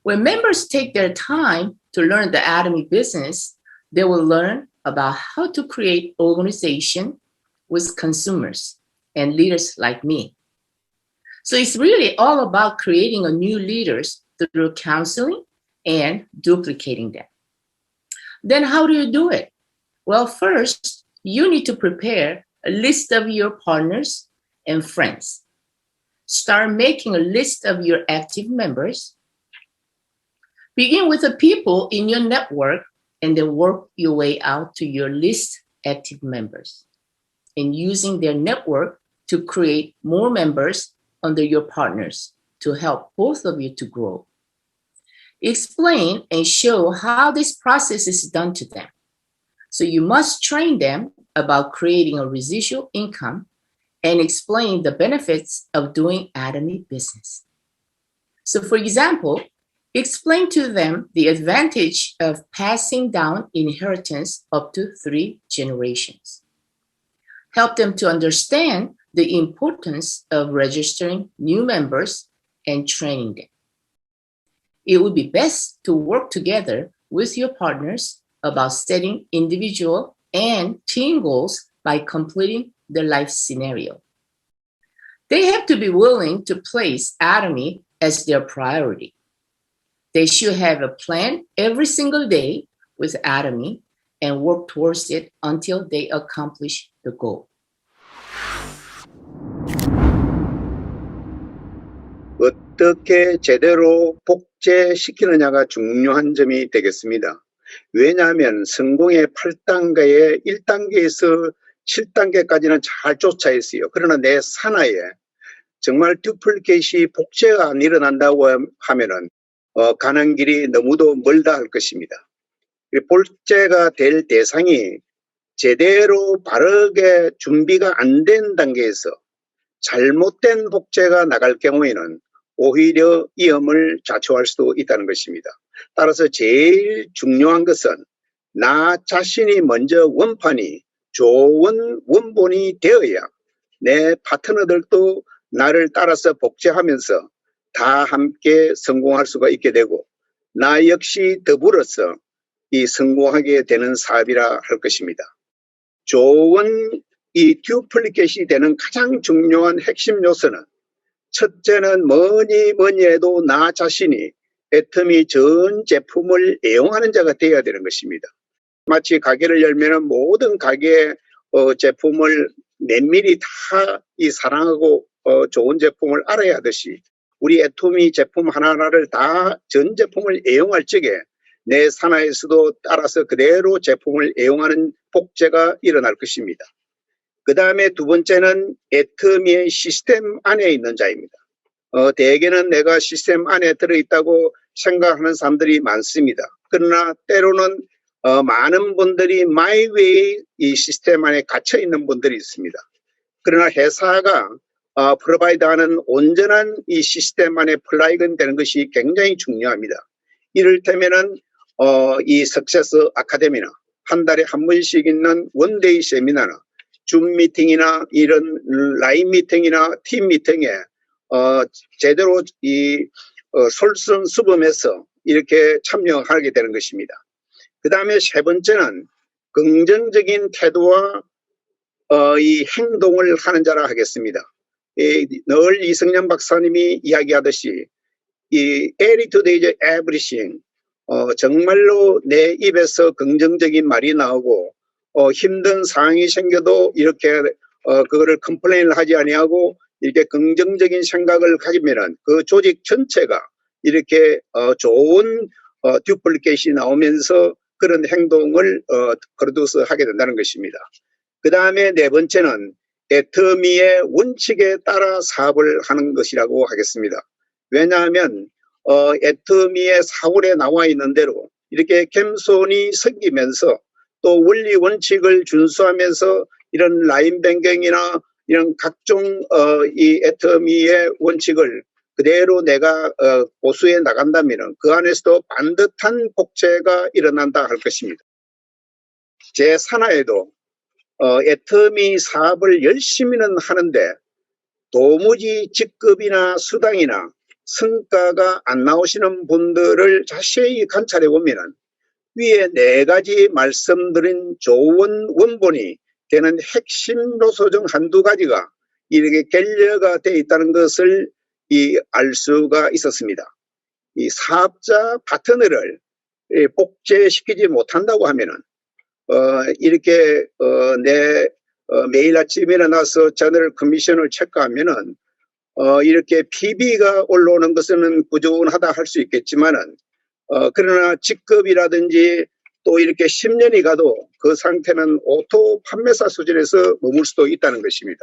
When members take their time to learn the Atomy business, they will learn about how to create organization with consumers and leaders like me. So it's really all about creating a new leaders through counseling and duplicating them. Then how do you do it? Well, first, you need to prepare a list of your partners and friends. Start making a list of your active members. Begin with the people in your network and then work your way out to your least active members and using their network to create more members under your partners to help both of you to grow. Explain and show how this process is done to them. So you must train them about creating a residual income and explain the benefits of doing Atomy business. So for example, explain to them the advantage of passing down inheritance up to 3 generations. Help them to understand the importance of registering new members and training them. It would be best to work together with your partners about setting individual and team goals by completing the life scenario. They have to be willing to place Atomy as their priority. They should have a plan every single day with Atomy and work towards it until they accomplish the goal. 어떻게 제대로 복제시키느냐가 중요한 점이 되겠습니다. 왜냐하면 성공의 8단계의 1단계에서 7단계까지는 잘 쫓아 있어요. 그러나 내 산하에 정말 듀플리케이시 복제가 안 일어난다고 하면은 가는 길이 너무도 멀다 할 것입니다. 복제가 될 대상이 제대로 바르게 준비가 안 된 단계에서 잘못된 복제가 나갈 경우에는 오히려 위험을 자초할 수도 있다는 것입니다. 따라서 제일 중요한 것은 나 자신이 먼저 원판이 좋은 원본이 되어야 내 파트너들도 나를 따라서 복제하면서 다 함께 성공할 수가 있게 되고 나 역시 더불어서 이 성공하게 되는 사업이라 할 것입니다. 좋은 이 듀플리케이션이 되는 가장 중요한 핵심 요소는 첫째는 뭐니 해도 나 자신이 애터미 전 제품을 애용하는 자가 되어야 되는 것입니다. 마치 가게를 열면 모든 가게의 제품을 면밀히 다 이 사랑하고 좋은 제품을 알아야 하듯이 우리 애터미 제품 하나하나를 다 전 제품을 애용할 적에 내 산하에서도 따라서 그대로 제품을 애용하는 복제가 일어날 것입니다. 그 다음에 두 번째는 애터미의 시스템 안에 있는 자입니다. 대개는 내가 시스템 안에 들어있다고 생각하는 사람들이 많습니다. 그러나 때로는 많은 분들이 My Way 이 시스템 안에 갇혀 있는 분들이 있습니다. 그러나 회사가 프로바이드하는 온전한 이 시스템 안에 플라이건 되는 것이 굉장히 중요합니다. 이를테면은 이 석세스 아카데미나 한 달에 한 번씩 있는 원데이 세미나나 줌 미팅이나 이런 라인 미팅이나 팀 미팅에 제대로 이 솔선수범해서 이렇게 참여하게 되는 것입니다. 그 다음에 세 번째는 긍정적인 태도와 이 행동을 하는 자라 하겠습니다. 늘 이승년 박사님이 이야기하듯이 이 attitude is everything. 정말로 내 입에서 긍정적인 말이 나오고 힘든 상황이 생겨도 이렇게 그거를 컴플레인을 하지 아니하고 이렇게 긍정적인 생각을 가지면은 그 조직 전체가 이렇게 좋은 듀플리케이션이 나오면서 그런 행동을 거듭서 하게 된다는 것입니다. 그 다음에 네 번째는 애터미의 원칙에 따라 사업을 하는 것이라고 하겠습니다. 왜냐하면 애터미의 사월에 나와 있는 대로 이렇게 겸손히 섬기면서 또 원리 원칙을 준수하면서 이런 라인 변경이나 이런 각종 이 애터미의 원칙을 그대로 내가 고수해 나간다면 그 안에서도 반듯한 복제가 일어난다 할 것입니다. 제 산하에도 애터미 사업을 열심히는 하는데 도무지 직급이나 수당이나 성과가 안 나오시는 분들을 자세히 관찰해 보면 위에 네 가지 말씀드린 좋은 원본이 되는 핵심 요소 중 한두 가지가 이렇게 결여가 되어 있다는 것을 알 수가 있었습니다. 이 사업자 파트너를 복제시키지 못한다고 하면은 이렇게 내 매일 아침 일어나서 저널 커미션을 체크하면은 이렇게 PB가 올라오는 것은 꾸준하다 할 수 있겠지만은 그러나 직급이라든지 또 이렇게 10년이 가도 그 상태는 오토 판매사 수준에서 머물 수도 있다는 것입니다.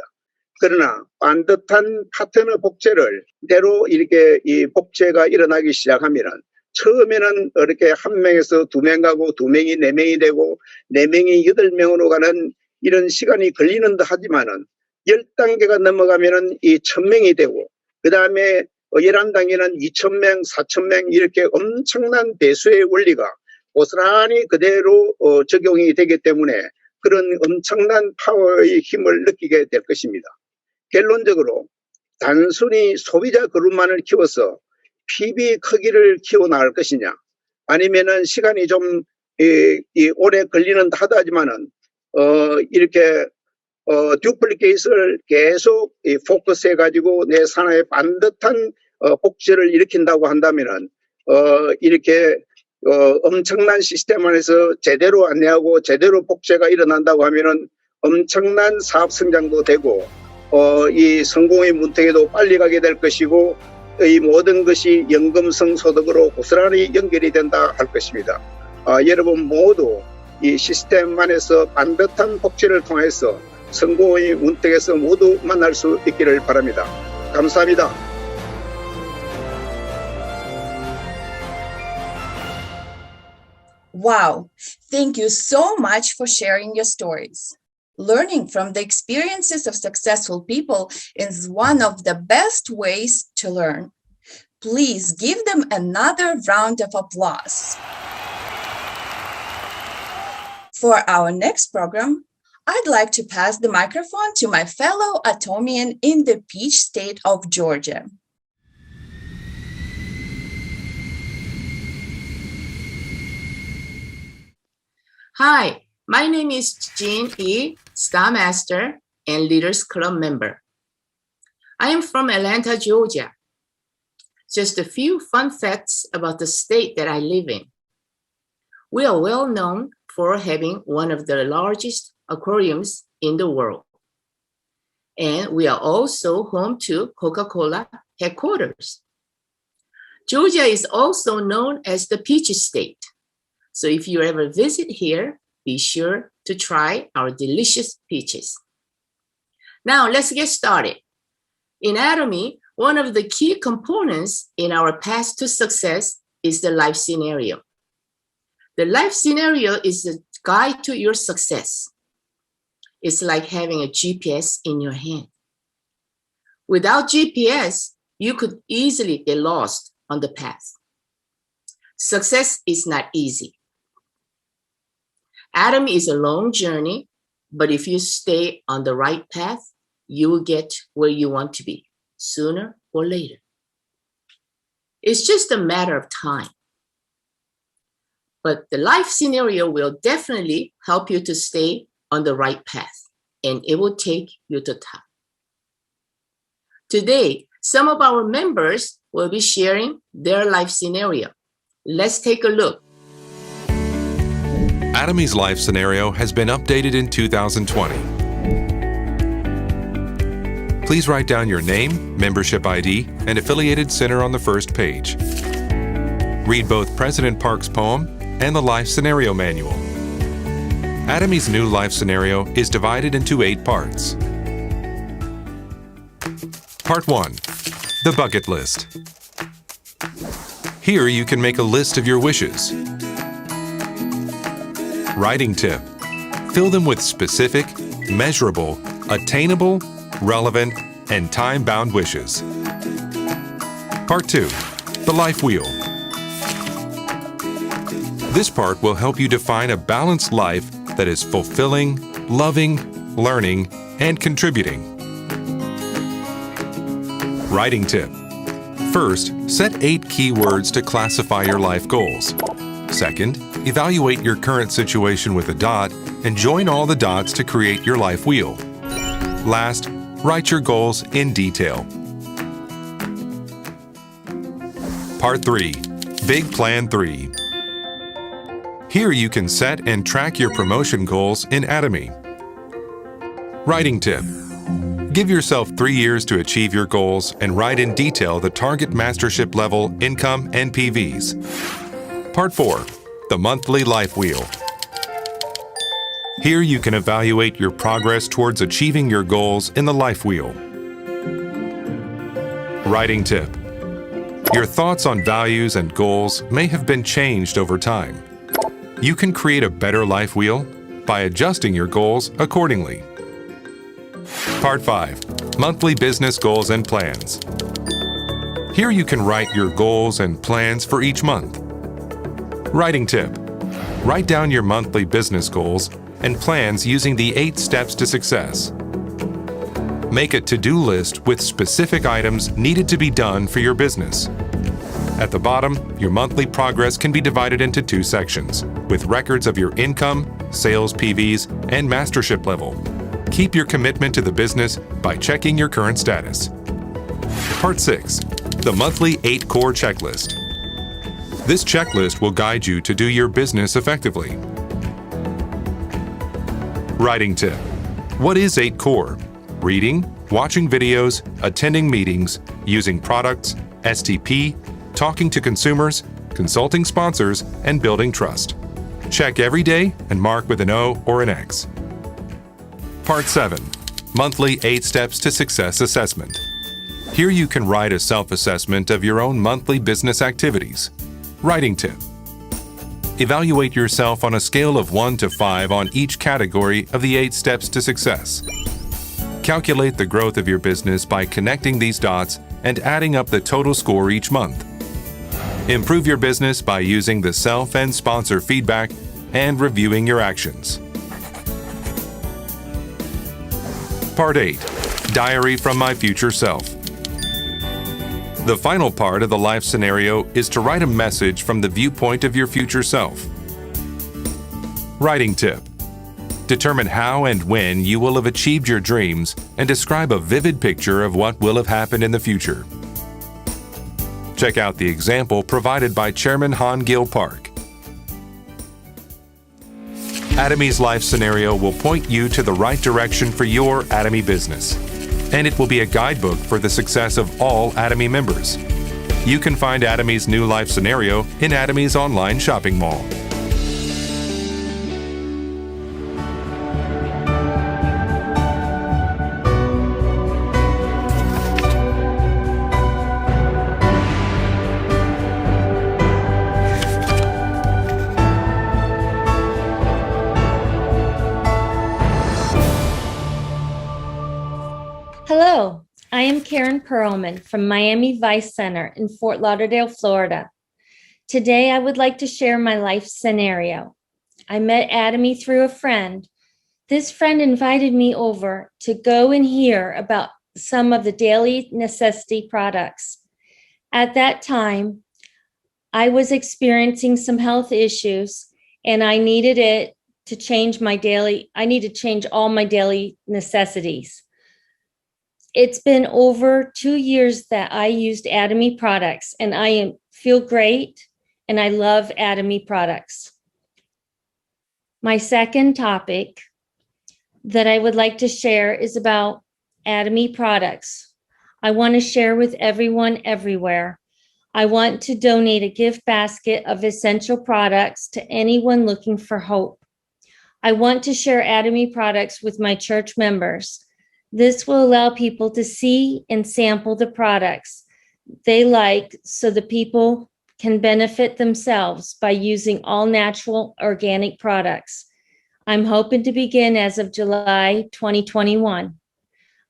그러나 반듯한 파트너 복제를 대로 이렇게 이 복제가 일어나기 시작하면은 처음에는 이렇게 한 명에서 두 명 가고 두 명이 네 명이 되고 네 명이 8명으로 가는 이런 시간이 걸리는 듯 하지만은 10단계가 넘어가면은 이 1000명이 되고 그 다음에 11단계는 2000명, 4000명 이렇게 엄청난 배수의 원리가 고스란히 그대로 적용이 되기 때문에 그런 엄청난 파워의 힘을 느끼게 될 것입니다. 결론적으로 단순히 소비자 그룹만을 키워서 PB 크기를 키워나갈 것이냐 아니면은 시간이 좀 오래 걸리는 듯 하지만은 이렇게 듀플리케이션을 계속 포커스해 가지고 내 산하에 반듯한 복제를 일으킨다고 한다면은 이렇게 엄청난 시스템 안에서 제대로 안내하고 제대로 복제가 일어난다고 하면은 엄청난 사업 성장도 되고 이 성공의 문턱에도 빨리 가게 될 것이고 이 모든 것이 연금성 소득으로 고스란히 연결이 된다 할 것입니다. 여러분 모두 이 시스템 안에서 반듯한 복제를 통해서 성공의 문턱에서 모두 만날 수 있기를 바랍니다. 감사합니다. Wow, thank you so much for sharing your stories. Learning from the experiences of successful people is one of the best ways to learn. Please give them another round of applause. For our next program, I'd like to pass the microphone to my fellow Atomian in the Peach State of Georgia. Hi, my name is Jin Yi, Star Master and Leaders Club member. I am from Atlanta, Georgia. Just a few fun facts about the state that I live in. We are well known for having one of the largest aquariums in the world. And we are also home to Coca-Cola headquarters. Georgia is also known as the Peach State. So if you ever visit here, be sure to try our delicious peaches. Now let's get started. In Atomy, one of the key components in our path to success is the life scenario. The life scenario is the guide to your success. It's like having a GPS in your hand. Without GPS, you could easily get lost on the path. Success is not easy. Atomy is a long journey, but if you stay on the right path, you will get where you want to be, sooner or later. It's just a matter of time. But the life scenario will definitely help you to stay on the right path, and it will take you to top. Today, some of our members will be sharing their life scenario. Let's take a look. Atomy's life scenario has been updated in 2020. Please write down your name, membership ID, and affiliated center on the first page. Read both President Park's poem and the life scenario manual. Atomy's new life scenario is divided into 8 parts. Part 1. The Bucket List. Here you can make a list of your wishes. Writing tip. Fill them with specific, measurable, attainable, relevant, and time-bound wishes. Part 2. The Life Wheel. This part will help you define a balanced life that is fulfilling, loving, learning, and contributing. Writing tip. First, set 8 keywords to classify your life goals. Second, evaluate your current situation with a dot and join all the dots to create your life wheel. Last, write your goals in detail. Part 3. Big Plan 3. Here you can set and track your promotion goals in Atomy. Writing tip. Give yourself 3 years to achieve your goals and write in detail the target mastership level, income, and PVs. Part 4. The Monthly Life Wheel. Here you can evaluate your progress towards achieving your goals in the Life Wheel. Writing tip. Your thoughts on values and goals may have been changed over time. You can create a better life wheel by adjusting your goals accordingly. Part 5. Monthly Business Goals and Plans. Here you can write your goals and plans for each month. Writing tip. Write down your monthly business goals and plans using the 8 steps to success. Make a to-do list with specific items needed to be done for your business. At the bottom, your monthly progress can be divided into 2 sections, with records of your income, sales PVs, and mastership level. Keep your commitment to the business by checking your current status. Part 6. The Monthly 8 Core Checklist. This checklist will guide you to do your business effectively. Writing tip. What is 8 Core? Reading, watching videos, attending meetings, using products, STP, talking to consumers, consulting sponsors, and building trust. Check every day and mark with an O or an X. Part 7. Monthly 8 Steps to Success Assessment. Here you can write a self-assessment of your own monthly business activities. Writing tip. Evaluate yourself on a scale of 1 to 5 on each category of the 8 steps to success. Calculate the growth of your business by connecting these dots and adding up the total score each month. Improve your business by using the self and sponsor feedback and reviewing your actions. Part 8. Diary from My Future Self. The final part of the life scenario is to write a message from the viewpoint of your future self. Writing tip. Determine how and when you will have achieved your dreams and describe a vivid picture of what will have happened in the future. Check out the example provided by Chairman Han Gil Park. Atomy's life scenario will point you to the right direction for your Atomy business, and it will be a guidebook for the success of all Atomy members. You can find Atomy's new life scenario in Atomy's online shopping mall. Hello, I am Karen Perlman from Miami Vice Center in Fort Lauderdale, Florida. Today, I would like to share my life scenario. I met Atomy through a friend. This friend invited me over to go and hear about some of the daily necessity products. At that time, I was experiencing some health issues and I needed to change all my daily necessities. It's been over 2 years that I used Atomy products and I feel great and I love Atomy products. My second topic that I would like to share is about Atomy products. I want to share with everyone everywhere. I want to donate a gift basket of essential products to anyone looking for hope. I want to share Atomy products with my church members. This will allow people to see and sample the products they like so the people can benefit themselves by using all natural organic products. I'm hoping to begin as of July 2021.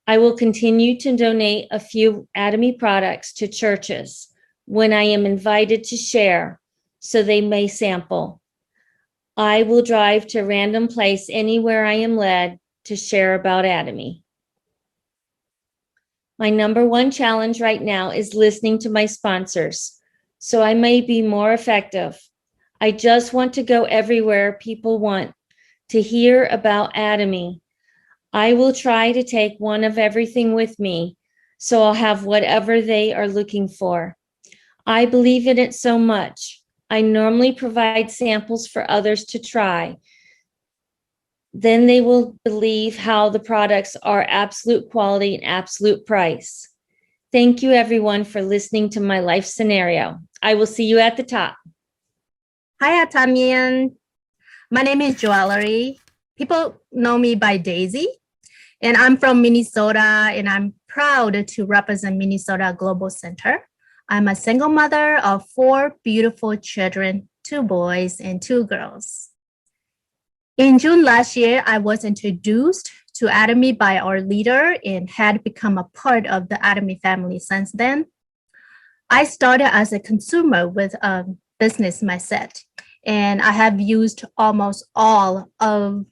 I will continue to donate a few Atomy products to churches when I am invited to share so they may sample. I will drive to a random place anywhere I am led to share about Atomy. My number one challenge right now is listening to my sponsors, so I may be more effective. I just want to go everywhere people want to hear about Atomy. I will try to take one of everything with me, so I'll have whatever they are looking for. I believe in it so much. I normally provide samples for others to try. Then they will believe how the products are absolute quality and absolute price. Thank you everyone for listening to my life scenario. I will see you at the top. Hi, Atamian. My name is Joellery. People know me by Daisy, and I'm from Minnesota, and I'm proud to represent Minnesota Global Center. I'm a single mother of 4 beautiful children, 2 boys and 2 girls. In June last year, I was introduced to Atomy by our leader and had become a part of the Atomy family since then. I started as a consumer with a business mindset, and I have used almost all of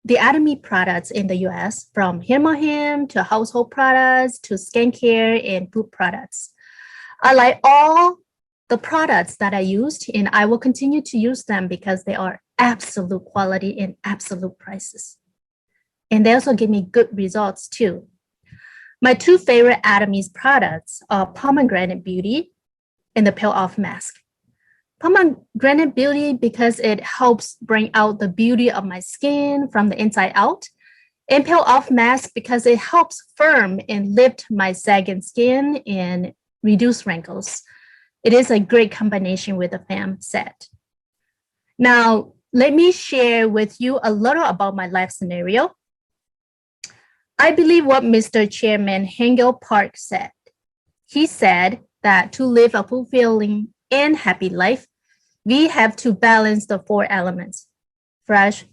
the Atomy products in the US, from Him to household products to skincare and food products. I like all the products that I used, and I will continue to use them because they are absolute quality and absolute prices. And they also give me good results too. My 2 favorite Atomy's products are Pomegranate Beauty and the Peel Off Mask. Pomegranate Beauty because it helps bring out the beauty of my skin from the inside out. And Peel Off Mask because it helps firm and lift my sagging skin and reduce wrinkles. It is a great combination with the FAM set. Now, let me share with you a little about my life scenario. I believe what Mr. Chairman Hengel Park said. He said that to live a fulfilling and happy life, we have to balance the 4 elements: flesh,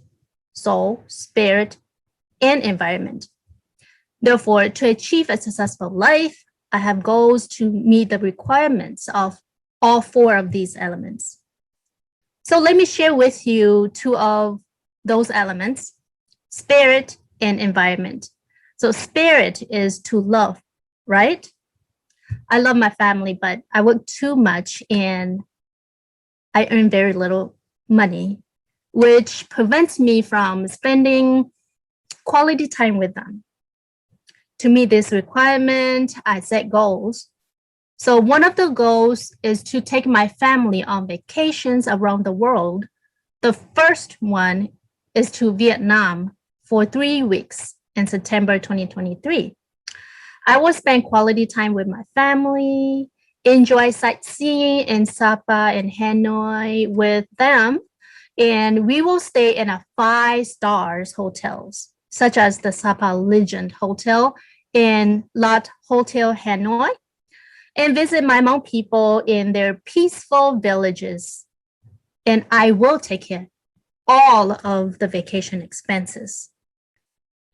soul, spirit, and environment. Therefore, to achieve a successful life, I have goals to meet the requirements of all 4 of these elements. So let me share with you 2 of those elements: spirit and environment. So spirit is to love, right? I love my family, but I work too much and I earn very little money, which prevents me from spending quality time with them. To meet this requirement, I set goals. So one of the goals is to take my family on vacations around the world. The first one is to Vietnam for 3 weeks in September 2023. I will spend quality time with my family, enjoy sightseeing in Sapa and Hanoi with them, and we will stay in a 5-star hotels, such as the Sapa Legend Hotel and Lot Hotel Hanoi, and visit my Hmong people in their peaceful villages. And I will take care all of the vacation expenses.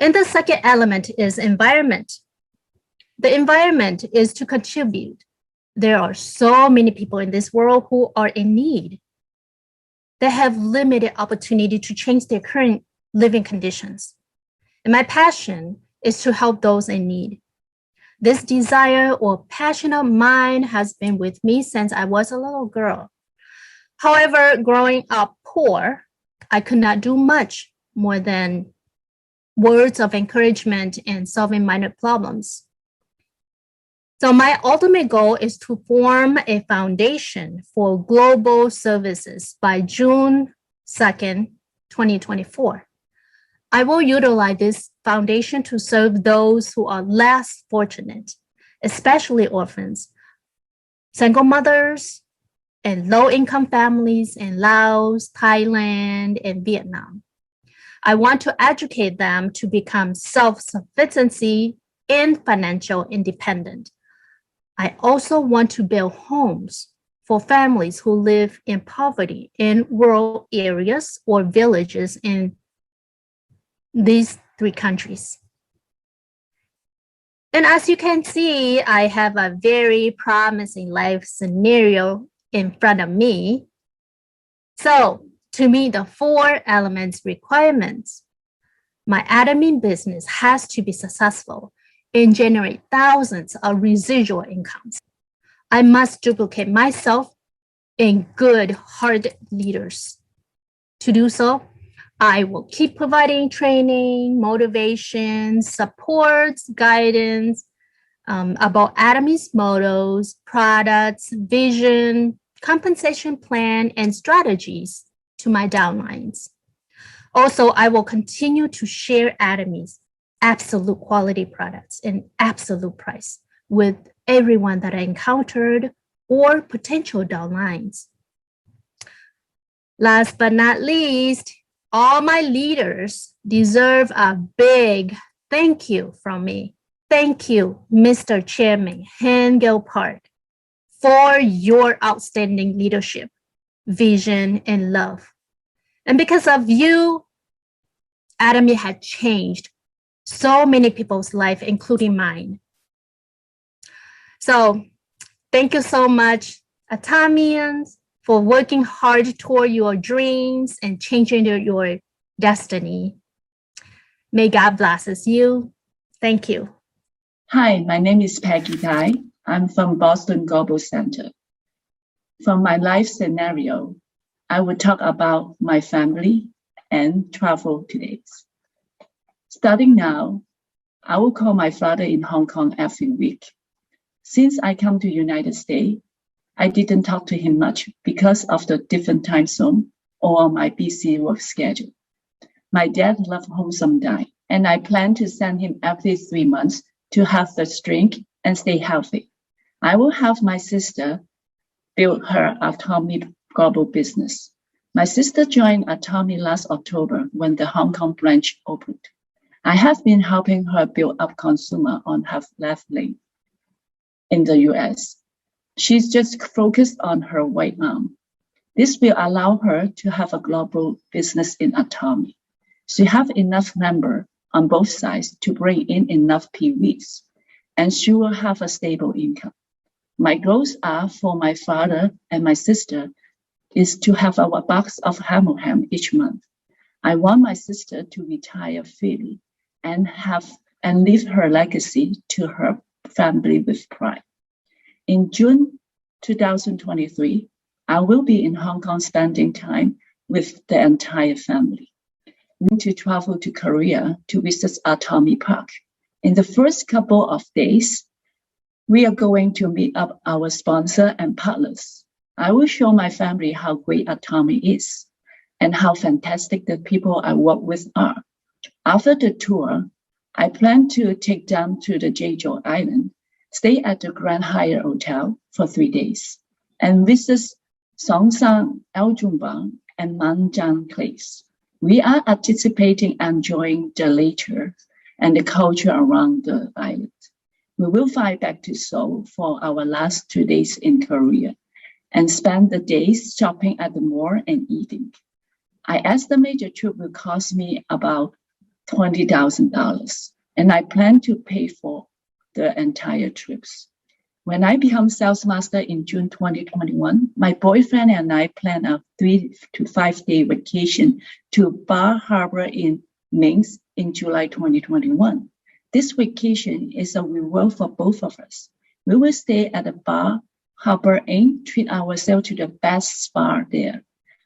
And the second element is environment. The environment is to contribute. There are so many people in this world who are in need. They have limited opportunity to change their current living conditions. And my passion is to help those in need. This desire or passion of mine has been with me since I was a little girl. However, growing up poor, I could not do much more than words of encouragement and solving minor problems. So my ultimate goal is to form a foundation for global services by June 2nd, 2024. I will utilize this foundation to serve those who are less fortunate, especially orphans, single mothers, and low-income families in Laos, Thailand, and Vietnam. I want to educate them to become self-sufficiency and financial independent. I also want to build homes for families who live in poverty in rural areas or villages in these 3 countries. And as you can see, I have a very promising life scenario in front of me. So to meet the 4 elements requirements, my Atomy business has to be successful and generate thousands of residual incomes. I must duplicate myself in good-hearted leaders. To do so, I will keep providing training, motivation, supports, guidance about Atomy's mottos, products, vision, compensation plan, and strategies to my downlines. Also, I will continue to share Atomy's absolute quality products and absolute price with everyone that I encountered or potential downlines. Last but not least, all my leaders deserve a big thank you from me. Thank you, Mr. Chairman Hengil Park, for your outstanding leadership, vision, and love. And because of you, Atomy had changed so many people's life, including mine. So thank you so much, Atomians, for working hard toward your dreams and changing your destiny. May God bless you. Thank you. Hi, my name is Peggy Tai. I'm from Boston Global Center. From my life scenario, I will talk about my family and travel today. Starting now, I will call my father in Hong Kong every week. Since I come to United States, I didn't talk to him much because of the different time zone or my busy work schedule. My dad left home sometime, and I plan to send him every 3 months to have the strength and stay healthy. I will have my sister build her Atomy global business. My sister joined Atomy last October when the Hong Kong branch opened. I have been helping her build up consumer on her left lane in the US. She's just focused on her right arm. This will allow her to have a global business in Atomy. She have enough members on both sides to bring in enough PVs, and she will have a stable income. My goals are for my father and my sister is to have a box of ham each month. I want my sister to retire freely and leave her legacy to her family with pride. In June 2023, I will be in Hong Kong spending time with the entire family. We need to travel to Korea to visit Atomy Park. In the first couple of days, we are going to meet up our sponsor and partners. I will show my family how great Atomy is and how fantastic the people I work with are. After the tour, I plan to take them to the Jeju Island, stay at the Grand Hyatt Hotel for 3 days, and visit Songsan, Eljumbang, and Manjang Place. We are anticipating enjoying the nature and the culture around the island. We will fly back to Seoul for our last 2 days in Korea and spend the days shopping at the mall and eating. I estimate the trip will cost me about $20,000, and I plan to pay for the entire trips. When I became sales master in June 2021, my boyfriend and I planned a 3 to 5 day vacation to Bar Harbor in Maine in July 2021. This vacation is a reward for both of us. We will stay at the Bar Harbor Inn, treat ourselves to the best spa there.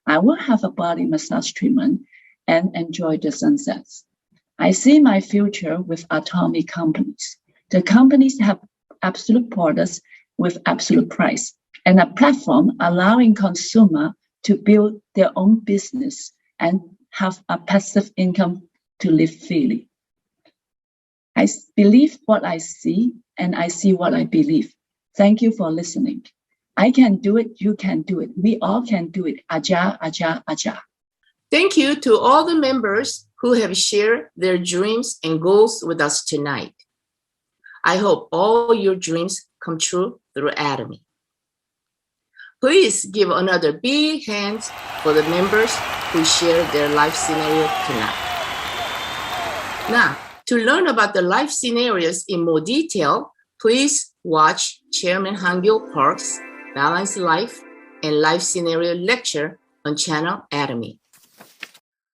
I will have a body massage treatment and enjoy the sunsets. I see my future with atomic companies. The companies have absolute products with absolute price and a platform allowing consumer to build their own business and have a passive income to live freely. I believe what I see and I see what I believe. Thank you for listening. I can do it, you can do it. We all can do it. Aja, aja, aja. Thank you to all the members who have shared their dreams and goals with us tonight. I hope all your dreams come true through Atomy. Please give another big hand for the members who shared their life scenario tonight. Now, to learn about the life scenarios in more detail, please watch Chairman Hangil Park's Balanced Life and Life Scenario lecture on channel Atomy.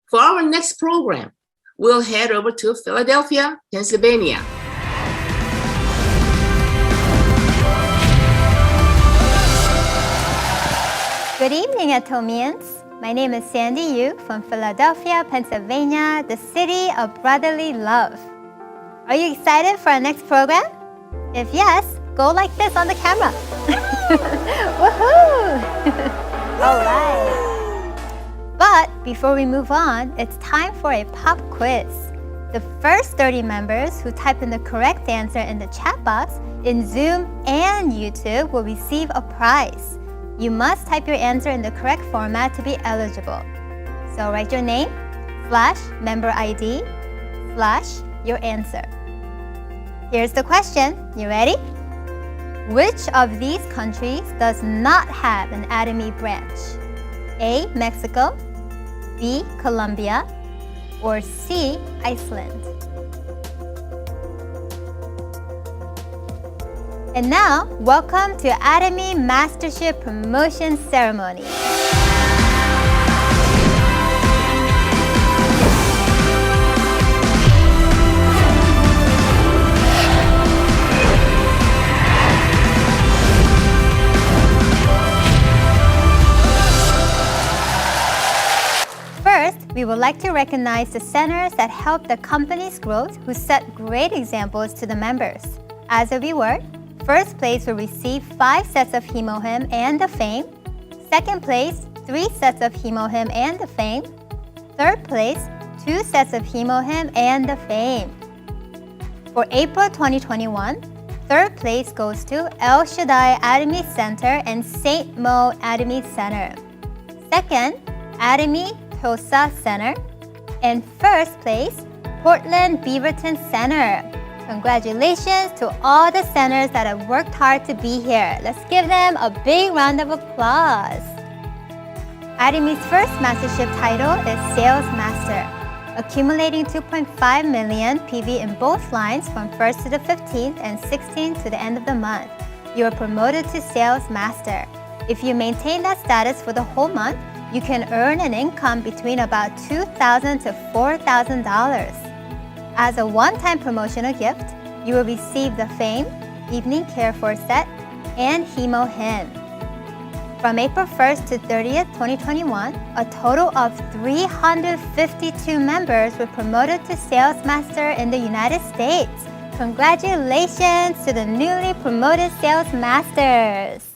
For our next program, we'll head over to Philadelphia, Pennsylvania. Good evening, Atomians. My name is Sandy Yu from Philadelphia, Pennsylvania, the city of brotherly love. Are you excited for our next program? If yes, go like this on the camera. Woohoo! All right. But before we move on, it's time for a pop quiz. The first 30 members who type in the correct answer in the chat box in Zoom and YouTube will receive a prize. You must type your answer in the correct format to be eligible. So write your name, /member ID, /your answer. Here's the question. You ready? Which of these countries does not have an Atomy branch? A, Mexico, B, Colombia, or C, Iceland? And now, welcome to Atomy Mastership Promotion Ceremony. First, we would like to recognize the centers that help the company's growth who set great examples to the members. As a reward, first place will receive 5 sets of HemoHim and the Fame. Second place, 3 sets of HemoHim and the Fame. Third place, 2 sets of HemoHim and the Fame. For April 2021, third place goes to El Shaddai Atomy Center and St. Mo Atomy Center. Second, Atomy Tulsa Center. And first place, Portland Beaverton Center. Congratulations to all the centers that have worked hard to be here. Let's give them a big round of applause. Atomy's first mastership title is Sales Master, accumulating 2.5 million PV in both lines from 1st to the 15th and 16th to the end of the month. You are promoted to Sales Master. If you maintain that status for the whole month, you can earn an income between about $2,000 to $4,000. As a one-time promotional gift, you will receive the Fame, Evening Care for Set, and HemoHim. From April 1st to 30th, 2021, a total of 352 members were promoted to Sales Master in the United States. Congratulations to the newly promoted Sales Masters.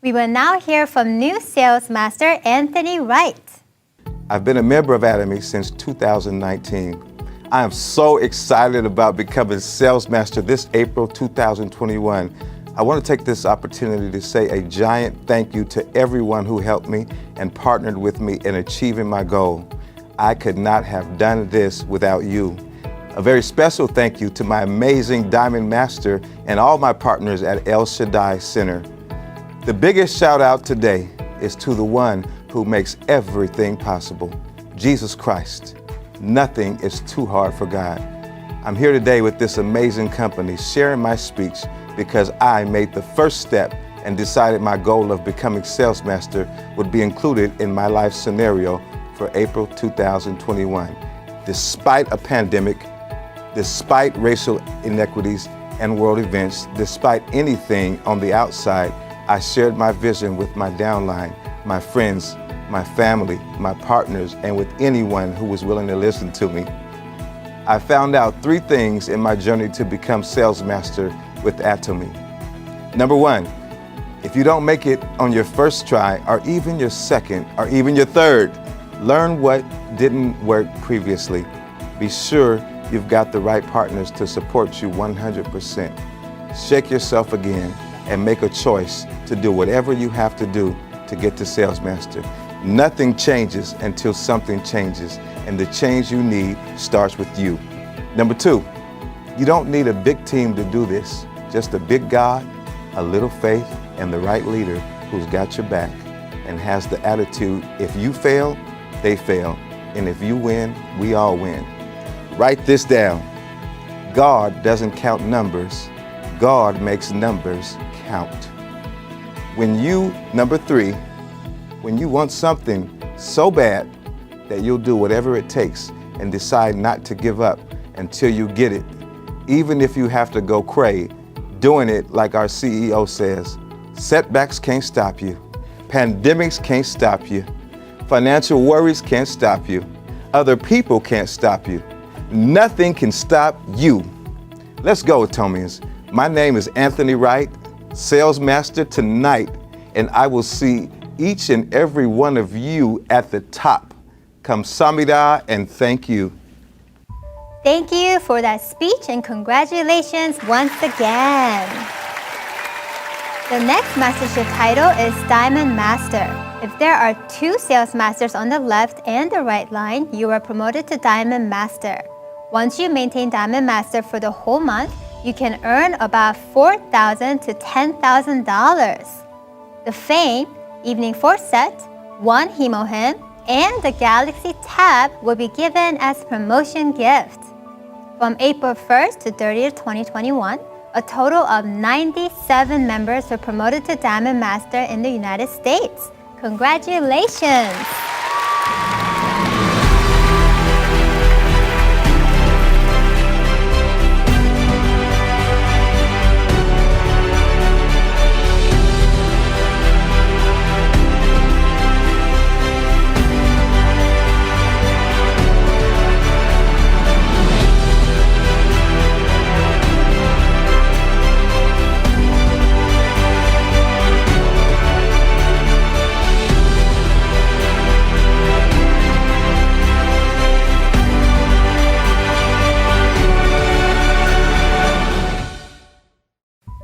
We will now hear from new Sales Master Anthony Wright. I've been a member of Atomy since 2019. I am so excited about becoming Sales Master this April 2021. I want to take this opportunity to say a giant thank you to everyone who helped me and partnered with me in achieving my goal. I could not have done this without you. A very special thank you to my amazing Diamond Master and all my partners at El Shaddai Center. The biggest shout out today is to the one who makes everything possible, Jesus Christ. Nothing is too hard for God. I'm here today with this amazing company sharing my speech because I made the first step and decided my goal of becoming Sales Master would be included in my life scenario for April 2021. Despite a pandemic, despite racial inequities and world events, despite anything on the outside, I shared my vision with my downline, my friends, my family, my partners, and with anyone who was willing to listen to me. I found out 3 things in my journey to become Sales Master with Atomy. Number 1, if you don't make it on your first try, or even your second, or even your third, learn what didn't work previously. Be sure you've got the right partners to support you 100%. Shake yourself again and make a choice to do whatever you have to do to get to Sales Master. Nothing changes until something changes, and the change you need starts with you. Number 2, you don't need a big team to do this. Just a big God, a little faith, and the right leader who's got your back and has the attitude, if you fail, they fail, and if you win, we all win. Write this down. God doesn't count numbers. God makes numbers count. Number 3, when you want something so bad that you'll do whatever it takes and decide not to give up until you get it, even if you have to go cray, doing it like our CEO says, setbacks can't stop you. Pandemics can't stop you. Financial worries can't stop you. Other people can't stop you. Nothing can stop you. Let's go, Atomians. My name is Anthony Wright, Sales Master tonight, and I will see each and every one of you at the top. Kamsahamnida and thank you. Thank you for that speech and congratulations once again. The next mastership title is Diamond Master. If there are 2 Sales Masters on the left and the right line, you are promoted to Diamond Master. Once you maintain Diamond Master for the whole month, you can earn about $4,000 to $10,000. The Fame, Evening 4 set, 1 Hemo Hymn, and the Galaxy Tab will be given as promotion gift. From April 1st to 30th, 2021, a total of 97 members were promoted to Diamond Master in the United States. Congratulations!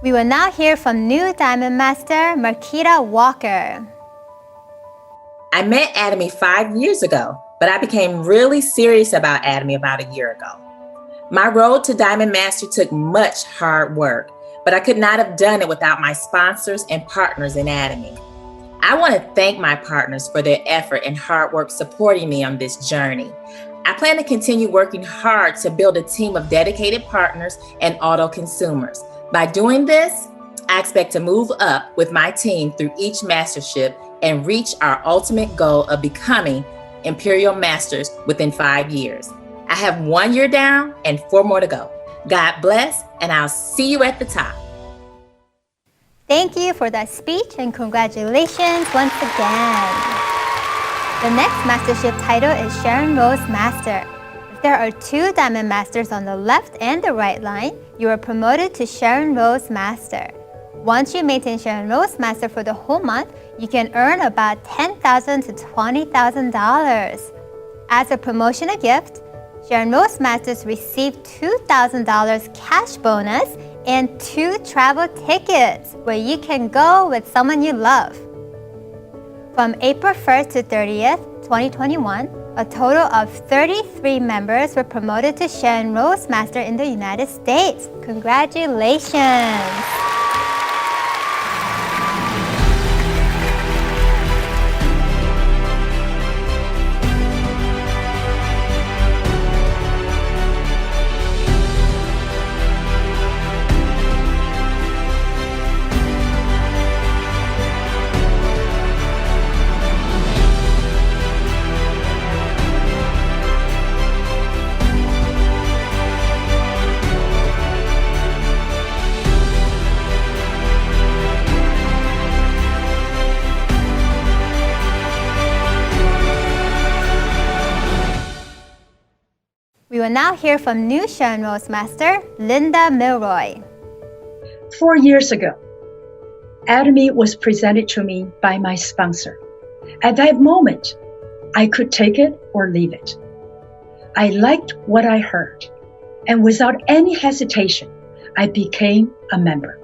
We will now hear from new Diamond Master, Marquita Walker. I met Atomy 5 years ago, but I became really serious about Atomy about a year ago. My road to Diamond Master took much hard work, but I could not have done it without my sponsors and partners in Atomy. I want to thank my partners for their effort and hard work supporting me on this journey. I plan to continue working hard to build a team of dedicated partners and auto consumers. By doing this, I expect to move up with my team through each mastership and reach our ultimate goal of becoming Imperial Masters within 5 years. I have 1 year down and 4 more to go. God bless, and I'll see you at the top. Thank you for that speech and congratulations once again. The next mastership title is Sharon Rose Master. If there are 2 Diamond Masters on the left and the right line, you are promoted to Sharon Rose Master. Once you maintain Sharon Roastmaster for the whole month, you can earn about $10,000 to $20,000. As a promotional gift, Sharon Roastmasters receive $2,000 cash bonus and 2 travel tickets where you can go with someone you love. From April 1st to 30th, 2021, a total of 33 members were promoted to Sharon Roastmaster in the United States. Congratulations! We will now hear from new Sharon Roastmaster, Linda Milroy. 4 years ago, Atomy was presented to me by my sponsor. At that moment, I could take it or leave it. I liked what I heard, and without any hesitation, I became a member.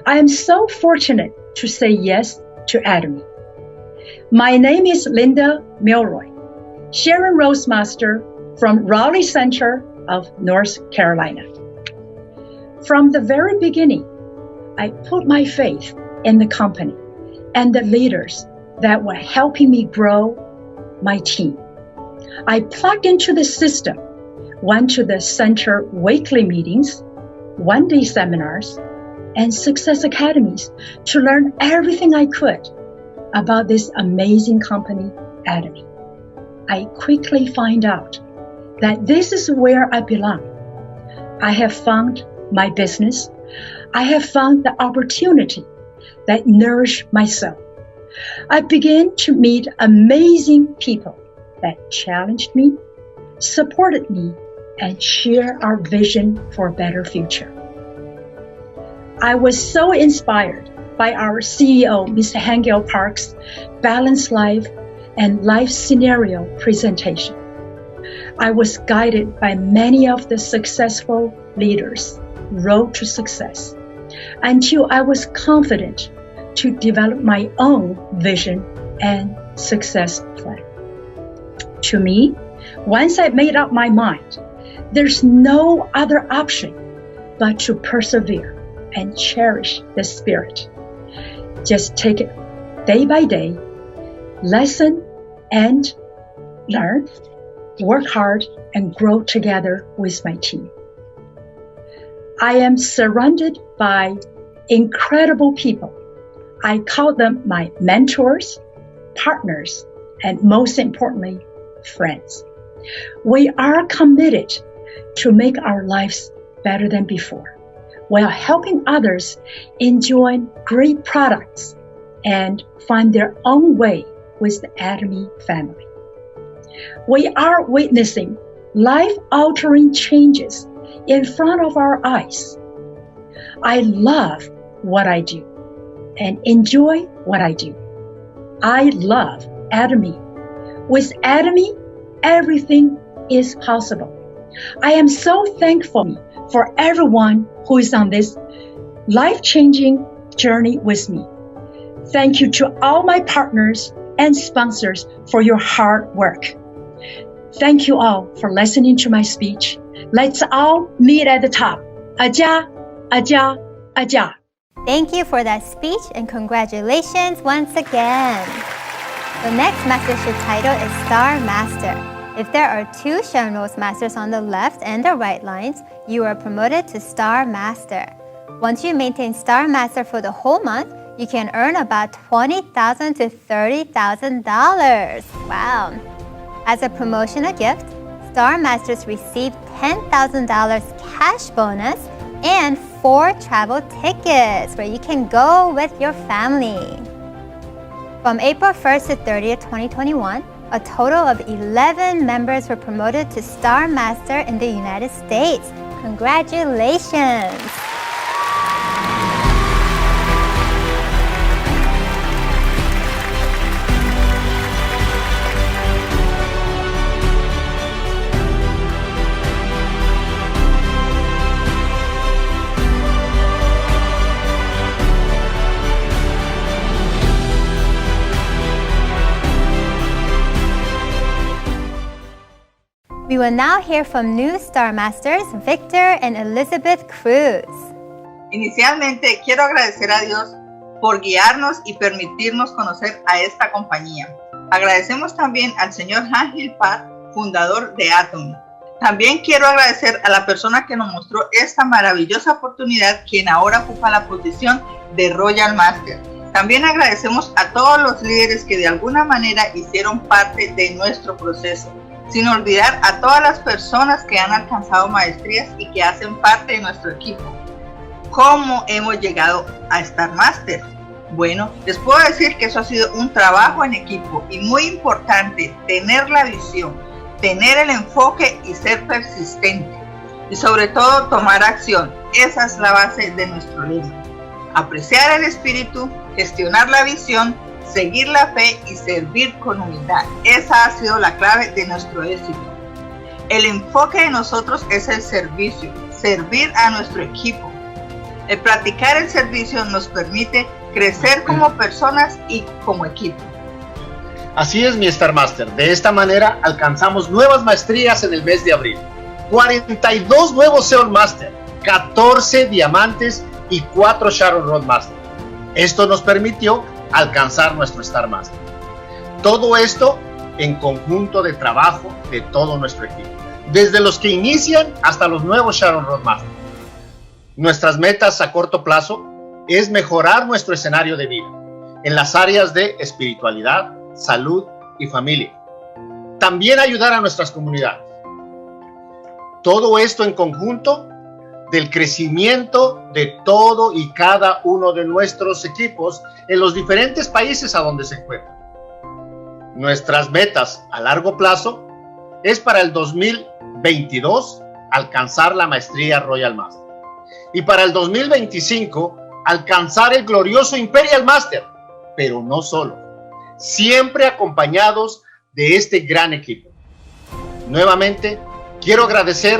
I am so fortunate to say yes to Atomy. My name is Linda Milroy, Sharon Roastmaster from Raleigh Center of North Carolina. From the very beginning, I put my faith in the company and the leaders that were helping me grow my team. I plugged into the system, went to the center weekly meetings, one-day seminars, and success academies to learn everything I could about this amazing company, Atomy. I quickly find out that this is where I belong. I have found my business. I have found the opportunity that nourish my soul. I began to meet amazing people that challenged me, supported me, and share our vision for a better future. I was so inspired by our CEO, Mr. Hangel Park's Balanced Life and Life Scenario presentation. I was guided by many of the successful leaders' road to success until I was confident to develop my own vision and success plan. To me, once I made up my mind, there's no other option but to persevere and cherish the spirit. Just take it day by day, lesson and learn, work hard, and grow together with my team. I am surrounded by incredible people. I call them my mentors, partners, and most importantly, friends. We are committed to make our lives better than before, while helping others enjoy great products and find their own way with the Atomy family. We are witnessing life-altering changes in front of our eyes. I love what I do and enjoy what I do. I love Atomy. With Atomy, everything is possible. I am so thankful for everyone who is on this life-changing journey with me. Thank you to all my partners and sponsors for your hard work. Thank you all for listening to my speech. Let's all meet at the top. Aja, aja, aja. Thank you for that speech and congratulations once again. The next mastership title is Star Master. If there are 2 Sharon Roastmasters on the left and the right lines, you are promoted to Star Master. Once you maintain Star Master for the whole month, you can earn about $20,000 to $30,000. Wow. As a promotional gift, Star Masters receive $10,000 cash bonus and 4 travel tickets where you can go with your family. From April 1st to 30th, 2021, a total of 11 members were promoted to Star Master in the United States. Congratulations! We will now hear from new Star Masters, Victor and Elizabeth Cruz. Inicialmente, quiero agradecer a Dios por guiarnos y permitirnos conocer a esta compañía. Agradecemos también al señor Hank Pat, fundador de Atomy. También quiero agradecer a la persona que nos mostró esta maravillosa oportunidad, quien ahora ocupa la posición de Royal Master. También agradecemos a todos los líderes que de alguna manera hicieron parte de nuestro proceso, sin olvidar a todas las personas que han alcanzado maestrías y que hacen parte de nuestro equipo. ¿Cómo hemos llegado a Star Master? Bueno, les puedo decir que eso ha sido un trabajo en equipo y muy importante, tener la visión, tener el enfoque y ser persistente. Y sobre todo tomar acción. Esa es la base de nuestro lema. Apreciar el espíritu, gestionar la visión, seguir la fe y servir con humildad. Esa ha sido la clave de nuestro éxito. El enfoque de nosotros es el servicio, servir a nuestro equipo. El practicar el servicio nos permite crecer como personas y como equipo. Así es, mi Star Master. De esta manera alcanzamos nuevas maestrías en el mes de abril. 42 nuevos Seal Master, 14 diamantes y 4 Sharon Road Master. Esto nos permitió alcanzar nuestro Star Master. Todo esto en conjunto de trabajo de todo nuestro equipo, desde los que inician hasta los nuevos Sharon Road Master. Nuestras metas a corto plazo es mejorar nuestro escenario de vida en las áreas de espiritualidad, salud y familia. También ayudar a nuestras comunidades. Todo esto en conjunto del crecimiento de todo y cada uno de nuestros equipos en los diferentes países a donde se encuentran. Nuestras metas a largo plazo es para el 2022 alcanzar la maestría Royal Master y para el 2025 alcanzar el glorioso Imperial Master, pero no solo, siempre acompañados de este gran equipo. Nuevamente, quiero agradecer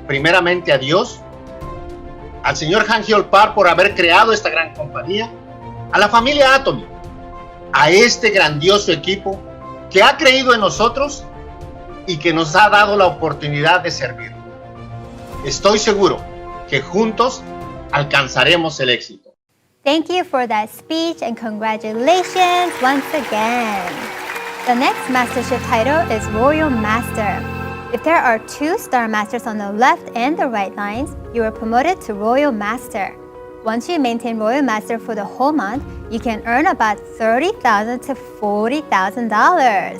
primeramente a Dios, al señor Han Hyol-Park por haber creado esta gran compañía, a la familia Atomy, a este grandioso equipo que ha creído en nosotros y que nos ha dado la oportunidad de servir. Estoy seguro que juntos alcanzaremos el éxito. Thank you for that speech and congratulations once again. The next mastership title is Royal Master. If there are 2 Star Masters on the left and the right lines, you are promoted to Royal Master. Once you maintain Royal Master for the whole month, you can earn about $30,000 to $40,000.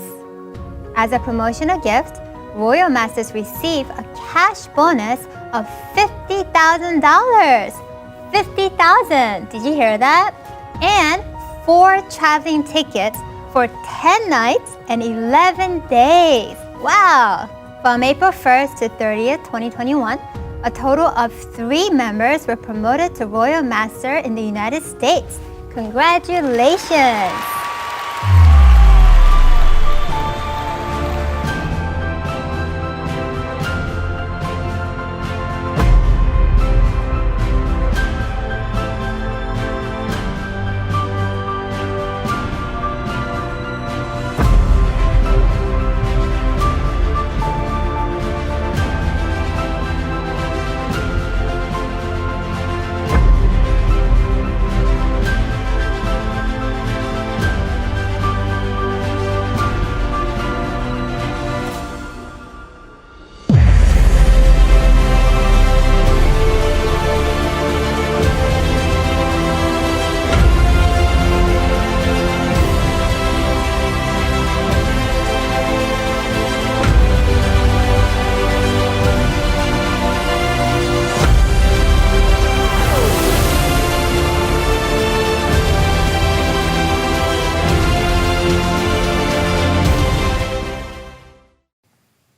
As a promotional gift, Royal Masters receive a cash bonus of $50,000. $50,000! Did you hear that? And 4 traveling tickets for 10 nights and 11 days. Wow! From April 1st to 30th, 2021, a total of 3 members were promoted to Royal Master in the United States. Congratulations!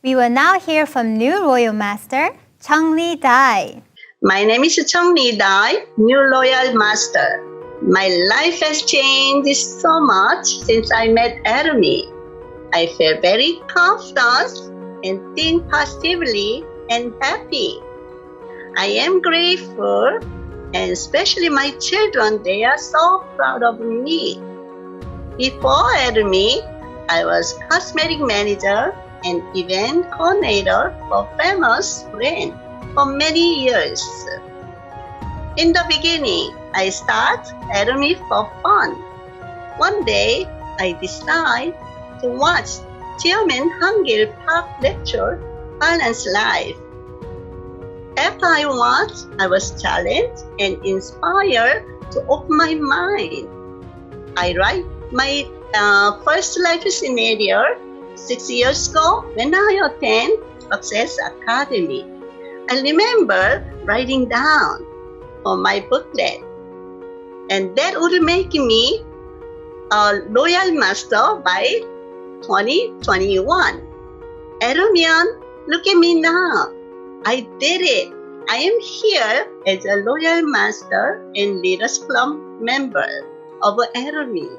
We will now hear from new Royal Master, Chung-Lee Dai. My name is Chung-Lee Dai, new Royal Master. My life has changed so much since I met Atomy. I feel very confident and think positively and happy. I am grateful, and especially my children, they are so proud of me. Before Atomy, I was cosmetic manager an event coordinator for famous brand for many years. In the beginning, I started Academy for fun. One day, I decided to watch Chairman Hangil Park lecture, Balance Life. After I watched, I was challenged and inspired to open my mind. I write my first life scenario 6 years ago when I attended Success Academy. I remember writing down on my booklet, and that would make me a loyal master by 2021. Adamian, look at me now. I did it. I am here as a loyal master and Leaders Club member of Academy.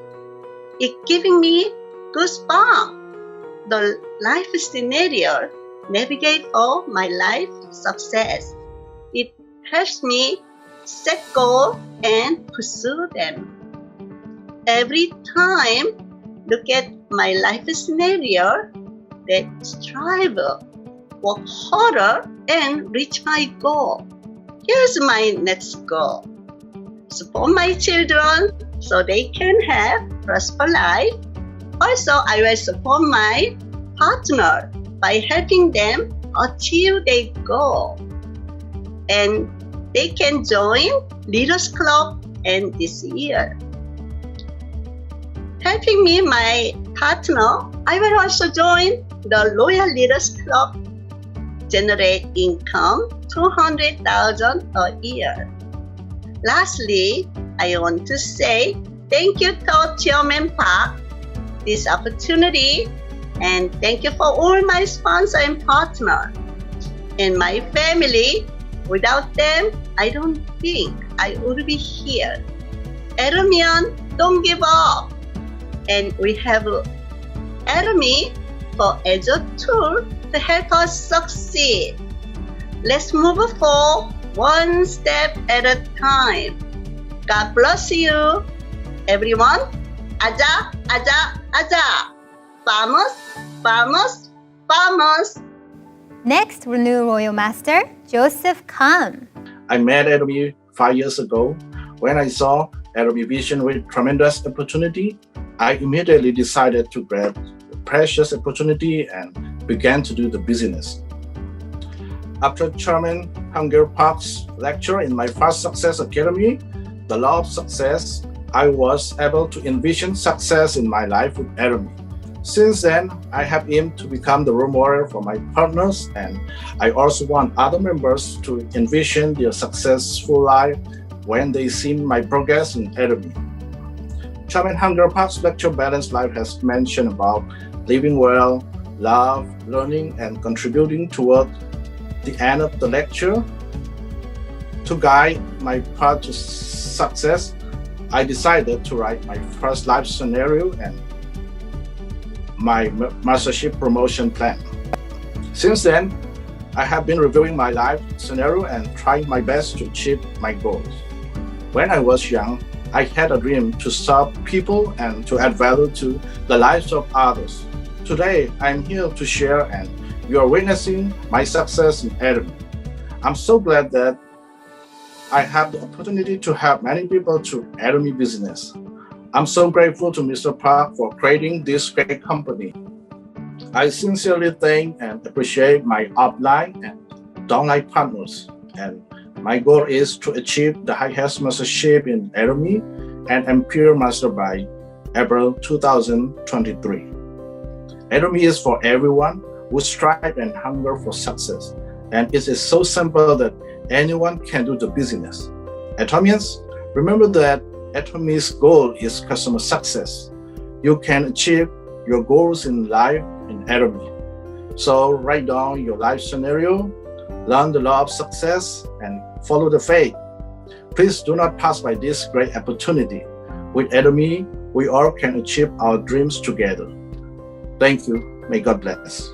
It's giving me goosebumps. The life scenario navigate for my life success. It helps me set goals and pursue them. Every time, look at my life scenario that strive, work harder, and reach my goal. Here's my next goal. Support my children so they can have prosperous life. Also, I will support my partner by helping them achieve their goal. And they can join Leaders Club and this year. Helping me, my partner, I will also join the Loyal Leaders Club, generate income $200,000 a year. Lastly, I want to say thank you to Chairman Park this opportunity, and thank you for all my sponsors and partners and my family. Without them, I don't think I would be here. Adamian, don't give up. And we have Academy as a tool to help us succeed. Let's move forward one step at a time. God bless you, everyone. Aja, aja, aja. Vamos, vamos, vamos. Next, new Royal Master, Joseph Kam. I met Academy 5 years ago. When I saw Academy vision with tremendous opportunity, I immediately decided to grab the precious opportunity and began to do the business. After Chairman Hangil Park's lecture in my first Success Academy, The Law of Success, I was able to envision success in my life with Academy. Since then, I have aimed to become the role model for my partners, and I also want other members to envision their successful life when they see my progress in Academy. Chairman Hangil Park's lecture Balanced Life has mentioned about living well, love, learning, and contributing toward the end of the lecture. To guide my path to success, I decided to write my first life scenario and my mastership promotion plan. Since then, I have been reviewing my life scenario and trying my best to achieve my goals. When I was young, I had a dream to serve people and to add value to the lives of others. Today, I'm here to share, and you are witnessing my success in Academy. I'm so glad that I have the opportunity to help many people to Academy business. I'm so grateful to Mr. Park for creating this great company. I sincerely thank and appreciate my upline and downline partners. And my goal is to achieve the highest mastership in Academy and Imperial Master by April 2023. Academy is for everyone who strive and hunger for success. And it is so simple that anyone can do the business. Atomians, remember that Academy's goal is customer success. You can achieve your goals in life in Academy. So write down your life scenario, learn the law of success, and follow the faith. Please do not pass by this great opportunity. With Academy, we all can achieve our dreams together. Thank you. May God bless.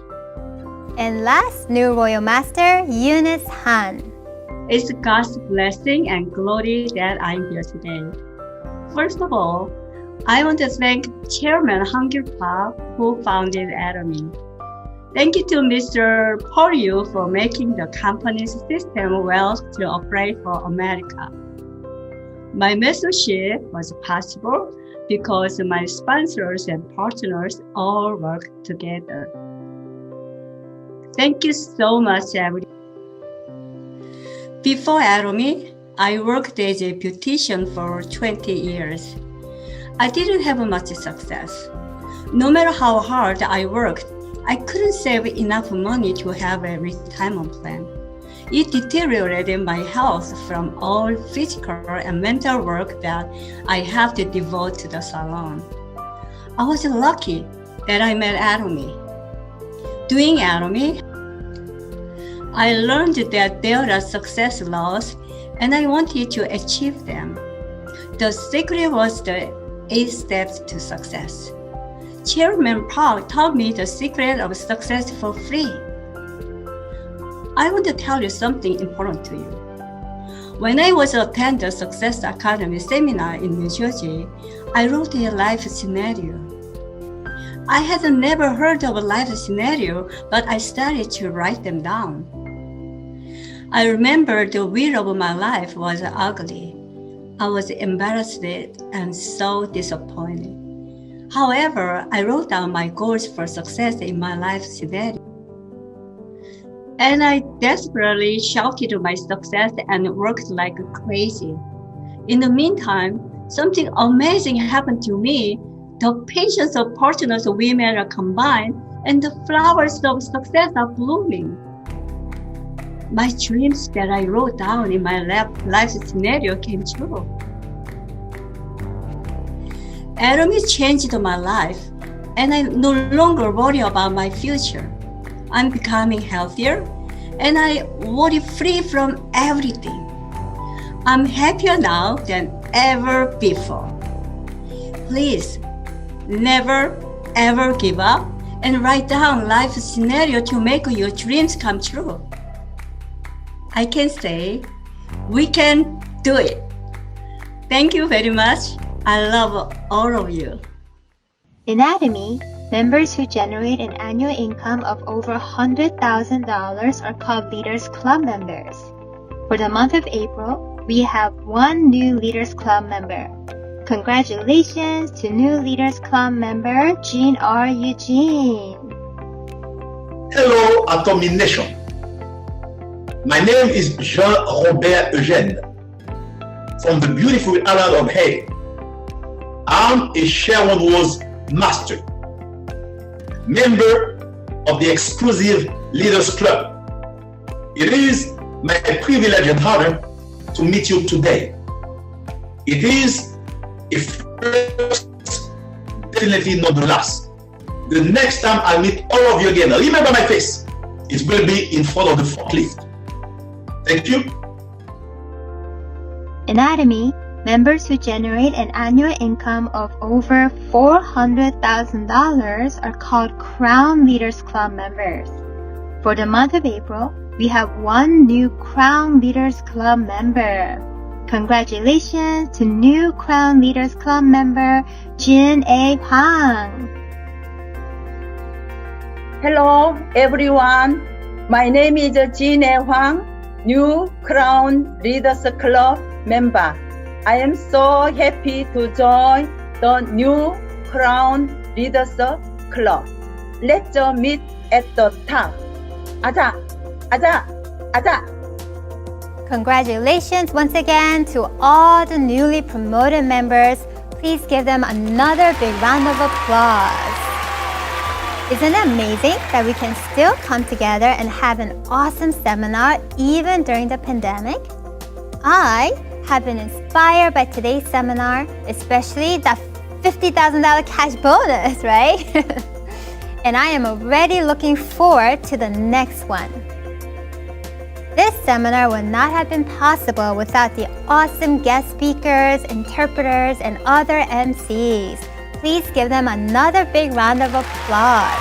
And last, new Royal Master, Eunice Han. It's God's blessing and glory that I'm here today. First of all, I want to thank Chairman Hangil Park, who founded Academy. Thank you to Mr. Porio for making the company's system well to operate for America. My mentorship was possible because my sponsors and partners all work together. Thank you so much, everyone. Before Atomy, I worked as a beautician for 20 years. I didn't have much success. No matter how hard I worked, I couldn't save enough money to have a retirement plan. It deteriorated my health from all physical and mental work that I have to devote to the salon. I was lucky that I met Atomy. Doing Atomy, I learned that there are success laws and I wanted to achieve them. The secret was the 8 steps to success. Chairman Park taught me the secret of success for free. I want to tell you something important to you. When I was attending the Success Academy seminar in New Jersey, I wrote a life scenario. I had never heard of a life scenario, but I started to write them down. I remember the wheel of my life was ugly. I was embarrassed and so disappointed. However, I wrote down my goals for success in my life scenario. And I desperately shouted my success and worked like crazy. In the meantime, something amazing happened to me. The patience of partners of women are combined and the flowers of success are blooming. My dreams that I wrote down in my life scenario came true. Atomy changed my life, and I no longer worry about my future. I'm becoming healthier, and I worry free from everything. I'm happier now than ever before. Please, never ever give up and write down life scenario to make your dreams come true. I can say, we can do it. Thank you very much. I love all of you. In Atomy, members who generate an annual income of over $100,000 are called Leaders Club members. For the month of April, we have 1 new Leaders Club member. Congratulations to new Leaders Club member, Jean R. Eugene. Hello, Atomy Nation. My name is Jean-Robert Eugène from the beautiful island of Haiti. I'm a shareholders master, member of the exclusive Leaders Club. It is my privilege and honor to meet you today. It is a first, definitely not the last. The next time I meet all of you again, remember my face. It will be in front of the forklift. Thank you. In Atomy, members who generate an annual income of over $400,000 are called Crown Leaders Club members. For the month of April, we have 1 new Crown Leaders Club member. Congratulations to new Crown Leaders Club member, Jin A. Hwang. Hello, everyone. My name is Jin A. Hwang, new Crown Leaders Club member. I am so happy to join the new Crown Leaders Club. Let's meet at the top. Aja, aja, aja. Congratulations once again to all the newly promoted members. Please give them another big round of applause. Isn't it amazing that we can still come together and have an awesome seminar even during the pandemic? I have been inspired by today's seminar, especially that $50,000 cash bonus, right? And I am already looking forward to the next one. This seminar would not have been possible without the awesome guest speakers, interpreters, and other MCs. Please give them another big round of applause.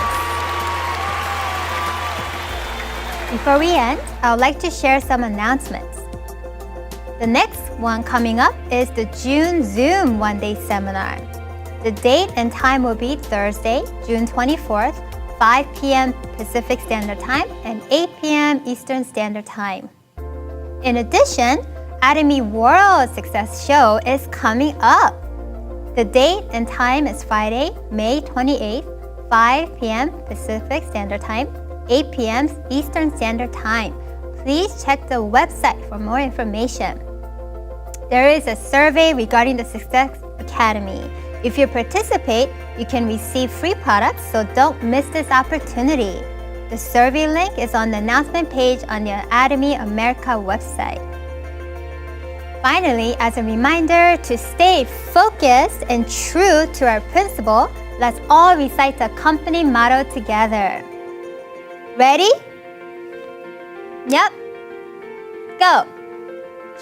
Before we end, I would like to share some announcements. The next one coming up is the June Zoom one-day seminar. The date and time will be Thursday, June 24th 5 p.m. Pacific Standard Time, and 8 p.m. Eastern Standard Time. In addition, Atomy World Success Show is coming up. The date and time is Friday, May 28th, 5 p.m. Pacific Standard Time, 8 p.m. Eastern Standard Time. Please check the website for more information. There is a survey regarding the Success Academy. If you participate, you can receive free products, so don't miss this opportunity. The survey link is on the announcement page on the Atomy America website. Finally, as a reminder to stay focused and true to our principle, let's all recite the company motto together. Ready? Yep. Go.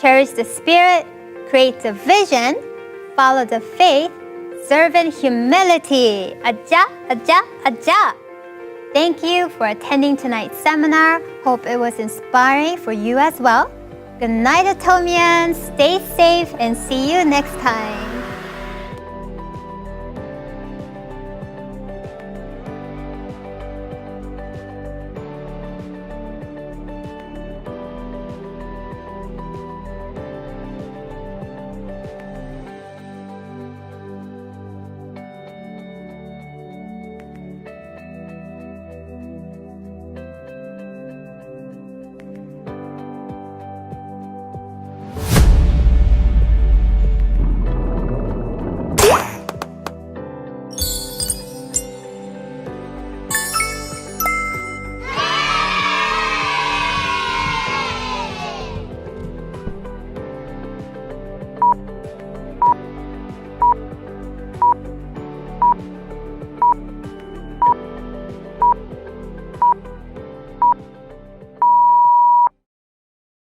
Cherish the spirit, create the vision, follow the faith, serve in humility. Aja, aja, aja. Thank you for attending tonight's seminar. Hope it was inspiring for you as well. Good night, Atomians. Stay safe and see you next time.